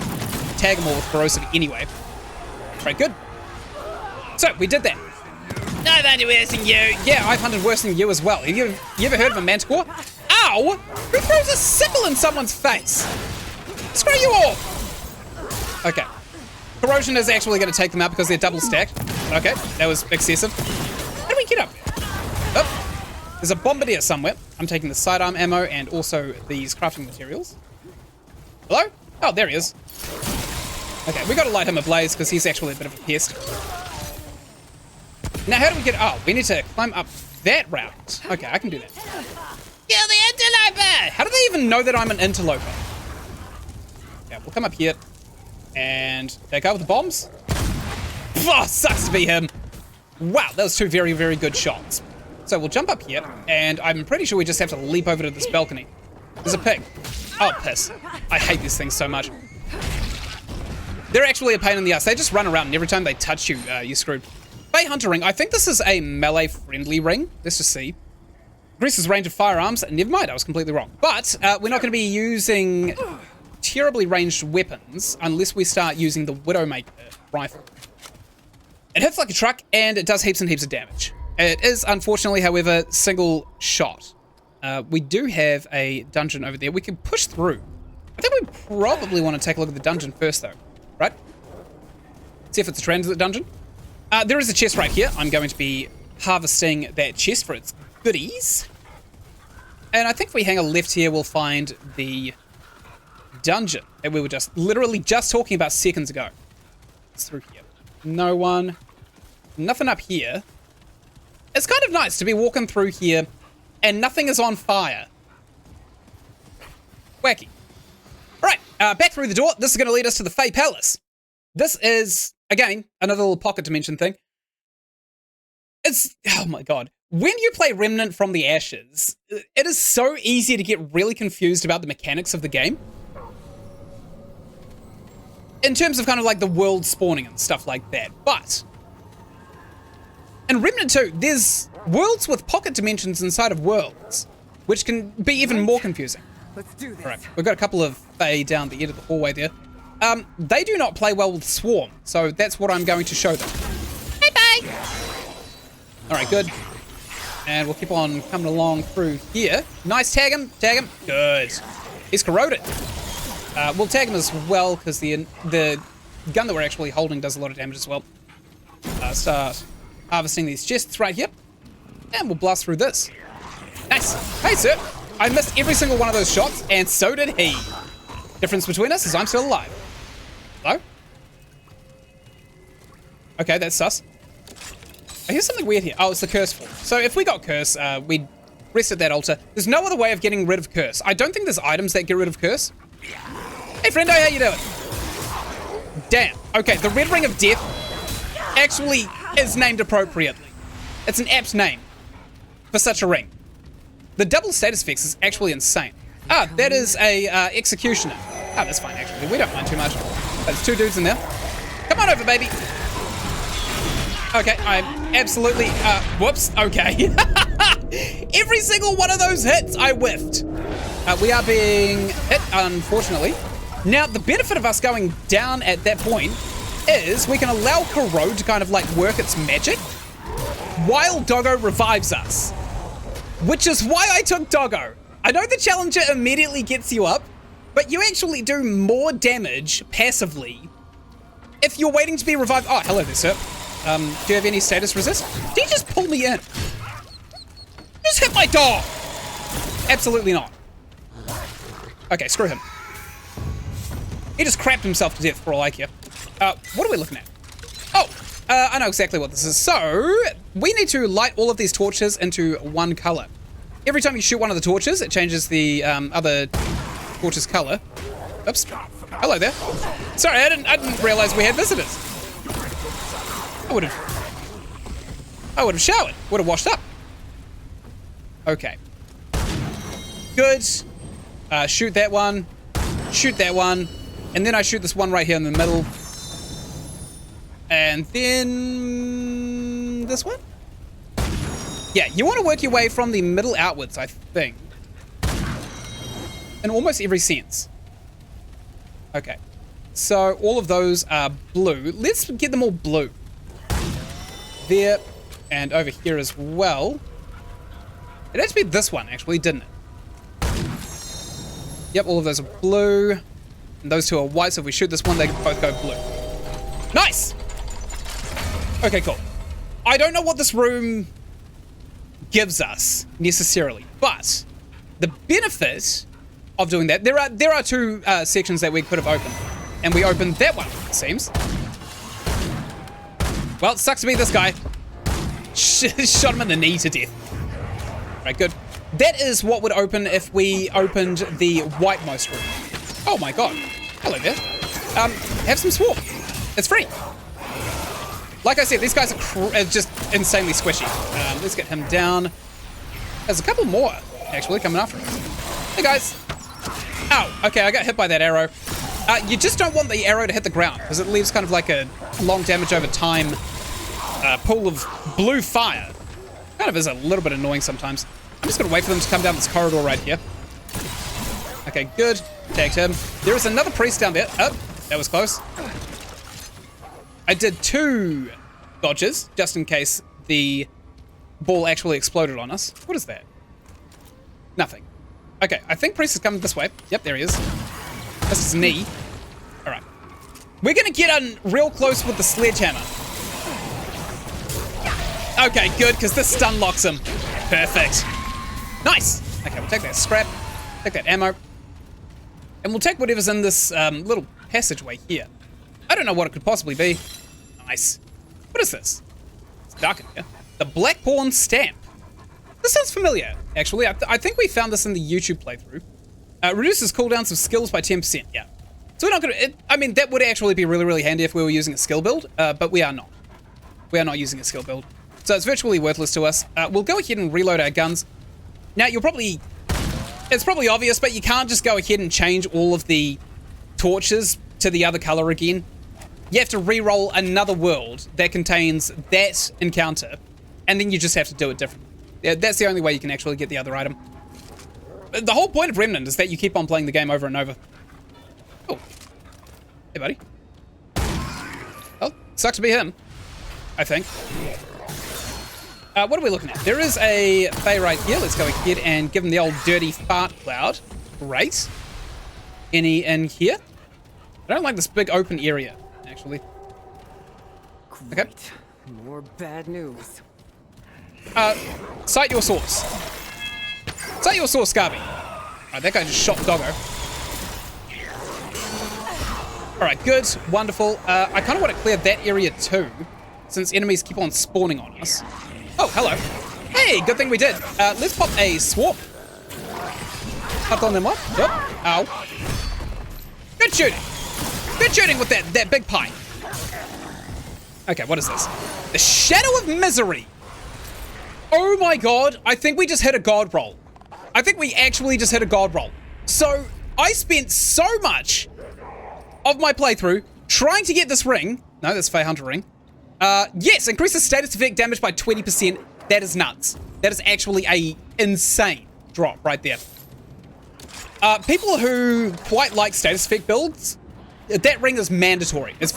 tag them all with Corrosive anyway. Very good. So, we did that. I've hunted worse than you. Yeah, I've hunted worse than you as well. Have you ever heard of a manticore? Ow! Who throws a sickle in someone's face? Screw you all! Okay. Corrosion is actually going to take them out because they're double stacked. Okay, that was excessive. How do we get up there? Oh, there's a bombardier somewhere. I'm taking the sidearm ammo and also these crafting materials. Hello? Oh, there he is. Okay, we got to light him ablaze because he's actually a bit of a pest. Now, how do we get... Oh, we need to climb up that route. Okay, I can do that. Kill the interloper! How do they even know that I'm an interloper? Yeah, we'll come up here and take out with the bombs. Oh, sucks to be him. Wow, that was two very, very good shots. So we'll jump up here, and I'm pretty sure we just have to leap over to this balcony. There's a pig. Oh, piss. I hate these things so much. They're actually a pain in the ass. They just run around, and every time they touch you, you're screwed. Fae Hunter Ring. I think this is a melee-friendly ring. Let's just see. Increases range of firearms. Never mind, I was completely wrong. But we're not going to be using terribly ranged weapons unless we start using the Widowmaker rifle. It hits like a truck, and it does heaps and heaps of damage. It is, unfortunately, however, single shot. We do have a dungeon over there. We can push through. I think we probably want to take a look at the dungeon first, though. Right? See if it's a transit dungeon. There is a chest right here. I'm going to be harvesting that chest for its goodies. And I think if we hang a left here, we'll find the dungeon that we were literally just talking about seconds ago. It's through here. No one. Nothing up here. It's kind of nice to be walking through here and nothing is on fire. Wacky. Alright, back through the door. This is going to lead us to the Fey Palace. This is, again, another little pocket dimension thing. It's, oh my god. When you play Remnant from the Ashes, it is so easy to get really confused about the mechanics of the game. In terms of kind of like the world spawning and stuff like that. But in Remnant 2, there's worlds with pocket dimensions inside of worlds, which can be even more confusing. Let's do this. Alright, we've got a couple of Fae down the end of the hallway there. They do not play well with Swarm, so that's what I'm going to show them. Bye-bye! Alright, good. And we'll keep on coming along through here. Nice, tag him, good. He's corroded. We'll tag him as well, because the gun that we're actually holding does a lot of damage as well. Start harvesting these chests right here. And we'll blast through this. Nice. Hey, sir. I missed every single one of those shots, and so did he. Difference between us is I'm still alive. Hello? Okay, that's sus. I hear something weird here. Oh, it's the curse form. So if we got curse, we'd rest at that altar. There's no other way of getting rid of curse. I don't think there's items that get rid of curse. Hey, friendo, how you doing? Damn. Okay, the Red Ring of Death actually is named appropriately. It's an apt name for such a ring. The double status fix is actually insane. Ah, that is a executioner. Ah, that's fine, actually. We don't mind too much. There's two dudes in there. Come on over, baby. Okay, I'm absolutely... whoops. Okay. Every single one of those hits, I whiffed. We are being hit, unfortunately. Now, the benefit of us going down at that point is we can allow Corrode to kind of, like, work its magic while Doggo revives us. Which is why I took Doggo. I know the Challenger immediately gets you up, but you actually do more damage passively if you're waiting to be revived. Oh, hello there, sir. Do you have any status resist? Did he just pull me in? Just hit my dog! Absolutely not. Okay, screw him. He just crapped himself to death for all I care. What are we looking at? Oh, I know exactly what this is. So, we need to light all of these torches into one color. Every time you shoot one of the torches, it changes the other torch's color. Oops. Hello there. Sorry, I didn't realize we had visitors. I would have showered. Would have washed up. Okay. Good. Shoot that one. Shoot that one. And then I shoot this one right here in the middle. And then... this one? Yeah, you want to work your way from the middle outwards, I think. In almost every sense. Okay. So, all of those are blue. Let's get them all blue. There. And over here as well. It had to be this one, actually, didn't it? Yep, all of those are blue. And those two are white, so if we shoot this one, they both go blue. Nice! Okay, cool. I don't know what this room gives us, necessarily, but the benefit of doing that, there are two sections that we could have opened. And we opened that one, it seems. Well, it sucks to be this guy. Shot him in the knee to death. Right, good. That is what would open if we opened the whitemost room. Oh my god. Hello there. Have some swarm. It's free. Like I said, these guys are just insanely squishy. Let's get him down. There's a couple more, actually, coming after us. Hey, guys. Ow. Okay, I got hit by that arrow. You just don't want the arrow to hit the ground, because it leaves kind of like a long damage over time pool of blue fire. Kind of is a little bit annoying sometimes. I'm just going to wait for them to come down this corridor right here. Okay, good. Tagged him. There is another priest down there. Oh, that was close. I did 2 dodges, just in case the ball actually exploded on us. What is that? Nothing. Okay, I think priest is coming this way. Yep, there he is. That's his knee. Alright. We're gonna get in real close with the sledgehammer. Okay, good, because this stun locks him. Perfect. Nice. Okay, we'll take that scrap, take that ammo, and we'll take whatever's in this little passageway here. I don't know what it could possibly be. Nice. What is this? It's dark in here. The Blackpawn Stamp. This sounds familiar, actually. I think we found this in the YouTube playthrough. Reduces cooldowns of skills by 10%. Yeah. So we're not gonna... I mean, that would actually be really, really handy if we were using a skill build, but we are not. We are not using a skill build. So it's virtually worthless to us. We'll go ahead and reload our guns. Now, you'll probably... It's probably obvious, but you can't just go ahead and change all of the torches to the other color again. You have to re-roll another world that contains that encounter, and then you just have to do it differently. Yeah, that's the only way you can actually get the other item. The whole point of Remnant is that you keep on playing the game over and over. Oh. Hey, buddy. Well, sucks to be him, I think. What are we looking at? There is a Fae right here. Let's go ahead and give him the old dirty fart cloud. Great. Any in here? I don't like this big open area, actually. Great. Okay. More bad news. Cite your source. Cite your source, Scarby. Alright, that guy just shot Doggo. Alright, good. Wonderful. I kind of want to clear that area too, since enemies keep on spawning on us. Oh, hello. Hey, good thing we did. Let's pop a swap. Up on them what? Yep. Ow. Good shooting. Good shooting with that big pipe. Okay, what is this? The Shadow of Misery. Oh my god, I think we just hit a god roll. I think we actually just hit a god roll. So, I spent so much of my playthrough trying to get this ring. No, that's Fae Hunter ring. Yes, increases status effect damage by 20%. That is nuts. That is actually a insane drop right there. People who quite like status effect builds, that ring is mandatory. It's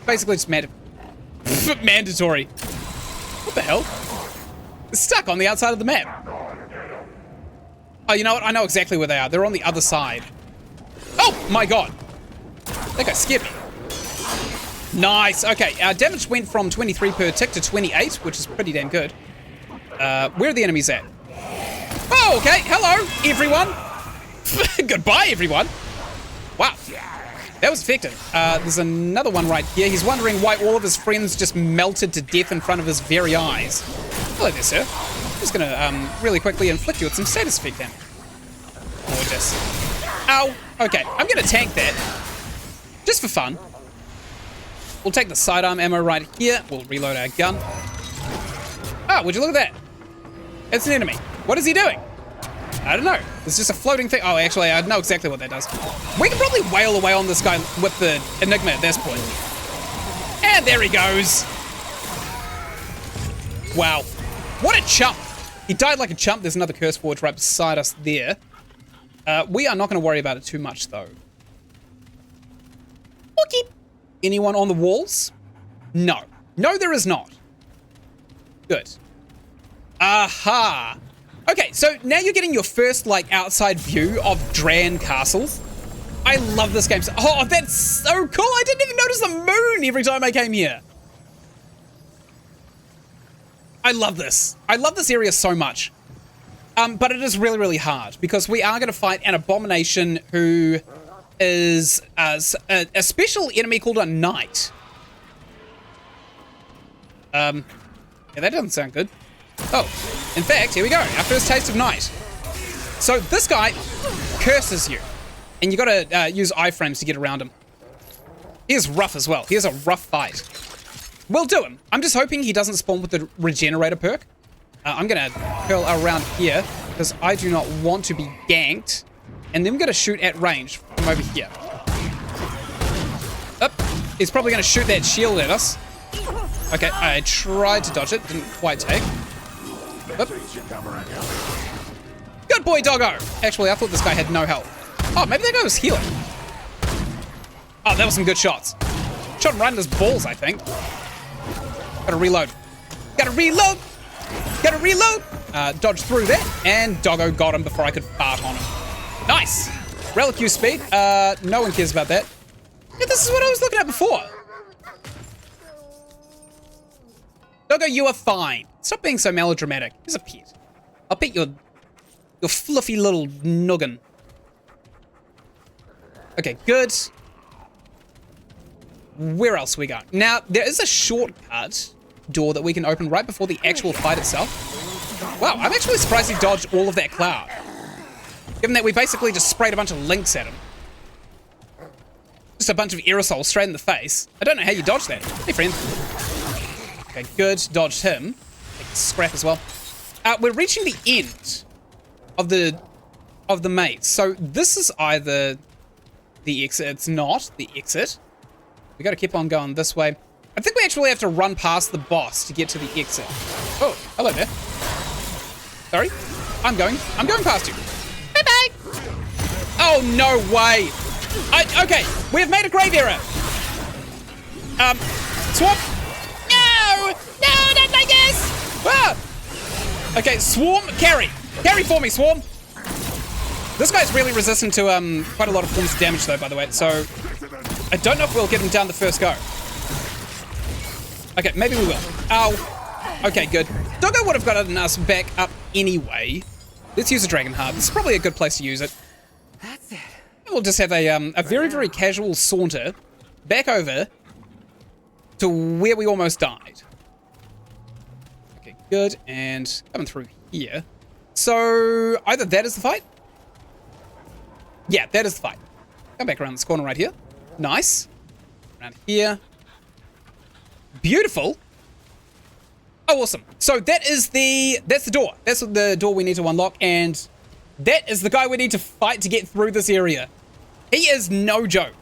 basically just mandatory. What the hell? It's stuck on the outside of the map. Oh, you know what? I know exactly where they are. They're on the other side. Oh my god. That guy scared me. Nice. Okay, our damage went from 23 per tick to 28, which is pretty damn good. Where are the enemies at? Oh, okay. Hello, everyone. Goodbye, everyone. Wow. That was effective. There's another one right here. He's wondering why all of his friends just melted to death in front of his very eyes. Hello there, sir. I'm just gonna really quickly inflict you with some status effect damage. Gorgeous. Ow. Okay, I'm gonna tank that. Just for fun. We'll take the sidearm ammo right here. We'll reload our gun. Oh, would you look at that? It's an enemy. What is he doing? I don't know. It's just a floating thing. Oh, actually, I know exactly what that does. We can probably wail away on this guy with the Enigma at this point. And there he goes. Wow. What a chump. He died like a chump. There's another Curse Forge right beside us there. We are not going to worry about it too much, though. Okay. Anyone on the walls? No. No, there is not. Good. Aha. Okay, so now you're getting your first, like, outside view of Dran Castle. I love this game. Oh, that's so cool. I didn't even notice the moon every time I came here. I love this. I love this area so much. But it is really, really hard because we are going to fight an abomination who is a special enemy called a knight. Yeah, that doesn't sound good. Oh, in fact, here we go. Our first taste of night. So this guy curses you, and you gotta use iframes to get around him. He is rough as well. He is a rough fight. We'll do him. I'm just hoping he doesn't spawn with the regenerator perk. I'm gonna curl around here because I do not want to be ganked, and then I'm gonna shoot at range from over here. Up. He's probably gonna shoot that shield at us. Okay, I tried to dodge it, didn't quite take. Oop. Good boy, doggo! Actually, I thought this guy had no health. Oh, maybe that guy was healing. Oh, that was some good shots. Shot him right in his balls, I think. Gotta reload. Gotta reload! Gotta reload! Dodge through that, and doggo got him before I could fart on him. Nice! Relic use speed. No one cares about that. Yeah, this is what I was looking at before. Doggo, you are fine. Stop being so melodramatic. He's a pet. I'll pet your Your fluffy little noggin. Okay, good. Where else we go? Now, there is a shortcut door that we can open right before the actual fight itself. Wow, I'm actually surprised he dodged all of that cloud. Given that we basically just sprayed a bunch of links at him. Just a bunch of aerosols straight in the face. I don't know how you dodged that. Hey, friend. Okay, good. Dodged him. Take the scrap as well. We're reaching the end of the maze. So this is either the exit. It's not the exit. We gotta keep on going this way. I think we actually have to run past the boss to get to the exit. Oh, hello there. Sorry. I'm going past you. Bye-bye. Oh, no way. Okay, we have made a grave error. Swap. No, not like this. Ah. Okay, Swarm, carry. Carry for me, Swarm. This guy's really resistant to quite a lot of forms of damage, though, by the way. So I don't know if we'll get him down the first go. Okay, maybe we will. Ow. Okay, good. Doggo would have gotten us back up anyway. Let's use a Dragon Heart. This is probably a good place to use it. That's it. We'll just have a very, very casual saunter back over to where we almost died. Okay, good. And coming through here. So either that is the fight. Yeah, that is the fight. Come back around this corner right here. Nice. Around here. Beautiful. Oh, awesome. So that's the door. That's the door we need to unlock, and that is the guy we need to fight to get through this area. He is no joke.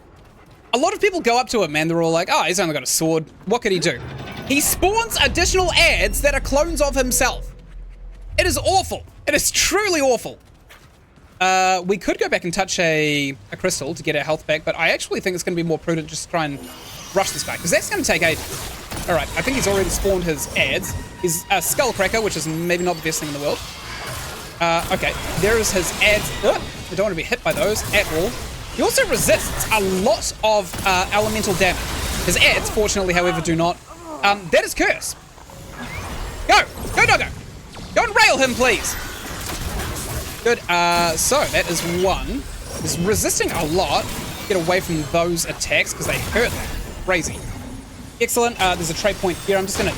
A lot of people go up to him, man. They're all like, oh, he's only got a sword. What could he do? He spawns additional ads that are clones of himself. It is awful. It is truly awful. We could go back and touch a crystal to get our health back, but I actually think it's going to be more prudent just to try and rush this guy, because that's going to take ages. All right, I think he's already spawned his ads. His Skullcracker, which is maybe not the best thing in the world. Okay, there is his ads. I don't want to be hit by those at all. He also resists a lot of elemental damage. His ads, fortunately, however, do not. That is Curse. Go! Go, Doggo! Go and rail him, please! Good, so that is one. He's resisting a lot. Get away from those attacks, because they hurt like crazy. Excellent, there's a trade point here. I'm just gonna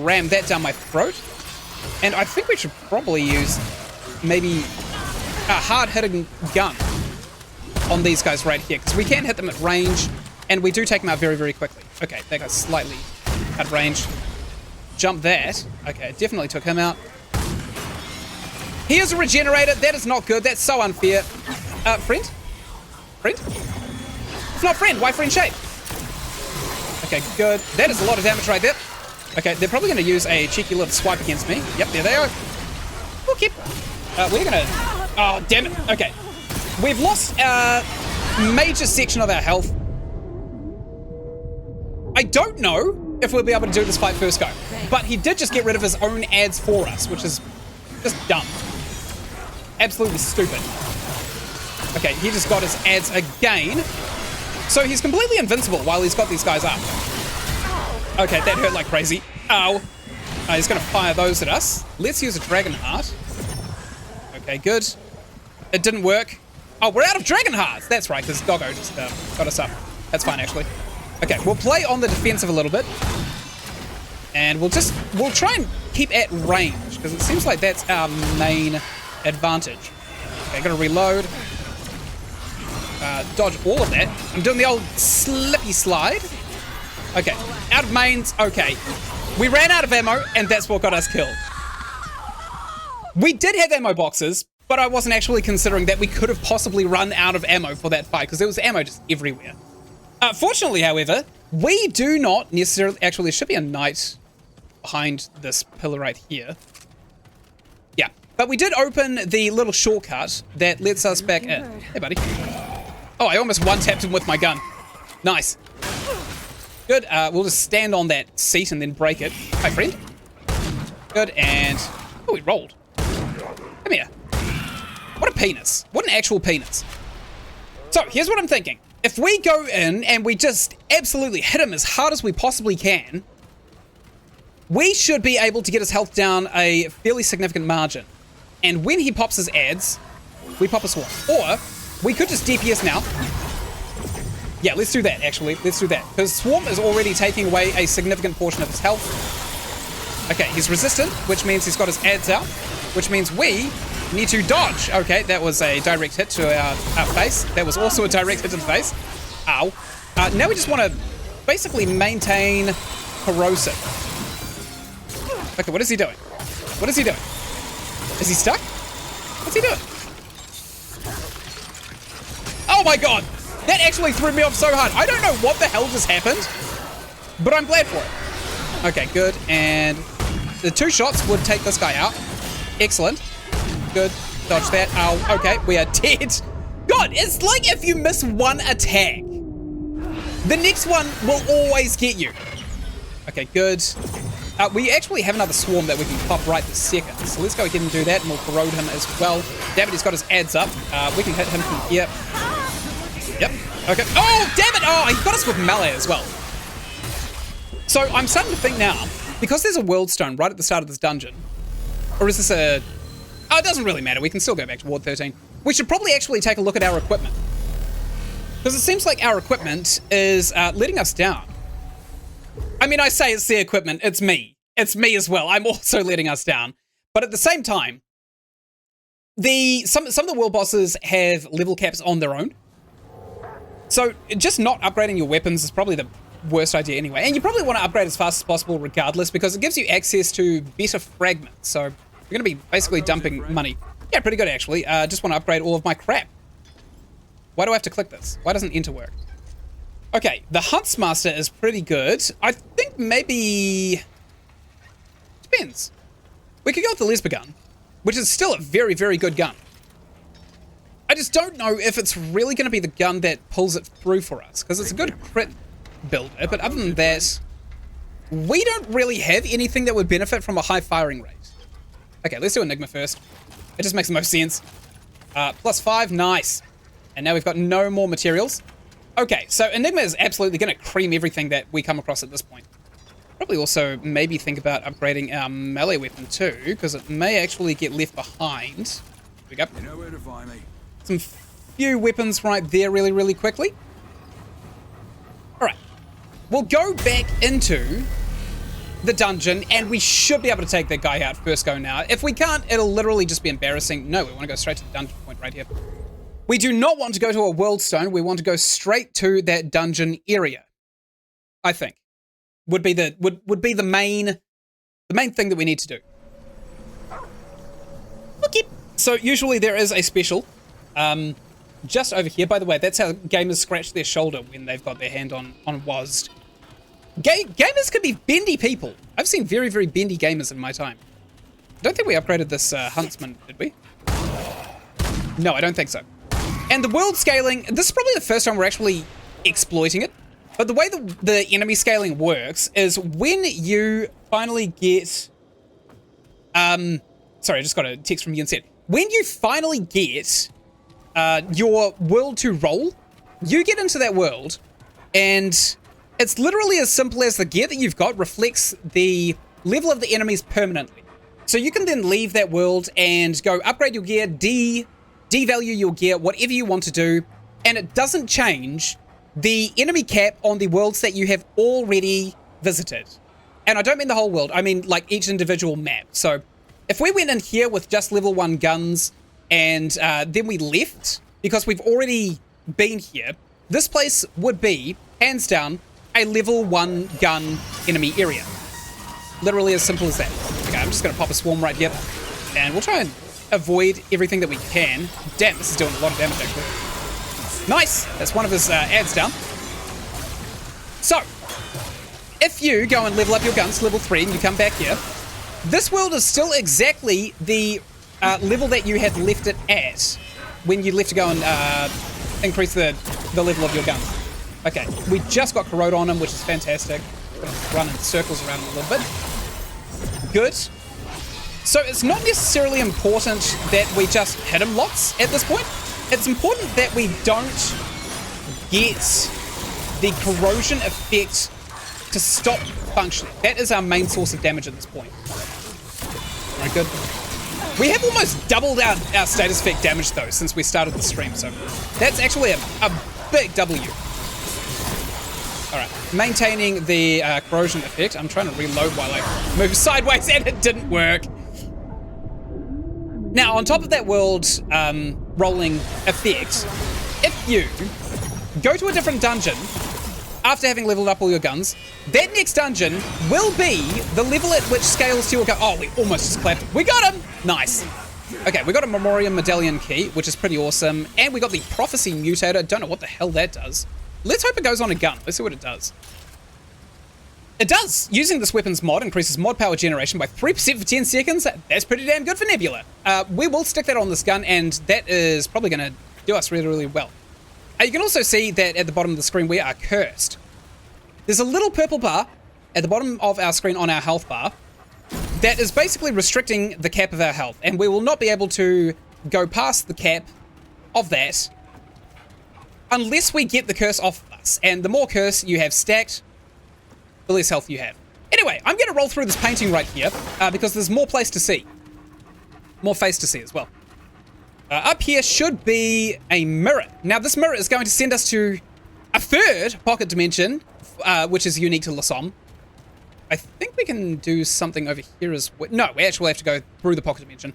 ram that down my throat. And I think we should probably use maybe a hard-hitting gun on these guys right here, because we can hit them at range, and we do take them out very, very quickly. Okay, that guy's slightly at range. Jump that. Okay, definitely took him out. He is a regenerator. That is not good. That's so unfair. Friend? Friend? It's not friend. Why friend shape? Okay, good. That is a lot of damage right there. Okay, they're probably going to use a cheeky little swipe against me. Yep, there they are. Okay. We're going to... Oh, damn it. Okay. We've lost a major section of our health. I don't know if we'll be able to do this fight first go, but he did just get rid of his own ads for us, which is just dumb. Absolutely stupid. Okay, he just got his ads again. So he's completely invincible while he's got these guys up. Okay, that hurt like crazy. Ow. He's going to fire those at us. Let's use a Dragon Heart. Okay, good. It didn't work. Oh, we're out of Dragon Hearts. That's right, because Doggo just got us up. That's fine, actually. Okay, we'll play on the defensive a little bit. And we'll try and keep at range, because it seems like that's our main advantage. Okay, gotta reload. Dodge all of that. I'm doing the old slippy slide. Okay, out of mains. Okay, we ran out of ammo, and that's what got us killed. We did have ammo boxes, but I wasn't actually considering that we could have possibly run out of ammo for that fight, because there was ammo just everywhere. Fortunately, however, we do not necessarily... Actually, there should be a knight behind this pillar right here. Yeah, but we did open the little shortcut that lets us back in. Hey, buddy. Oh, I almost one-tapped him with my gun. Nice. Good, we'll just stand on that seat and then break it. Hi, friend. Good, and... Oh, we rolled. Come here. What a penis. What an actual penis. So, here's what I'm thinking. If we go in and we just absolutely hit him as hard as we possibly can, we should be able to get his health down a fairly significant margin. And when he pops his ads, we pop a swarm. Or we could just DPS now. Yeah, let's do that, actually. Let's do that. Because swarm is already taking away a significant portion of his health. Okay, he's resistant, which means he's got his ads out, which means we need to dodge. Okay, that was a direct hit to our face. That was also a direct hit to the face. Ow. Now we just want to basically maintain corrosive. Okay, what is he doing? What is he doing? Is he stuck? What's he doing? Oh my god! That actually threw me off so hard. I don't know what the hell just happened, but I'm glad for it. Okay, good. And the 2 shots would take this guy out. Excellent. Good. Dodge that. Ow. Okay, we are dead. God, it's like if you miss one attack, the next one will always get you. Okay, good. We actually have another swarm that we can pop right this second. So let's go ahead and do that, and we'll corrode him as well. Damn it, he's got his ads up. We can hit him from here. Yep. Okay. Oh, damn it! Oh, he got us with melee as well. So I'm starting to think now, because there's a world stone right at the start of this dungeon, or is this a... Oh, it doesn't really matter. We can still go back to Ward 13. We should probably actually take a look at our equipment. Because it seems like our equipment is letting us down. I mean, I say it's the equipment. It's me. It's me as well. I'm also letting us down. But at the same time, some of the world bosses have level caps on their own. So just not upgrading your weapons is probably the worst idea anyway. And you probably want to upgrade as fast as possible regardless, because it gives you access to better fragments. So you're going to be basically dumping money. Yeah, pretty good actually. Just want to upgrade all of my crap. Why do I have to click this? Why doesn't enter work? Okay, the Huntsmaster is pretty good. I think maybe... Depends. We could go with the Lesber gun, which is still a very, very good gun. I just don't know if it's really going to be the gun that pulls it through for us, because it's a good crit builder, but other than that, we don't really have anything that would benefit from a high firing rate. Okay, let's do Enigma first. It just makes the most sense. +5, nice. And now we've got no more materials. Okay, so Enigma is absolutely going to cream everything that we come across at this point. Probably also maybe think about upgrading our melee weapon too, because it may actually get left behind. Here we go. You know where to find me. Some few weapons right there really, really quickly. Alright. We'll go back into the dungeon, and we should be able to take that guy out first go now. If we can't, it'll literally just be embarrassing. No, we want to go straight to the dungeon point right here. We do not want to go to a world stone. We want to go straight to that dungeon area, I think. Would be the main thing that we need to do. Okay. So usually there is a special just over here. By the way, that's how gamers scratch their shoulder when they've got their hand on WASD. Gamers can be bendy people. I've seen very, very bendy gamers in my time. I don't think we upgraded this Huntsman, did we? No, I don't think so. And the world scaling, this is probably the first time we're actually exploiting it. But the way the enemy scaling works is when you finally get... sorry, I just got a text from Ynsin. When you finally get your world to roll, you get into that world, and it's literally as simple as the gear that you've got reflects the level of the enemies permanently. So you can then leave that world and go upgrade your gear, devalue your gear, whatever you want to do, and it doesn't change the enemy cap on the worlds that you have already visited. And I don't mean the whole world, I mean like each individual map. So if we went in here with just level 1 guns and then we left because we've already been here, this place would be, hands down, a level 1 gun enemy area. Literally as simple as that. Okay, I'm just going to pop a swarm right here, and we'll try and avoid everything that we can. Damn, this is doing a lot of damage actually. Nice! That's one of his ads down. So, if you go and level up your guns to level 3 and you come back here, this world is still exactly the level that you had left it at when you left to go and increase the level of your gun. Okay, we just got corrode on him, which is fantastic. Gonna run in circles around him a little bit. Good. So it's not necessarily important that we just hit him lots at this point. It's important that we don't get the corrosion effect to stop functioning. That is our main source of damage at this point. Very good. We have almost doubled our status effect damage, though, since we started the stream, so that's actually a big W. Alright, maintaining the corrosion effect. I'm trying to reload while I move sideways, and it didn't work. Now, on top of that world rolling effect, if you go to a different dungeon after having leveled up all your guns, that next dungeon will be the level at which scales to your gun. Oh, we almost just clapped. We got him! Nice. Okay, we got a Memoriam Medallion key, which is pretty awesome. And we got the Prophecy Mutator. Don't know what the hell that does. Let's hope it goes on a gun. Let's see what it does. It does. Using this weapons mod increases mod power generation by 3% for 10 seconds. That's pretty damn good for Nebula. We will stick that on this gun, and that is probably going to do us really, really well. You can also see that at the bottom of the screen, we are cursed. There's a little purple bar at the bottom of our screen on our health bar that is basically restricting the cap of our health, and we will not be able to go past the cap of that unless we get the curse off us. And the more curse you have stacked, the less health you have. Anyway, I'm going to roll through this painting right here because there's more place to see. More face to see as well. Up here should be a mirror. Now, this mirror is going to send us to a third pocket dimension, which is unique to Lasom. I think we can do something over here as well. No, we actually have to go through the pocket dimension.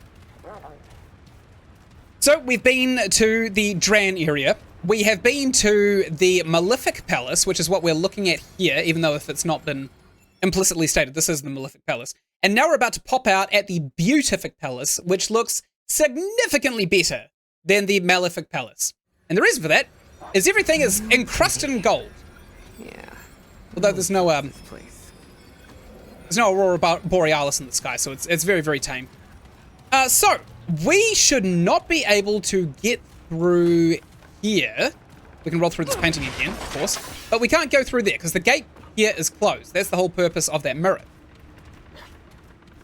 So, we've been to the Dran area. We have been to the Malefic Palace, which is what we're looking at here, even though if it's not been implicitly stated, this is the Malefic Palace. And now we're about to pop out at the Beatific Palace, which looks significantly better than the Malefic Palace. And the reason for that is everything is encrusted in gold. Yeah. Although there's no Aurora Borealis in the sky, so it's very, very tame. So we should not be able to get through here. We can roll through this painting again, of course, but we can't go through there because the gate here is closed. That's the whole purpose of that mirror.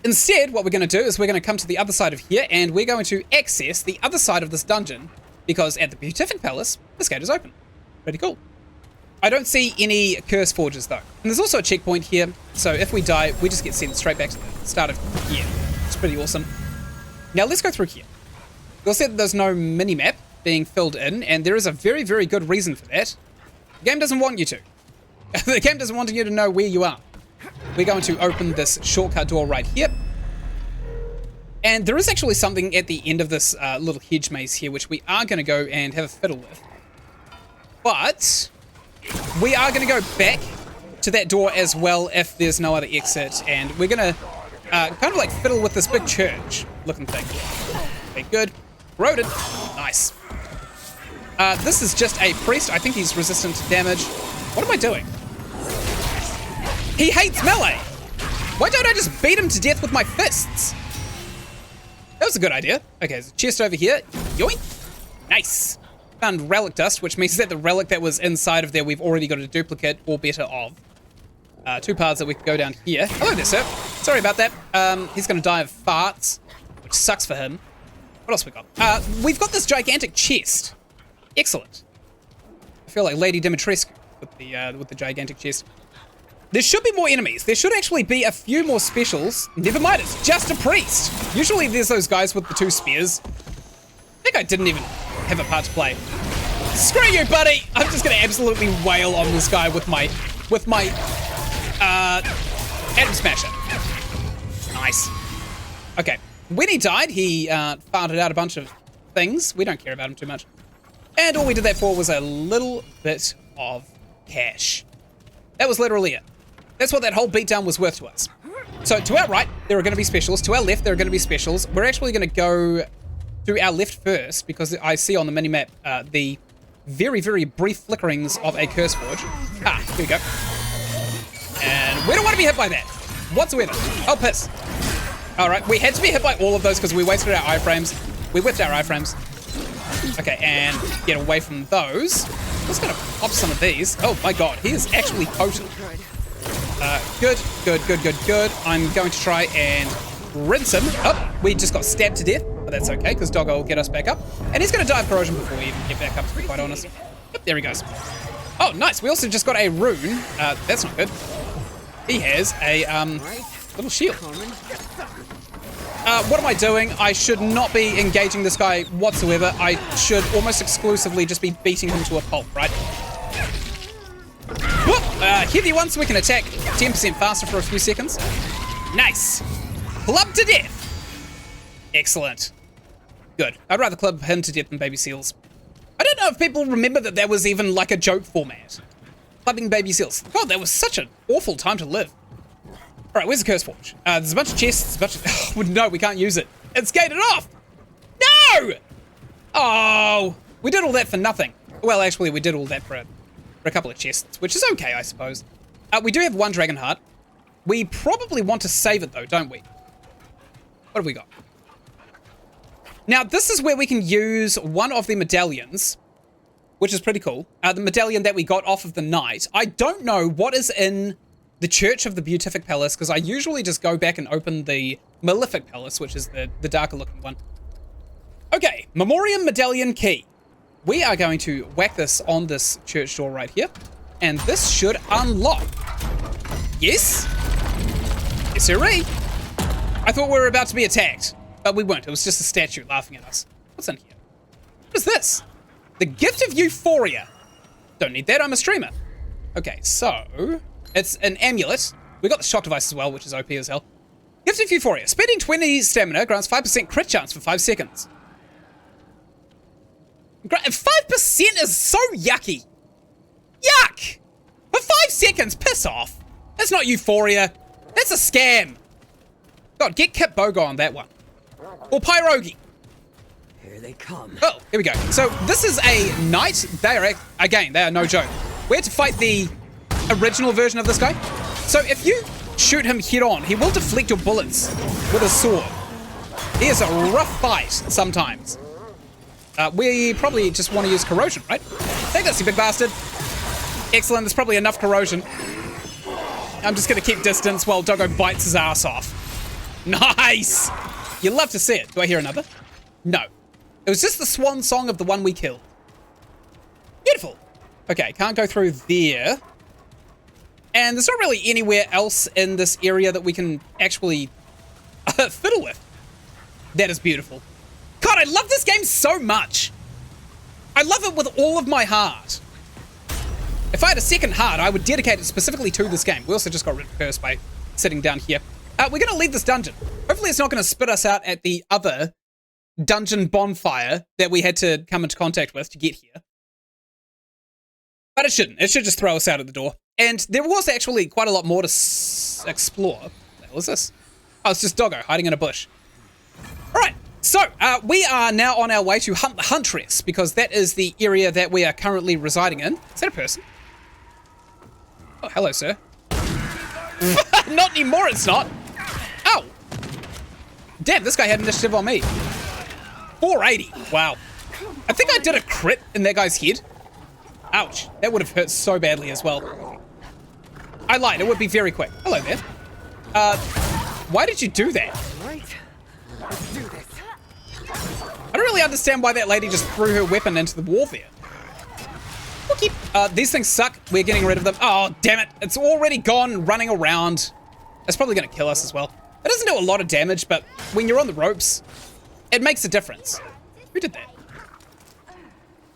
Instead, what we're going to do is we're going to come to the other side of here, and we're going to access the other side of this dungeon, because at the Beatific Palace, this gate is open. Pretty cool. I don't see any curse forges, though. And there's also a checkpoint here, so if we die, we just get sent straight back to the start of here. It's pretty awesome. Now, let's go through here. You'll see that there's no mini-map being filled in, and there is a very, very good reason for that. The game doesn't want you to. The game doesn't want you to know where you are. We're going to open this shortcut door right here. And there is actually something at the end of this little hedge maze here, which we are going to go and have a fiddle with. But we are going to go back to that door as well if there's no other exit. And we're going to kind of like fiddle with this big church looking thing. Okay, good. Corroded. Nice. This is just a priest. I think he's resistant to damage. What am I doing? He hates melee. Why don't I just beat him to death with my fists? That was a good idea. Okay, there's a chest over here. Yoink. Nice. Found relic dust, which means that the relic that was inside of there we've already got a duplicate or better of. Two paths that we can go down here. Hello there, sir. Sorry about that. He's going to die of farts, which sucks for him. What else we got? We've got this gigantic chest. Excellent. I feel like Lady Dimitrescu with the gigantic chest. There should be more enemies. There should actually be a few more specials. Never mind, it's just a priest. Usually there's those guys with the two spears. I think I didn't even have a part to play. Screw you, buddy! I'm just gonna absolutely wail on this guy with my Atom Smasher. Nice. Okay, when he died, he farted out a bunch of things. We don't care about him too much. And all we did that for was a little bit of cash. That was literally it. That's what that whole beatdown was worth to us. So to our right, there are going to be specials. To our left, there are going to be specials. We're actually going to go to our left first because I see on the mini-map the very, very brief flickerings of a curse forge. Ah, here we go. And we don't want to be hit by that whatsoever. Oh, piss. All right, we had to be hit by all of those because we wasted our iframes. We whipped our iframes. Okay, and get away from those. I'm just going to pop some of these. Oh my god, he is actually potent. Good. I'm going to try and rinse him. Oh, we just got stabbed to death, but that's okay, because Doggo will get us back up. And he's going to die of corrosion before we even get back up, to be quite honest. Yep, there he goes. Oh, nice. We also just got a rune. That's not good. He has a little shield. What am I doing? I should not be engaging this guy whatsoever. I should almost exclusively just be beating him to a pulp, right? Whoop! Heavy one so we can attack 10% faster for a few seconds. Nice. Club to death. Excellent. Good. I'd rather club him to death than baby seals. I don't know if people remember that was even like a joke format. Clubbing baby seals. God, that was such an awful time to live. Alright, where's the curse forge? There's a bunch of chests, a bunch of... Oh, no, we can't use it. It's gated off! No! Oh! We did all that for nothing. Well, actually, we did all that for a couple of chests, which is okay, I suppose. We do have one dragon heart. We probably want to save it, though, don't we? What have we got? Now, this is where we can use one of the medallions, which is pretty cool. The medallion that we got off of the knight. I don't know what is in the Church of the Beatific Palace, because I usually just go back and open the Malefic Palace, which is the darker looking one. Okay, Memoriam Medallion Key. We are going to whack this on this church door right here, and this should unlock. Yes? Yes, sirree. I thought we were about to be attacked, but we weren't. It was just a statue laughing at us. What's in here? What is this? The Gift of Euphoria. Don't need that, I'm a streamer. Okay, so... it's an amulet. We got the shock device as well, which is OP as hell. Gift of Euphoria. Spending 20 stamina grants 5% crit chance for 5 seconds. 5% is so yucky. Yuck! For 5 seconds, piss off. That's not Euphoria. That's a scam. God, get Kip Bogo on that one. Or Pyrogi. Here they come. Oh, here we go. So this is a knight. They are no joke. We had to fight the original version of this guy. So if you shoot him head on, he will deflect your bullets with a sword. He is a rough fight sometimes. We probably just want to use corrosion, right? Take this, you big bastard. Excellent, there's probably enough corrosion. I'm just gonna keep distance while Doggo bites his ass off. Nice! You love to see it. Do I hear another? No. It was just the swan song of the one we killed. Beautiful. Okay, can't go through there. And there's not really anywhere else in this area that we can actually fiddle with. That is beautiful. God, I love this game so much. I love it with all of my heart. If I had a second heart, I would dedicate it specifically to this game. We also just got rid of Curse by sitting down here. We're going to leave this dungeon. Hopefully it's not going to spit us out at the other dungeon bonfire that we had to come into contact with to get here. But it shouldn't. It should just throw us out at the door. And there was actually quite a lot more to explore. What the hell is this? Oh, it's just Doggo hiding in a bush. Alright, so we are now on our way to hunt the Huntress, because that is the area that we are currently residing in. Is that a person? Oh, hello, sir. Not anymore, it's not. Ow. Damn, this guy had initiative on me. 480. Wow. I think I did a crit in that guy's head. Ouch. That would have hurt so badly as well. I lied. It would be very quick. Hello there. Why did you do that? Right. Let's do this. I don't really understand why that lady just threw her weapon into the wall there. Okay. These things suck. We're getting rid of them. Oh, damn it. It's already gone running around. It's probably going to kill us as well. It doesn't do a lot of damage, but when you're on the ropes, it makes a difference. Who did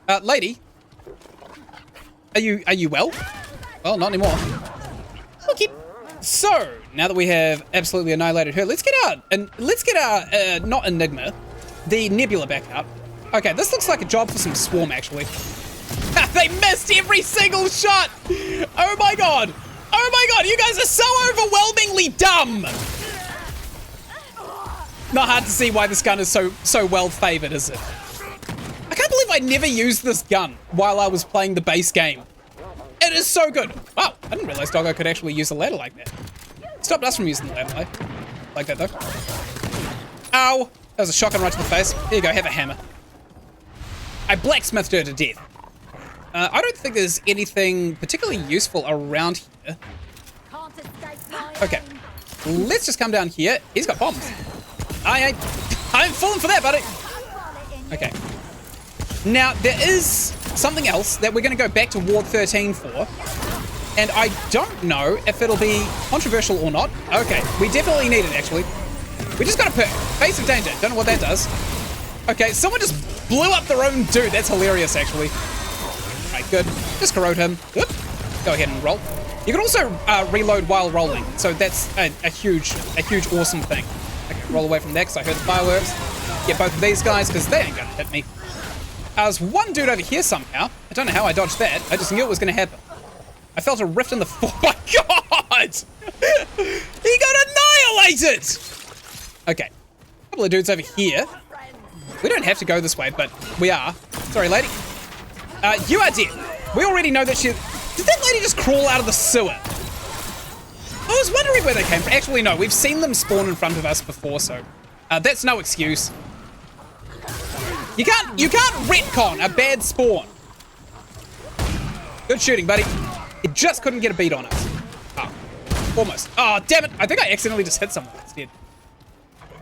that? Lady? Are you well? Well, not anymore. Okay. So, now that we have absolutely annihilated her, let's get our, not Enigma, the Nebula back up. Okay, this looks like a job for some Swarm, actually. They missed every single shot! Oh my god! Oh my god, you guys are so overwhelmingly dumb! Not hard to see why this gun is so well favored, is it? I can't believe I never used this gun while I was playing the base game. It is so good. Wow, I didn't realize Doggo could actually use a ladder like that. Stopped us from using the ladder like that, though. Ow! That was a shotgun right to the face. Here you go, have a hammer. I blacksmithed her to death. I don't think there's anything particularly useful around here. Okay, let's just come down here. He's got bombs. I ain't falling for that, buddy. Okay. Now, there is something else that we're going to go back to Ward 13 for. And I don't know if it'll be controversial or not. Okay, we definitely need it, actually. We just got a perk. Face of danger. Don't know what that does. Okay, someone just blew up their own dude. That's hilarious, actually. Alright, good. Just corrode him. Whoop. Go ahead and roll. You can also reload while rolling, so that's a huge, awesome thing. Okay, roll away from there because I heard the fireworks. Get both of these guys because they ain't gonna hit me. There's one dude over here somehow. I don't know how I dodged that. I just knew it was gonna happen. I felt a rift in the oh my god! He got annihilated! Okay, a couple of dudes over here. We don't have to go this way, but we are. Sorry, lady. You are dead. We already know that she... Did that lady just crawl out of the sewer? I was wondering where they came from. Actually, no. We've seen them spawn in front of us before, so... that's no excuse. You can't retcon a bad spawn. Good shooting, buddy. It just couldn't get a beat on us. Oh, almost. Oh, damn it. I think I accidentally just hit someone instead.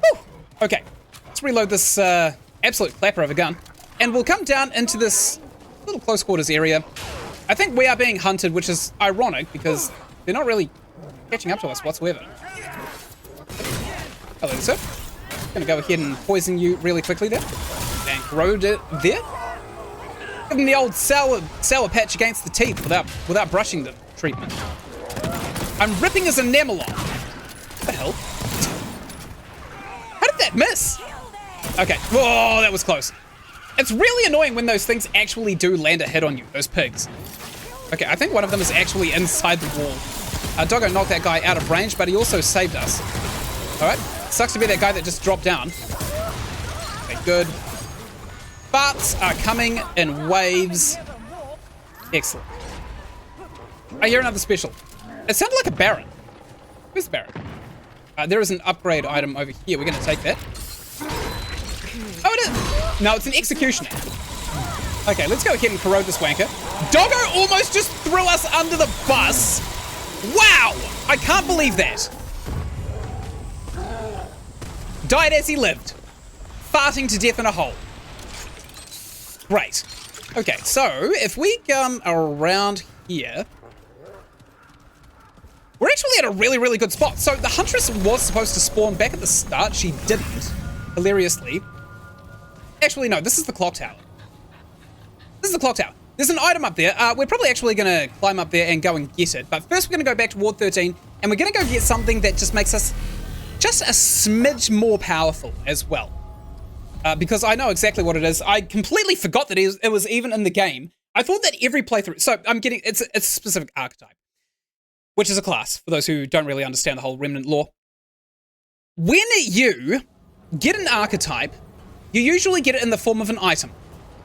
Whew. Okay. Let's reload this absolute clapper of a gun. And we'll come down into this little close quarters area. I think we are being hunted, which is ironic because they're not really catching up to us whatsoever. Hello, sir. Gonna go ahead and poison you really quickly there. And corrode it there. Give them the old sour patch against the teeth without brushing the treatment. I'm ripping his enamel off. What the hell? How did that miss? Okay. Whoa, that was close. It's really annoying when those things actually do land a hit on you, those pigs. Okay, I think one of them is actually inside the wall. Doggo knocked that guy out of range, but he also saved us. Alright, sucks to be that guy that just dropped down. Okay, good. Farts are coming in waves. Excellent. I hear another special. It sounded like a Baron. Where's the Baron? There is an upgrade item over here. We're going to take that. Oh, it is. No, it's an executioner. Okay, let's go ahead and corrode this wanker. Doggo almost just threw us under the bus. Wow! I can't believe that. Died as he lived. Farting to death in a hole. Great. Okay, so if we come around here, we're actually at a really, really good spot. So the Huntress was supposed to spawn back at the start. She didn't, hilariously. Actually, no, this is the clock tower. This is the clock tower. There's an item up there. We're probably actually going to climb up there and go and get it. But first we're going to go back to Ward 13, and we're going to go get something that just makes us just a smidge more powerful as well. Because I know exactly what it is. I completely forgot that it was even in the game. I thought that every playthrough... So I'm getting... It's a specific archetype, which is a class, for those who don't really understand the whole Remnant lore. When you get an archetype, you usually get it in the form of an item.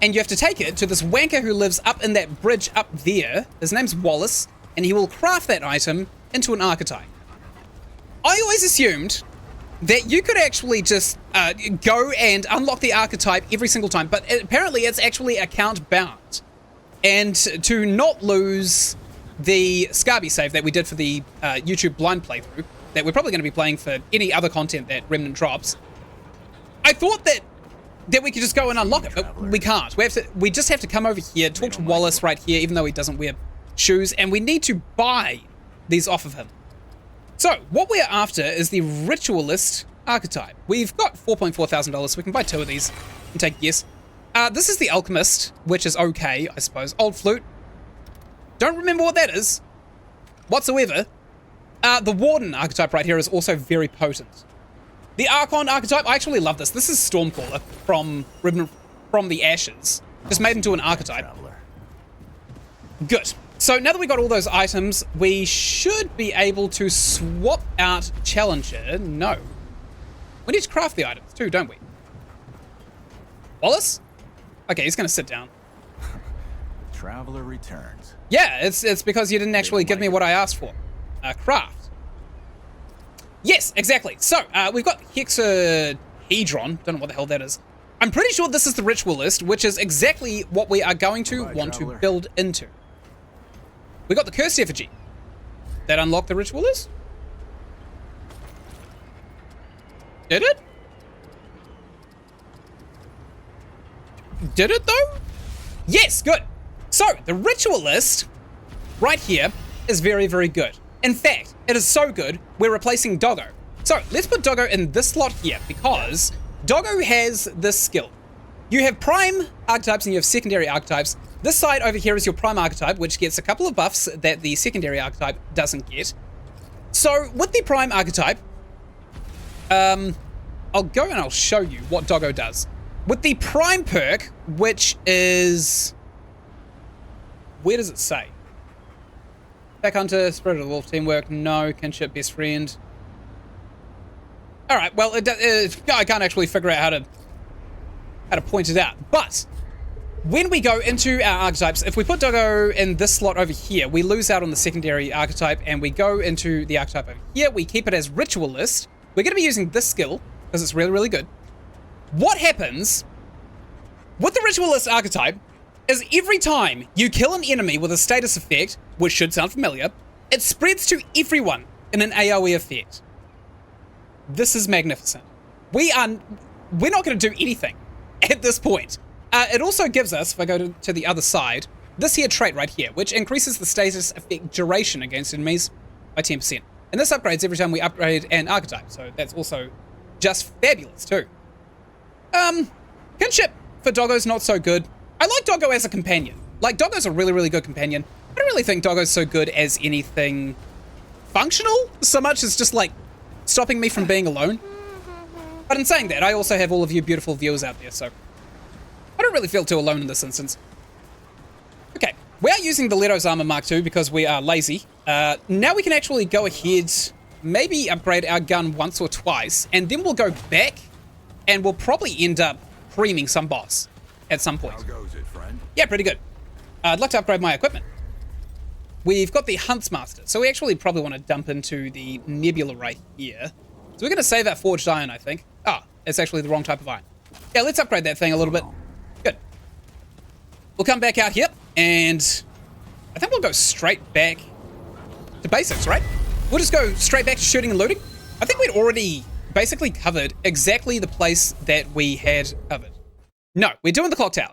And you have to take it to this wanker who lives up in that bridge up there. His name's Wallace, and he will craft that item into an archetype. I always assumed that you could actually just go and unlock the archetype every single time, but apparently it's actually account bound. And to not lose the Scarby save that we did for the YouTube blind playthrough, that we're probably going to be playing for any other content that Remnant drops, I thought that we could just go and unlock it, but we can't. We just have to come over here, talk to Wallace right here, even though he doesn't wear shoes, and we need to buy these off of him. So, what we're after is the Ritualist archetype. We've got $4,400, so we can buy 2 of these and take a guess. This is the Alchemist, which is okay, I suppose. Old Flute. Don't remember what that is whatsoever. The Warden archetype right here is also very potent. The Archon archetype, I actually love this. This is Stormcaller from the Ashes, just made into an archetype. Good. So now that we got all those items, we should be able to swap out Challenger. No. We need to craft the items too, don't we? Wallace? Okay, he's going to sit down. Traveler returns. Yeah, it's because you didn't actually give me what I asked for. Craft. Yes, exactly. So, we've got Hexahedron. Don't know what the hell that is. I'm pretty sure this is the Ritualist, which is exactly what we are going to want to build into. We got the Cursed Effigy. That unlocked the Ritualist? Did it? Did it though? Yes, good. So, the Ritualist right here is very, very good. In fact, it is so good, we're replacing Doggo. So let's put Doggo in this slot here because Doggo has this skill. You have prime archetypes and you have secondary archetypes. This side over here is your prime archetype, which gets a couple of buffs that the secondary archetype doesn't get. So with the prime archetype, I'll go and I'll show you what Doggo does. With the prime perk, which is... Where does it say? Pack Hunter, Spirit of the Wolf, Teamwork, no, Kinship, Best Friend. Alright, well, I can't actually figure out how to point it out. But when we go into our archetypes, if we put Doggo in this slot over here, we lose out on the secondary archetype, and we go into the archetype over here. We keep it as Ritualist. We're going to be using this skill because it's really, really good. What happens with the Ritualist archetype is every time you kill an enemy with a status effect, which should sound familiar, it spreads to everyone in an AoE effect. This is magnificent. We're not going to do anything at this point. It also gives us, if I go to the other side, this here trait right here, which increases the status effect duration against enemies by 10%. And this upgrades every time we upgrade an archetype, so that's also just fabulous too. Kinship for Doggo's not so good. I like Doggo as a companion. Like, Doggo's a really, really good companion. I don't really think Doggo's so good as anything functional, so much as just like stopping me from being alone. But in saying that, I also have all of you beautiful viewers out there, so I don't really feel too alone in this instance. Okay, we are using the Leto's Armor Mark II because we are lazy. Now we can actually go ahead, maybe upgrade our gun once or twice, and then we'll go back and we'll probably end up creaming some boss at some point. How goes it, friend? Yeah, pretty good. I'd like to upgrade my equipment. We've got the Huntsmaster, so we actually probably want to dump into the Nebula right here. So we're going to save our Forged Iron, I think. Ah, it's actually the wrong type of iron. Yeah, let's upgrade that thing a little bit. Good. We'll come back out here, and I think we'll go straight back to basics, right? We'll just go straight back to shooting and looting. I think we'd already basically covered exactly the place that we had covered. No, we're doing the clock tower.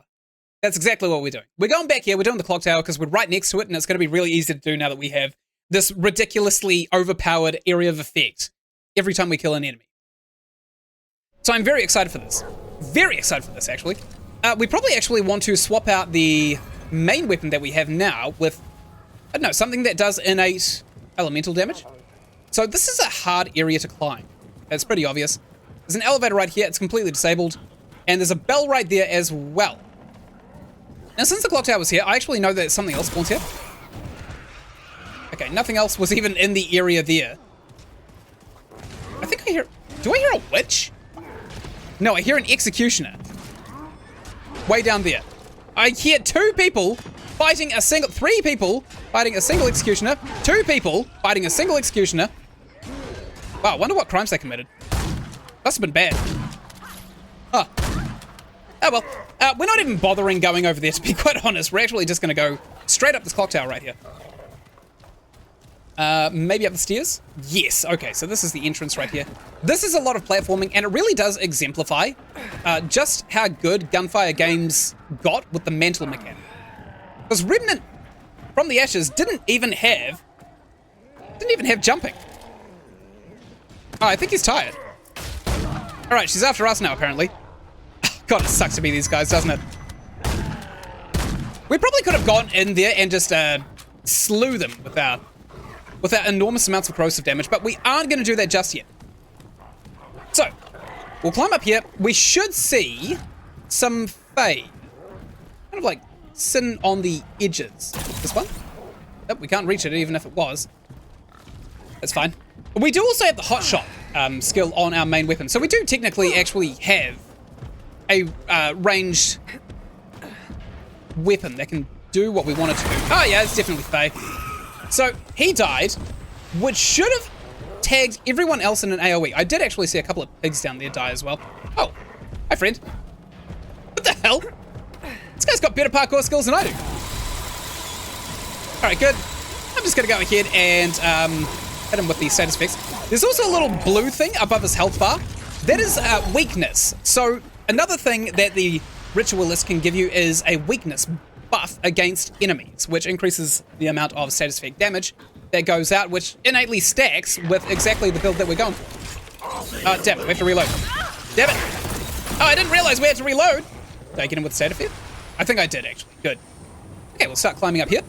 That's exactly what we're doing. We're going back here, we're doing the clock tower because we're right next to it, and it's going to be really easy to do now that we have this ridiculously overpowered area of effect every time we kill an enemy. So I'm very excited for this. Very excited for this, actually. We probably actually want to swap out the main weapon that we have now with, I don't know, something that does innate elemental damage. So this is a hard area to climb. It's pretty obvious. There's an elevator right here, it's completely disabled. And there's a bell right there as well. Now, since the clock tower was here, I actually know that something else spawns here. Okay, nothing else was even in the area there. I think I hear... Do I hear a witch? No, I hear an executioner. Way down there. I hear three people fighting a single executioner. 2 people fighting a single executioner. Wow, I wonder what crimes they committed. Must have been bad. Huh. Oh well. We're not even bothering going over there, to be quite honest. We're actually just going to go straight up this clock tower right here. Maybe up the stairs? Yes. Okay, so this is the entrance right here. This is a lot of platforming, and it really does exemplify just how good Gunfire Games got with the mantle mechanic. Because Remnant from the Ashes didn't even have jumping. Oh, I think he's tired. All right, she's after us now, apparently. God, it sucks to be these guys, doesn't it? We probably could have gone in there and just slew them without enormous amounts of corrosive damage, but we aren't going to do that just yet. So, we'll climb up here. We should see some Fae. Kind of like sitting on the edges. This one? Nope, we can't reach it even if it was. That's fine. We do also have the hot shot skill on our main weapon, so we do technically actually have a ranged weapon that can do what we want it to do. Oh yeah, it's definitely Fae. So he died, which should have tagged everyone else in an AoE. I did actually see a couple of pigs down there die as well. Oh, hi friend. What the hell? This guy's got better parkour skills than I do. All right, good. I'm just gonna go ahead and hit him with the status effects. There's also a little blue thing above his health bar. That is weakness. So another thing that the Ritualist can give you is a weakness buff against enemies, which increases the amount of status effect damage that goes out, which innately stacks with exactly the build that we're going for. Oh, damn it, we have to reload. Damn it. Oh, I didn't realize we had to reload. Did I get him with state effect? I think I did, actually. Good. Okay, we'll start climbing up here.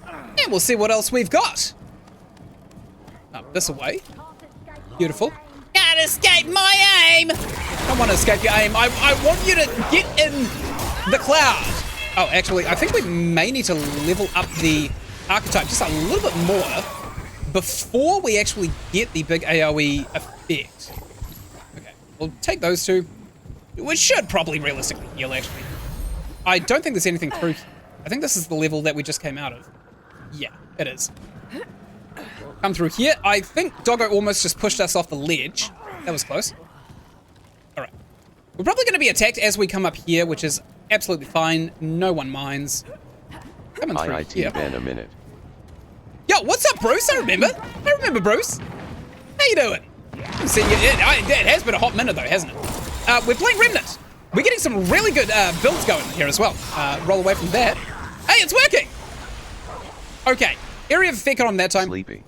And we'll see what else we've got. Up this way. Beautiful. Can't escape my aim! I don't want to escape your aim. I want you to get in the cloud. Oh, actually, I think we may need to level up the archetype just a little bit more before we actually get the big AoE effect. Okay, we'll take those two. Which should probably realistically heal, actually. I don't think there's anything through. I think this is the level that we just came out of. Yeah, it is. Come through here. I think Doggo almost just pushed us off the ledge. That was close. Alright. We're probably going to be attacked as we come up here, which is absolutely fine. No one minds. Coming through here. ban a minute. Yo, what's up, Bruce? I remember Bruce. How you doing? See, it has been a hot minute, though, hasn't it? We're playing Remnant. We're getting some really good builds going here as well. Roll away from that. Hey, it's working! Okay, area of effect on that time. Sleepy.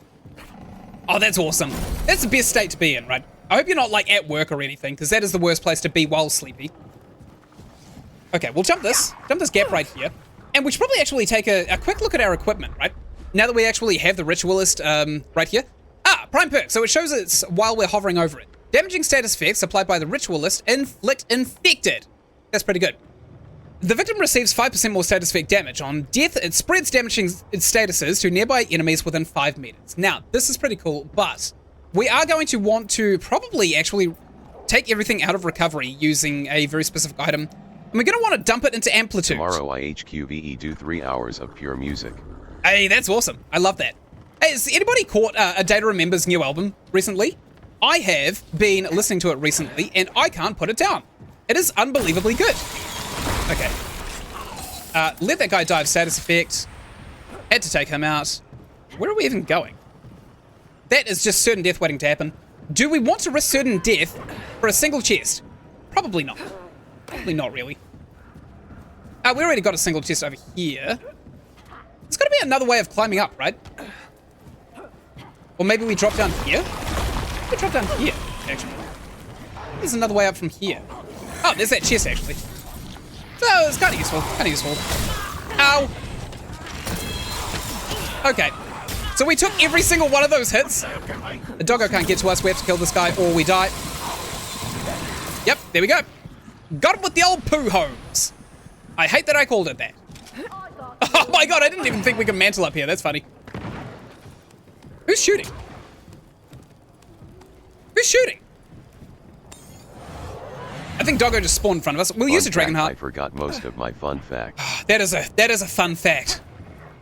Oh, that's awesome. That's the best state to be in, right? I hope you're not, like, at work or anything, because that is the worst place to be while sleepy. Okay, we'll jump this gap right here. And we should probably actually take a quick look at our equipment, right? Now that we actually have the Ritualist right here. Ah, Prime Perk. So it shows it's while we're hovering over it. Damaging status effects applied by the Ritualist inflict infected. That's pretty good. The victim receives 5% more status effect damage. On death, it spreads damaging statuses to nearby enemies within 5 meters. Now, this is pretty cool, but we are going to want to probably actually take everything out of recovery using a very specific item. And we're going to want to dump it into amplitude. Tomorrow IHQVE do 3 hours of pure music. Hey, that's awesome. I love that. Hey, has anybody caught a Data Remember's new album recently? I have been listening to it recently, and I can't put it down. It is unbelievably good. Okay. Let that guy die of status effect. Had to take him out. Where are we even going? That is just certain death waiting to happen. Do we want to risk certain death for a single chest? Probably not. Probably not really. We already got a single chest over here. There's got to be another way of climbing up, right? Or maybe we drop down here? We drop down here, actually. There's another way up from here. Oh, there's that chest, actually. So, it's kind of useful. Kind of useful. Ow! Okay. So we took every single one of those hits. The doggo can't get to us. We have to kill this guy or we die. Yep, there we go. Got him with the old poo hose. I hate that I called it that. Oh my god, I didn't even think we could mantle up here. That's funny. Who's shooting? Who's shooting? I think Doggo just spawned in front of us. We'll use a Dragon Heart. I forgot most of my fun fact. That is a fun fact.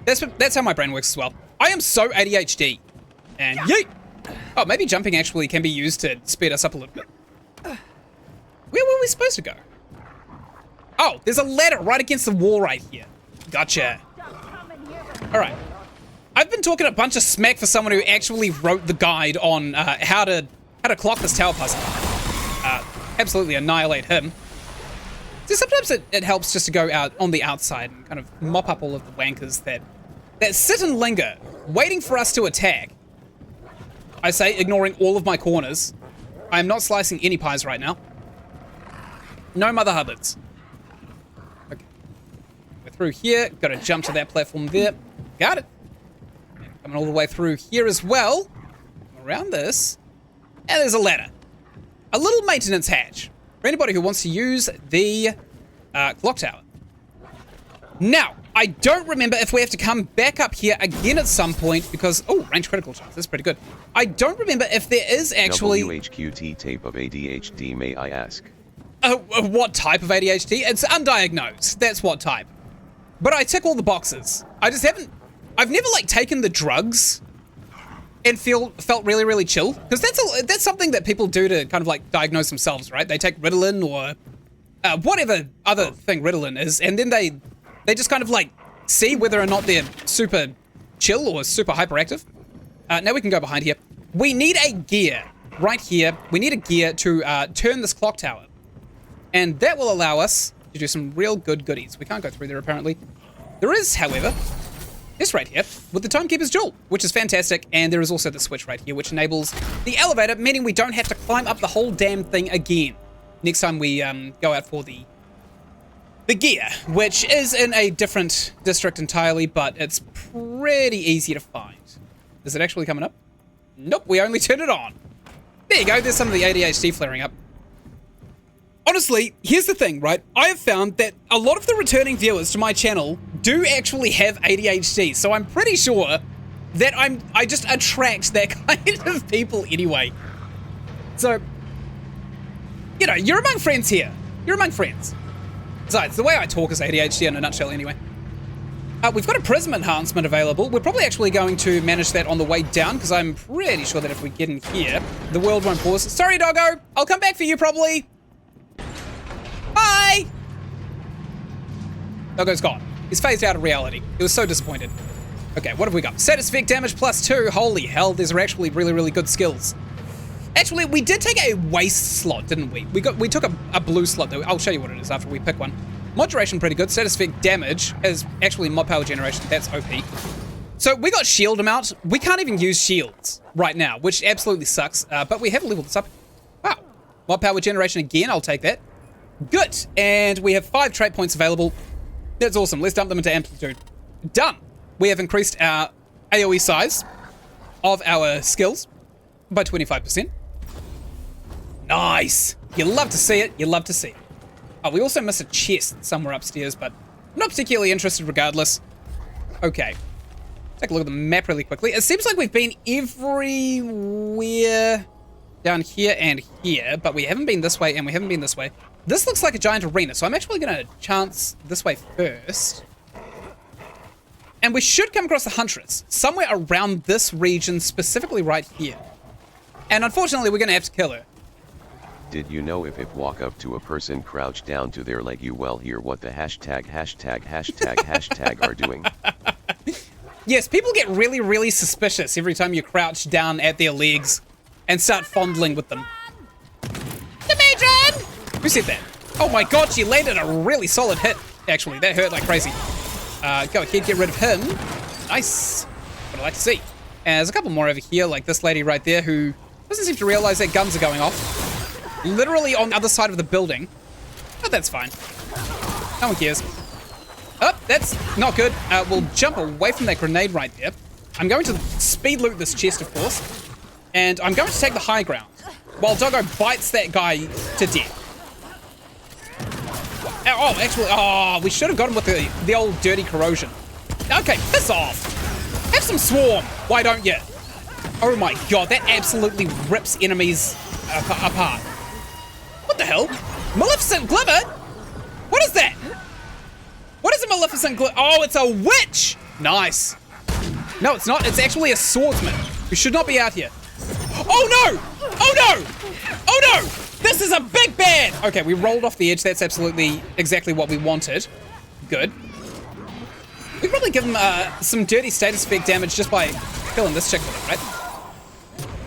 That's how my brain works as well. I am so ADHD. And yeet! Oh, maybe jumping actually can be used to speed us up a little bit. Where were we supposed to go? Oh, there's a ladder right against the wall right here. Gotcha. Alright. I've been talking a bunch of smack for someone who actually wrote the guide on how to clock this tower puzzle. Absolutely annihilate him. So sometimes it helps just to go out on the outside and kind of mop up all of the wankers that sit and linger, waiting for us to attack. I say, ignoring all of my corners. I am not slicing any pies right now. No mother hubbards. Okay. We're through here. Got to jump to that platform there. Got it. And coming all the way through here as well. Around this. And there's a ladder. A little maintenance hatch for anybody who wants to use the clock tower. Now, I don't remember if we have to come back up here again at some point because... Oh, range critical chance. That's pretty good. I don't remember if there is actually... WHQT tape of ADHD, may I ask? What type of ADHD? It's undiagnosed. That's what type. But I tick all the boxes. I just haven't... I've never, like, taken the drugs and felt really, really chill. Because that's something that people do to kind of, like, diagnose themselves, right? They take Ritalin or whatever other thing Ritalin is, and then they just kind of, like, see whether or not they're super chill or super hyperactive. Now we can go behind here. We need a gear right here. We need a gear to turn this clock tower. And that will allow us to do some real good goodies. We can't go through there, apparently. There is, however, this right here with the Timekeeper's Jewel, which is fantastic. And there is also the switch right here, which enables the elevator, meaning we don't have to climb up the whole damn thing again next time we go out for the gear, which is in a different district entirely, but it's pretty easy to find. Is it actually coming up? Nope, we only turned it on. There you go, there's some of the ADHD flaring up. Honestly, here's the thing, right? I have found that a lot of the returning viewers to my channel do actually have ADHD, so I'm pretty sure that I just attract that kind of people anyway. So, you know, you're among friends here. You're among friends. Besides, the way I talk is ADHD in a nutshell anyway. We've got a prism enhancement available. We're probably actually going to manage that on the way down, because I'm pretty sure that if we get in here, the world won't pause. Sorry, doggo. I'll come back for you, probably. Bye! Doggo's gone. He's phased out of reality. He was so disappointed. Okay, what have we got? Status effect damage +2. Holy hell, these are actually really, really good skills. Actually, we did take a waste slot, didn't we? We took a blue slot, though. I'll show you what it is after we pick one. Mod duration, pretty good. Status effect damage is actually mod power generation. That's OP. So we got shield amount. We can't even use shields right now, which absolutely sucks. But we have leveled this up. Wow. Mod power generation again. I'll take that. Good. And we have 5 trait points available. That's awesome. Let's dump them into amplitude. Done. We have increased our AoE size of our skills by 25%. Nice. You love to see it. You love to see it. Oh, we also miss a chest somewhere upstairs, but I'm not particularly interested regardless. Okay. Take a look at the map really quickly. It seems like we've been everywhere down here and here, but we haven't been this way and we haven't been this way. This looks like a giant arena, so I'm actually going to chance this way first. And we should come across the Huntress somewhere around this region, specifically right here. And unfortunately, we're going to have to kill her. Did you know if walk up to a person crouch down to their leg, you will hear what the hashtag are doing? Yes, people get really, really suspicious every time you crouch down at their legs and start fondling with them. Dimension! Who said that? Oh my god, she landed a really solid hit. Actually, that hurt like crazy. Go ahead, get rid of him. Nice. What I like to see. And there's a couple more over here, like this lady right there who doesn't seem to realize that guns are going off. Literally on the other side of the building. But that's fine. No one cares. Oh, that's not good. We'll jump away from that grenade right there. I'm going to speed loot this chest, of course. And I'm going to take the high ground while Doggo bites that guy to death. Oh, actually, we should have got him with the old dirty corrosion. Okay, piss off. Have some swarm. Why don't you? Oh my god, that absolutely rips enemies apart. What the hell? Maleficent Glimmer? What is that? What is a Maleficent Glimmer? Oh, it's a witch! Nice. No, it's not. It's actually a swordsman. We should not be out here. Oh no! Oh no! Oh no! This is a big bad! Okay, we rolled off the edge. That's absolutely exactly what we wanted. Good. We could probably give him some dirty status effect damage just by killing this chick with it, right?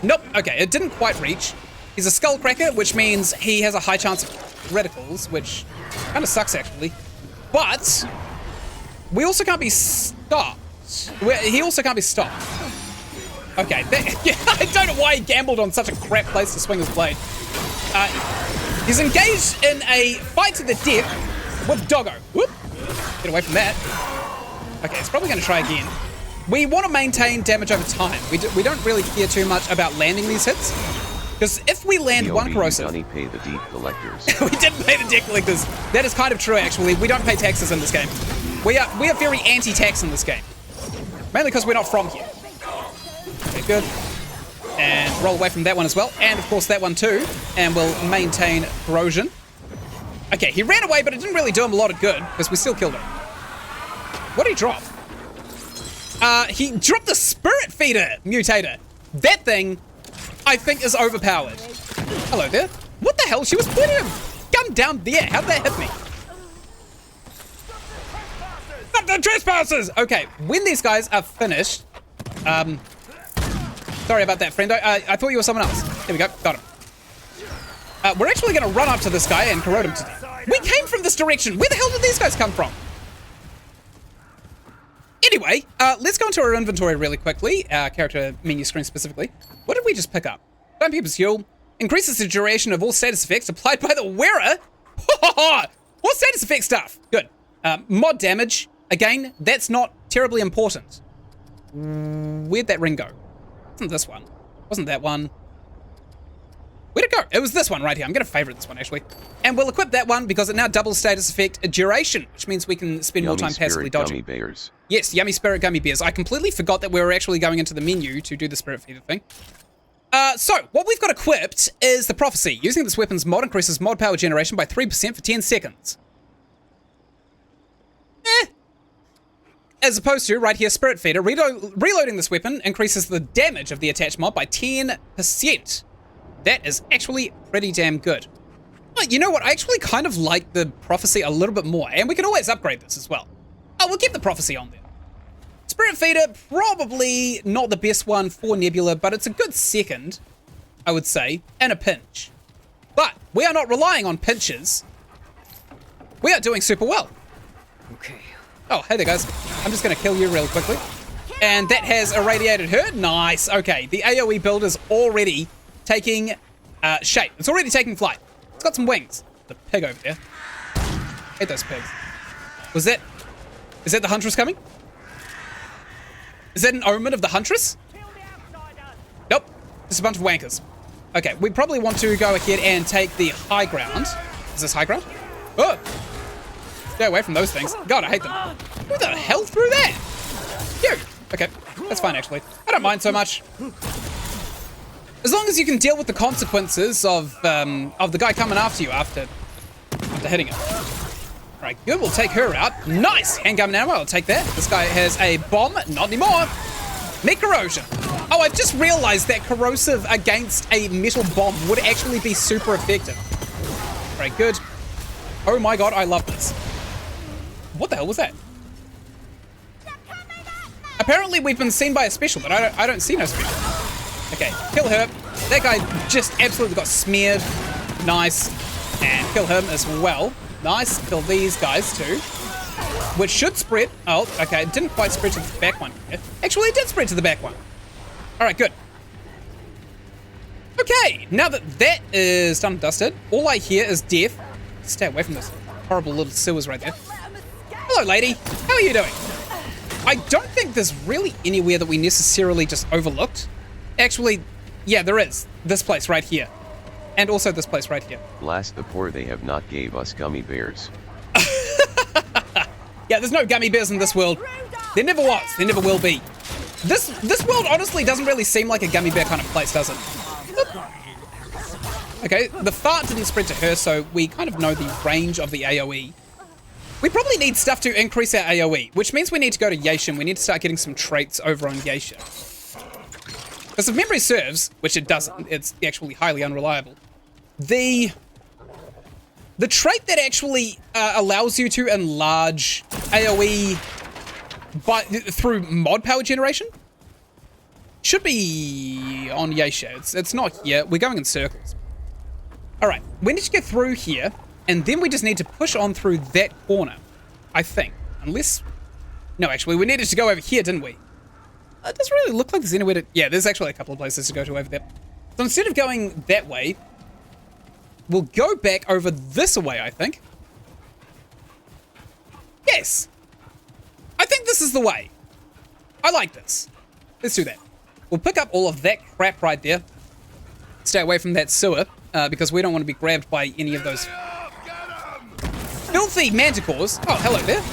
Nope. Okay, it didn't quite reach. He's a skullcracker, which means he has a high chance of criticals, which kind of sucks, actually. But we also can't be stopped. He also can't be stopped. Okay, I don't know why he gambled on such a crap place to swing his blade. He's engaged in a fight to the death with Doggo. Whoop! Get away from that. Okay, it's probably going to try again. We want to maintain damage over time. We don't really care too much about landing these hits. Because if we land one corrosive... We pay the deep collectors. We didn't pay the debt collectors. That is kind of true, actually. We don't pay taxes in this game. We are very anti-tax in this game. Mainly because we're not from here. Okay, good. And roll away from that one as well. And, of course, that one too. And we'll maintain corrosion. Okay, he ran away, but it didn't really do him a lot of good. Because we still killed him. What did he drop? He dropped the Spirit Feeder Mutator. That thing... I think is overpowered. Hello there. What the hell? She was pointing a gun down there. How'd that hit me? Not the trespassers! Okay, when these guys are finished... sorry about that, friendo. I thought you were someone else. There we go. Got him. We're actually going to run up to this guy and corrode him to death. We came from this direction. Where the hell did these guys come from? Anyway. Anyway, let's go into our inventory really quickly. Our character menu screen specifically. What did we just pick up? Don't people's fuel. Increases the duration of all status effects applied by the wearer. What status effect stuff? Good. Mod damage. Again, that's not terribly important. Where'd that ring go? Wasn't this one? Wasn't that one? Where'd it go? It was this one right here. I'm going to favorite this one, actually. And we'll equip that one because it now doubles status effect duration, which means we can spend more time passively dodging. Gummy bears. Yes, Yummy Spirit Gummy Bears. I completely forgot that we were actually going into the menu to do the Spirit Feeder thing. So, what we've got equipped is the Prophecy. Using this weapon's mod increases mod power generation by 3% for 10 seconds. As opposed to, right here, Spirit Feeder. Reloading this weapon increases the damage of the attached mod by 10%. That is actually pretty damn good. But you know what? I actually kind of like the Prophecy a little bit more. And we can always upgrade this as well. Oh, we'll keep the Prophecy on there. Spirit Feeder, probably not the best one for Nebula, but it's a good second, I would say, and a pinch. But we are not relying on pinches. We are doing super well. Okay. Oh, hey there, guys. I'm just going to kill you real quickly. And that has irradiated her. Nice. Okay, the AoE build is already taking shape. It's already taking flight. It's got some wings. The pig over there. Hate those pigs. Is that the Huntress coming? Is that an omen of the Huntress? Nope. Just a bunch of wankers. Okay, we probably want to go ahead and take the high ground. Is this high ground? Oh! Stay away from those things. God, I hate them. Who the hell threw that? You! Okay, that's fine actually. I don't mind so much. As long as you can deal with the consequences of the guy coming after you after hitting him. Alright, good, we'll take her out. Nice! Handgun ammo, I'll take that. This guy has a bomb, not anymore. Meat corrosion. Oh, I've just realized that corrosive against a metal bomb would actually be super effective. Alright, good. Oh my god, I love this. What the hell was that? Apparently we've been seen by a special, but I don't see no special. Okay, kill her. That guy just absolutely got smeared. Nice. And kill him as well. Nice. Kill these guys too. Which should spread. Oh, okay. It didn't quite spread to the back one here. Actually, it did spread to the back one. Alright, good. Okay, now that that is done and dusted, all I hear is death. Stay away from those horrible little sewers right there. Hello, lady. How are you doing? I don't think there's really anywhere that we necessarily just overlooked. Actually, yeah, there is. This place right here. And also this place right here. Blast the poor, they have not gave us gummy bears. Yeah, there's no gummy bears in this world. There never was. There never will be. This world honestly doesn't really seem like a gummy bear kind of place, does it? Okay, the fart didn't spread to her, so we kind of know the range of the AoE. We probably need stuff to increase our AoE, which means we need to go to Ynsin. We need to start getting some traits over on Ynsin. Because if memory serves, which it doesn't, it's actually highly unreliable. The trait that actually allows you to enlarge AoE through mod power generation should be on Ynsin. It's not here. We're going in circles. All right, we need to get through here, and then we just need to push on through that corner, I think. Unless... No, actually, we needed to go over here, didn't we? It doesn't really look like there's anywhere to... Yeah, there's actually a couple of places to go to over there. So instead of going that way, we'll go back over this way, I think. Yes! I think this is the way. I like this. Let's do that. We'll pick up all of that crap right there. Stay away from that sewer, because we don't want to be grabbed by any of those filthy manticores. Oh, hello there.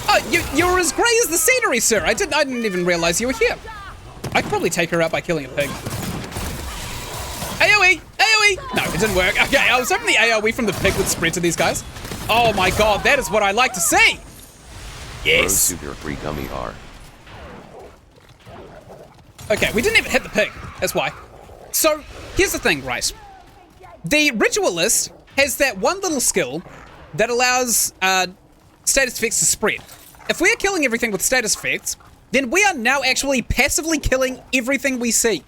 Oh, you're as grey as the scenery, sir. I didn't even realize you were here. I could probably take her out by killing a pig. AoE! AoE! No, it didn't work. Okay, I was hoping the AoE from the pig would spread to these guys. Oh my god, that is what I like to see! Yes! Super free gummy R. Okay, we didn't even hit the pig. That's why. So, here's the thing, right? The Ritualist has that one little skill that allows status effects to spread. If we are killing everything with status effects, then we are now actually passively killing everything we see.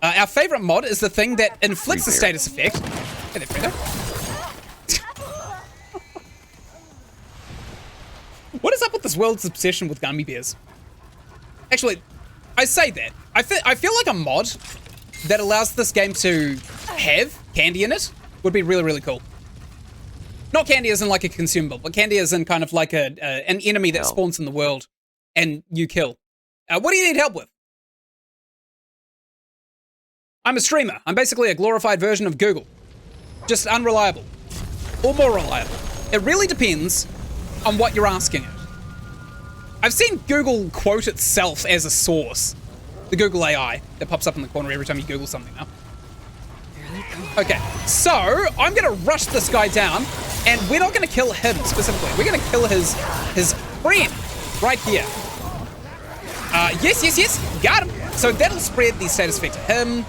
Our favorite mod is the thing that inflicts the status effect. Hey there, Fredo. What is up with this world's obsession with gummy bears? Actually, I say that. I feel like a mod that allows this game to have candy in it would be really, really cool. Not candy as in like a consumable, but candy as in kind of like an enemy that spawns in the world and you kill. What do you need help with? I'm a streamer. I'm basically a glorified version of Google. Just unreliable. Or more reliable. It really depends on what you're asking it. I've seen Google quote itself as a source. The Google AI that pops up in the corner every time you Google something now. Okay, so I'm gonna rush this guy down, and we're not gonna kill him specifically. We're gonna kill his friend right here. Yes, got him. So that'll spread the status effect to him.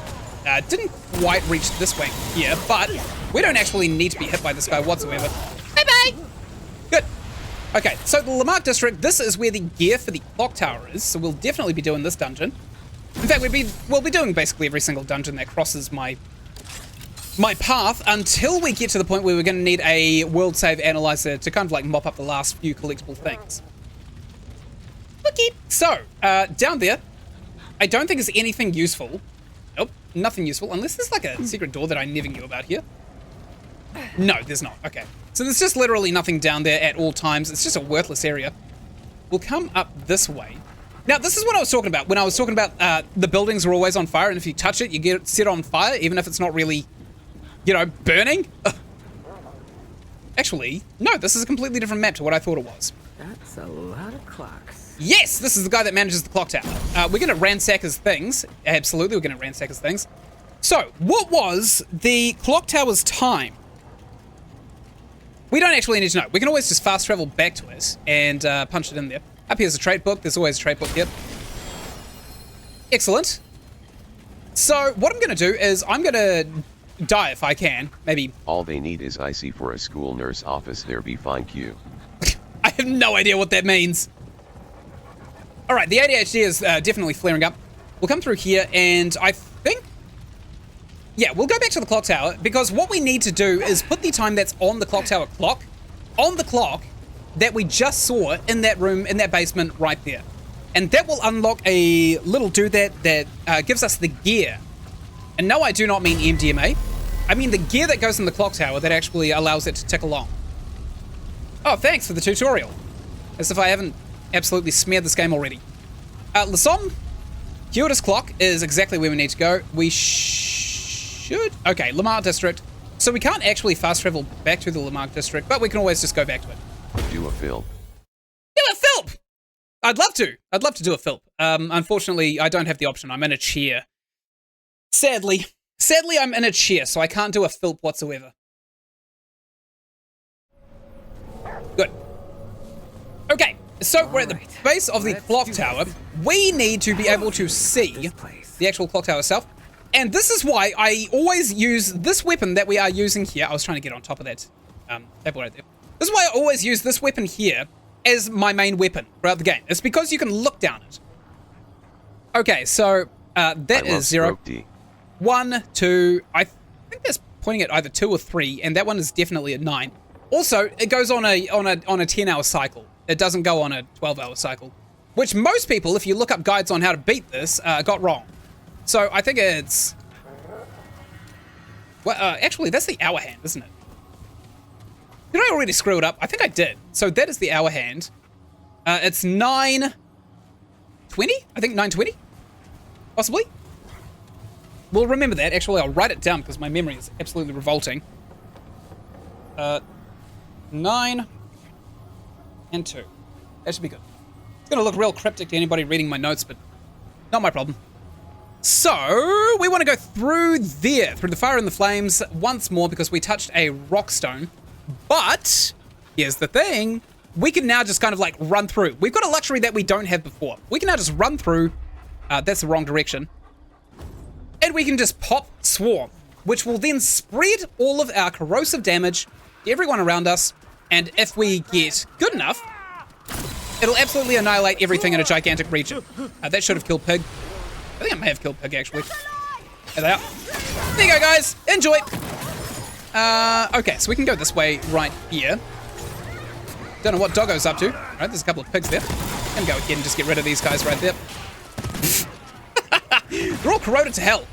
Didn't quite reach this wing here, but we don't actually need to be hit by this guy whatsoever. Bye-bye. Good. Okay, so the Lamarck District, this is where the gear for the clock tower is, so we'll definitely be doing this dungeon. In fact, we'll be doing basically every single dungeon that crosses my path until we get to the point where we're going to need a world save analyzer to kind of like mop up the last few collectible things. Okay, so down there, I don't think there's anything useful. Nope, nothing useful, unless there's like a secret door that I never knew about here. No, there's not. Okay, so there's just literally nothing down there at all times. It's just a worthless area. We'll come up this way. Now, this is what I was talking about when I was talking about the buildings are always on fire, and if you touch it, you get it set on fire, even if it's not really, you know, burning. Actually, no, this is a completely different map to what I thought it was. That's a lot of clocks. Yes, this is the guy that manages the clock tower. We're going to ransack his things. Absolutely, we're going to ransack his things. So, what was the clock tower's time? We don't actually need to know. We can always just fast travel back to it and punch it in there. Up here's a trait book. There's always a trait book here. Excellent. So, what I'm going to do is I'm going to die if I can. Maybe. All they need is IC for a school nurse office. There be fine Q. I have no idea what that means. All right, the ADHD is definitely flaring up. We'll come through here, and I think... Yeah, we'll go back to the clock tower, because what we need to do is put the time that's on the clock tower clock on the clock that we just saw in that room, in that basement right there. And that will unlock a little doodad that gives us the gear. And no, I do not mean MDMA. I mean the gear that goes in the clock tower that actually allows it to tick along. Oh, thanks for the tutorial. As if I haven't absolutely smeared this game already. Lasom, Kyoto's clock is exactly where we need to go. We should... Okay, Lamarck District. So we can't actually fast travel back to the Lamarck District, but we can always just go back to it. Do a Philp. Do a Philp! I'd love to. I'd love to do a Philp. Unfortunately, I don't have the option. I'm in a chair. Sadly. Sadly, I'm in a chair, so I can't do a Philp whatsoever. Good. Okay, so we're at the base of the clock tower. We need to be able to see the actual clock tower itself. And this is why I always use this weapon that we are using here. I was trying to get on top of that table right there. This is why I always use this weapon here as my main weapon throughout the game. It's because you can look down it. Okay, so that is 0. 1, 2, I think that's pointing at either 2 or 3, and that one is definitely at 9. Also, it goes on a 10-hour cycle. It doesn't go on a 12-hour cycle, which most people, if you look up guides on how to beat this, got wrong. So I think it's... Well, actually, that's the hour hand, isn't it? Did I already screw it up? I think I did. So that is the hour hand. It's 9:20? I think 9:20? Possibly? We'll remember that. Actually, I'll write it down because my memory is absolutely revolting. 9 and 2. That should be good. It's going to look real cryptic to anybody reading my notes, but not my problem. So, we want to go through there, through the fire and the flames once more because we touched a rock stone. But, here's the thing. We can now just kind of like run through. We've got a luxury that we don't have before. We can now just run through. That's the wrong direction. And we can just pop Swarm, which will then spread all of our corrosive damage to everyone around us. And if we get good enough, it'll absolutely annihilate everything in a gigantic region. That should have killed Pig. I think I may have killed Pig, actually. There they are. There you go, guys. Enjoy. Okay, so we can go this way right here. Don't know what Doggo's up to. All right, there's a couple of pigs there. I'm gonna go ahead and just get rid of these guys right there. They're all corroded to hell.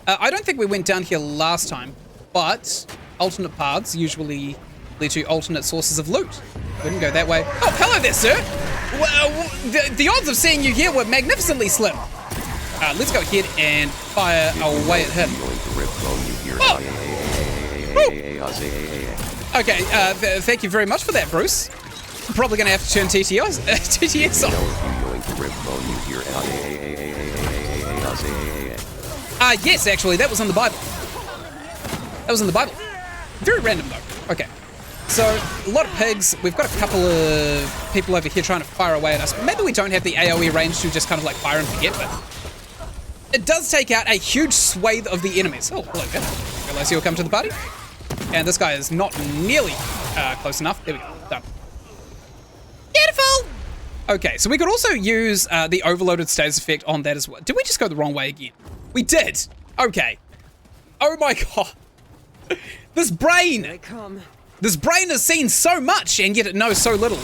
I don't think we went down here last time, but alternate paths usually lead to alternate sources of loot. We didn't go that way. Oh, hello there, sir. Well, the odds of seeing you here were magnificently slim. Let's go ahead and fire away at him. Okay, thank you very much for that, Bruce. I'm probably going to have to turn TTS off. Yes, actually, that was in the Bible. That was in the Bible. Very random, though. Okay. So, a lot of pigs. We've got a couple of people over here trying to fire away at us. Maybe we don't have the AoE range to just kind of like fire and forget, but it does take out a huge swathe of the enemies. Oh, hello there. Realize you'll come to the party. And this guy is not nearly close enough. There we go. Done. Beautiful! Okay, so we could also use the overloaded status effect on that as well. Did we just go the wrong way again? We did! Okay. Oh my god. This brain! They come. This brain has seen so much, and yet it knows so little.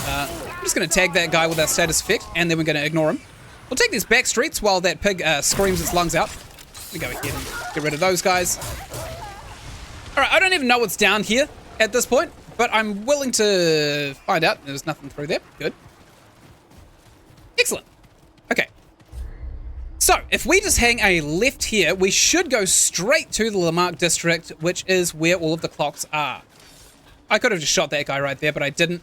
I'm just going to tag that guy with our status effect, and then we're going to ignore him. We'll take these back streets while that pig screams its lungs out. We go ahead and get rid of those guys. Alright, I don't even know what's down here at this point, but I'm willing to find out. There's nothing through there. Good. Excellent. Okay. So, if we just hang a left here, we should go straight to the Lamarck district, which is where all of the clocks are. I could have just shot that guy right there, but I didn't.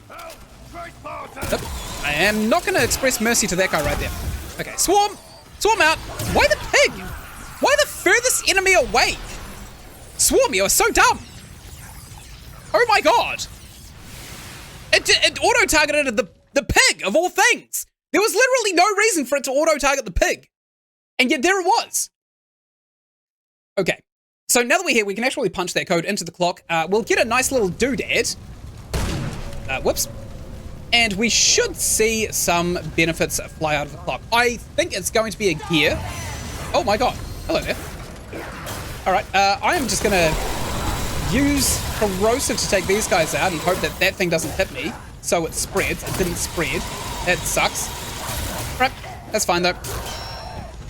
Nope. I am not going to express mercy to that guy right there. Okay, swarm! Swarm out! Why the pig? Why the furthest enemy away? Swarm, you are so dumb! Oh my god! It auto-targeted the pig, of all things! There was literally no reason for it to auto-target the pig. And yet there it was. Okay. So now that we're here, we can actually punch that code into the clock. We'll get a nice little doodad. Whoops. And we should see some benefits fly out of the clock. I think it's going to be a gear. Oh my god. Hello there. Alright, I am just gonna use Corrosive to take these guys out and hope that that thing doesn't hit me. So it spreads. It didn't spread. That sucks. Right, that's fine though.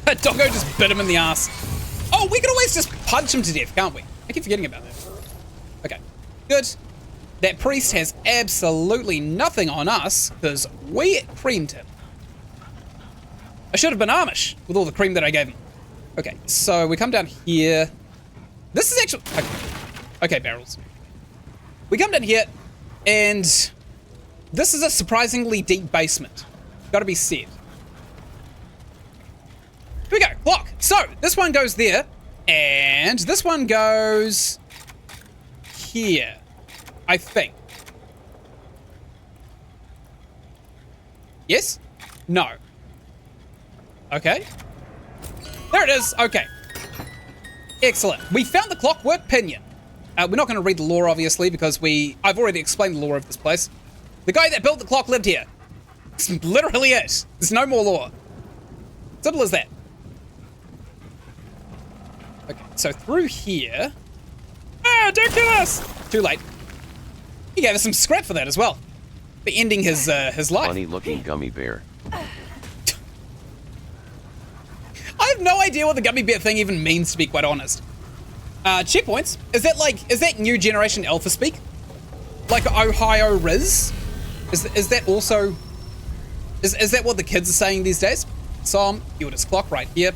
That doggo just bit him in the ass. Oh, we can always just punch him to death, can't we? I keep forgetting about that. Okay, good. That priest has absolutely nothing on us because we creamed him. I should have been Amish with all the cream that I gave him. Okay, so we come down here. This is actually... Okay, barrels. We come down here, and this is a surprisingly deep basement. Gotta be said. Here we go, clock. So, this one goes there, and this one goes here, I think. Yes? No. Okay. There it is. Okay. Excellent. We found the clockwork pinion. We're not going to read the lore, obviously, because I've already explained the lore of this place. The guy that built the clock lived here. It's literally it. There's no more lore. Simple as that. Okay, so through here... Ah, don't kill us! Too late. He gave us some scrap for that as well. For ending his life. Funny-looking gummy bear. I have no idea what the gummy bear thing even means, to be quite honest. Checkpoints? Is that new generation alpha speak? Like Ohio Riz? Is that also... Is that what the kids are saying these days? Psalm, Yildiz clock right here.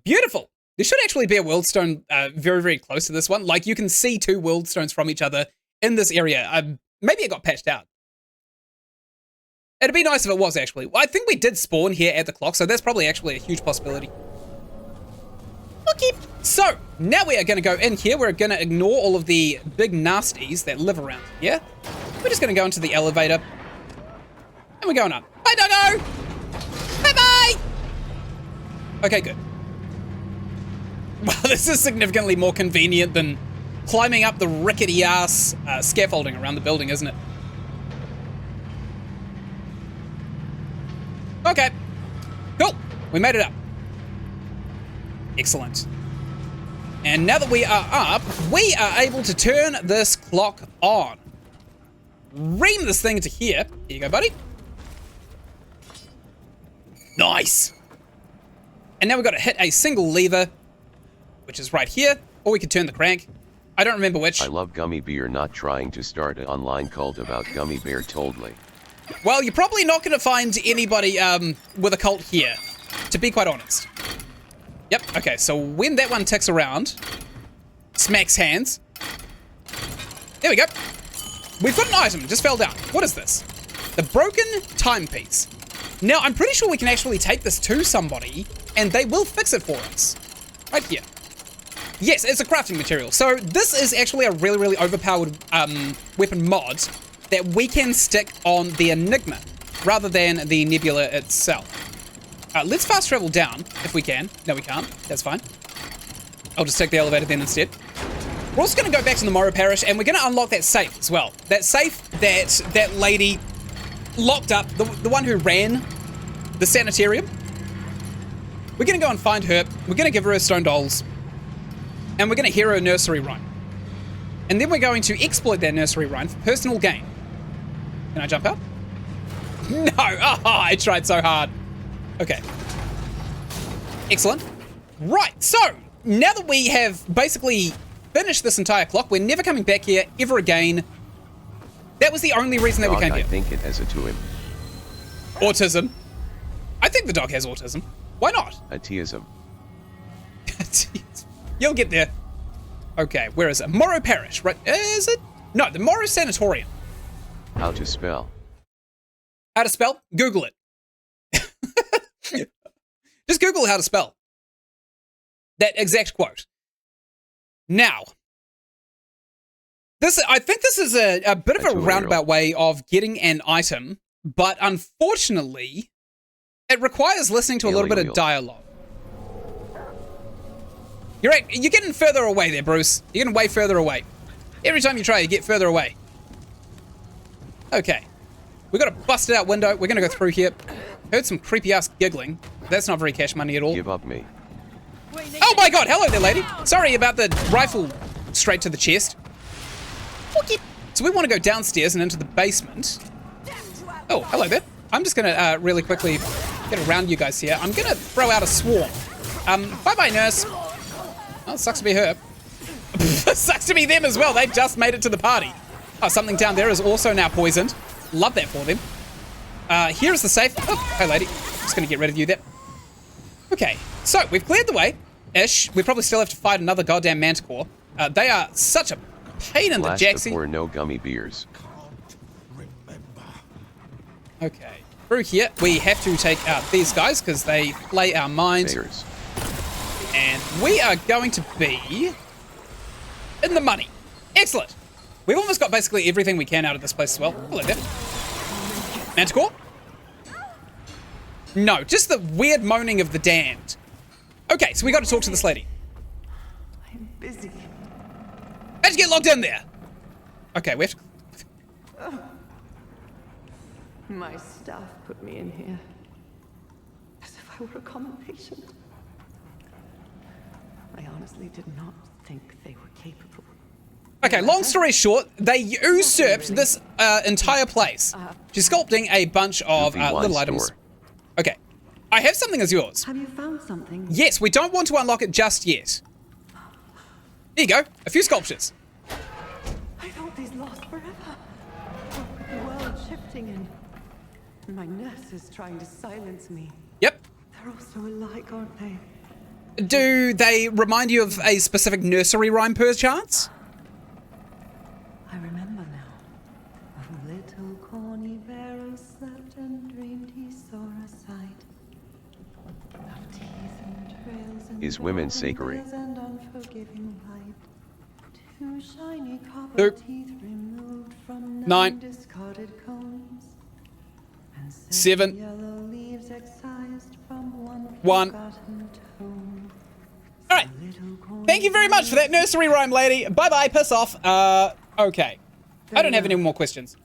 Beautiful. There should actually be a world stone very, very close to this one. Like, you can see two world stones from each other in this area. Maybe it got patched out. It'd be nice if it was, actually. Well, I think we did spawn here at the clock, so that's probably actually a huge possibility. Okay. So, now we are going to go in here. We're going to ignore all of the big nasties that live around here. We're just going to go into the elevator. And we're going up. Bye, doggo! Bye-bye! Okay, good. Well, this is significantly more convenient than climbing up the rickety-ass scaffolding around the building, isn't it? Okay. Cool. We made it up. Excellent. And now that we are up, we are able to turn this clock on. ream this thing into here. Here you go, buddy. Nice. And now we've got to hit a single lever, which is right here, or we could turn the crank. I don't remember which. I love Gummy Bear not trying to start an online cult about Gummy Bear toldly. Well, you're probably not going to find anybody with a cult here, to be quite honest. Yep, okay, so when that one ticks around, smacks hands. There we go. We've got an item, it just fell down. What is this? The broken timepiece. Now, I'm pretty sure we can actually take this to somebody, and they will fix it for us. Right here. Yes, it's a crafting material. So this is actually a really, really overpowered weapon mod that we can stick on the Enigma, rather than the Nebula itself. Let's fast travel down, if we can. No, we can't. That's fine. I'll just take the elevator then instead. We're also going to go back to the Morrow Parish, and we're going to unlock that safe as well. That safe that lady locked up, the one who ran the sanitarium. We're going to go and find her. We're going to give her her stone dolls. And we're going to hear her nursery rhyme. And then we're going to exploit that nursery rhyme for personal gain. Can I jump out? No! Oh, I tried so hard. Okay. Excellent. Right, so, now that we have basically finished this entire clock, we're never coming back here ever again. That was the only reason that we came here. I think it has it to him. Autism. I think the dog has autism. Why not? Autism. You'll get there. Okay, where is it? Morrow Parish, right? Is it? No, the Morrow Sanatorium. How to spell? How to spell? Google it. Just Google how to spell. That exact quote. Now, I think this is a bit of a roundabout way of getting an item, but unfortunately, it requires listening to a little bit of dialogue. You're getting further away there, Bruce. You're getting way further away. Every time you try, you get further away. Okay. We've got a busted out window. We're going to go through here. Heard some creepy ass giggling. That's not very cash money at all. Give up me. Oh my god, hello there, lady. Sorry about the rifle straight to the chest. So we want to go downstairs and into the basement. Oh, hello there. I'm just going to really quickly get around you guys here. I'm going to throw out a swarm. Bye-bye, nurse. Oh, it sucks to be her. Sucks to be them as well. They've just made it to the party. Oh, something down there is also now poisoned. Love that for them. Here is the safe. Oh, hey, lady. Just going to get rid of you there. Okay, so we've cleared the way-ish. We probably still have to fight another goddamn manticore. They are such a pain in the jacksie. Before no gummy beers. Okay, through here we have to take out these guys because they play our mind. Bears. And we are going to be in the money. Excellent. We've almost got basically everything we can out of this place as well. Hello there. Manticore? No, just the weird moaning of the damned. Okay, so we got to talk to this lady. I'm busy. How'd you get locked in there? Okay, we have to... My staff put me in here. As if I were a common patient. I honestly did not think they were capable. Okay, long story short, they usurped this entire place. She's sculpting a bunch of little items. Okay, I have something as yours. Have you found something? Yes, we don't want to unlock it just yet. Here you go, a few sculptures. I thought these lost forever. The world shifting and my nurse is trying to silence me. Yep. They're all so alike, aren't they? Do they remind you of a specific nursery rhyme per chance? I remember now. A little corny barrel slept and dreamed he saw a sight of teeth and trails and Is women sacred? and unforgiving light. Two shiny copper teeth removed from 9, discarded cones. And 7, yellow leaves excised from 1. forgotten tome. All right. Thank you very much for that nursery rhyme, lady. Bye-bye, piss off. Okay. I don't have any more questions.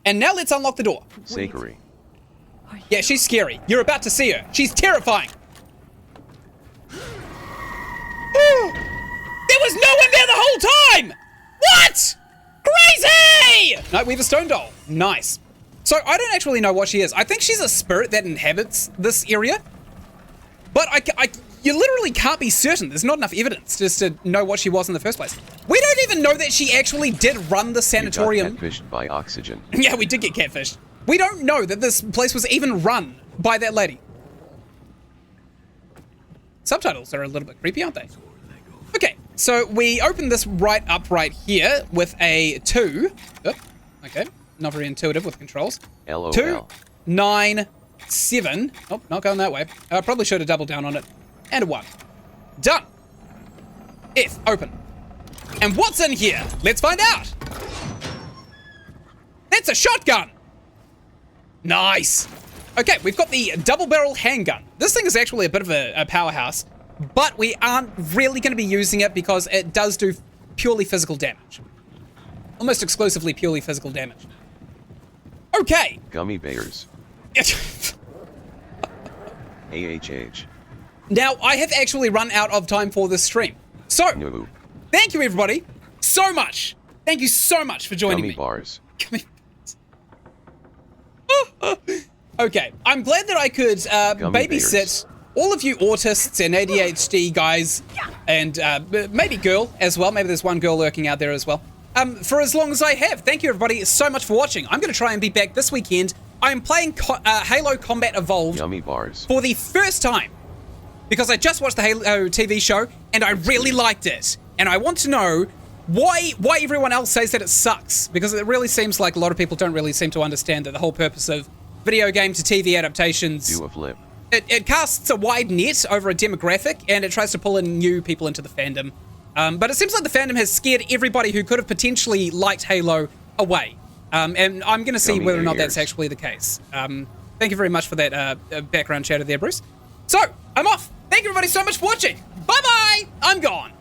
And now let's unlock the door. Sakery. Yeah, she's scary. You're about to see her. She's terrifying. There was no one there the whole time! What? Crazy! Nightweaver Stone Doll. Nice. So I don't actually know what she is. I think she's a spirit that inhabits this area. But you literally can't be certain. There's not enough evidence just to know what she was in the first place. We don't even know that she actually did run the sanatorium. You got catfished by Oxygen. Yeah, we did get catfished. We don't know that this place was even run by that lady. Subtitles are a little bit creepy, aren't they? Okay, so we open this right here with a 2. Oh, okay, not very intuitive with controls. LOL. 2, 9, 7. Oh, not going that way. I probably should have doubled down on it. And a 1. Done. F, open. And what's in here? Let's find out. That's a shotgun. Nice. Okay, we've got the double barrel handgun. This thing is actually a bit of a powerhouse, but we aren't really going to be using it because it does do purely physical damage. Almost exclusively purely physical damage. Okay. Gummy bears. AHH. Now, I have actually run out of time for this stream. So, No. thank you everybody so much. Thank you so much for joining Gummy me. bars. Gummy bars. Okay, I'm glad that I could babysit bears. all of you autists and ADHD guys, and maybe girl as well. Maybe there's one girl lurking out there as well. For as long as I have. Thank you everybody so much for watching. I'm going to try and be back this weekend. I'm playing Halo Combat Evolved Gummy bars. for the first time because I just watched the Halo TV show and I really liked it. And I want to know why everyone else says that it sucks, because it really seems like a lot of people don't really seem to understand that the whole purpose of video game to TV adaptations, Do a flip. it casts a wide net over a demographic and it tries to pull in new people into the fandom. But it seems like the fandom has scared everybody who could have potentially liked Halo away. And I'm going to see Gummy whether or not bears. that's actually the case. Thank you very much for that background chatter there, Bruce. So, I'm off. Thank you everybody so much for watching. Bye-bye. I'm gone.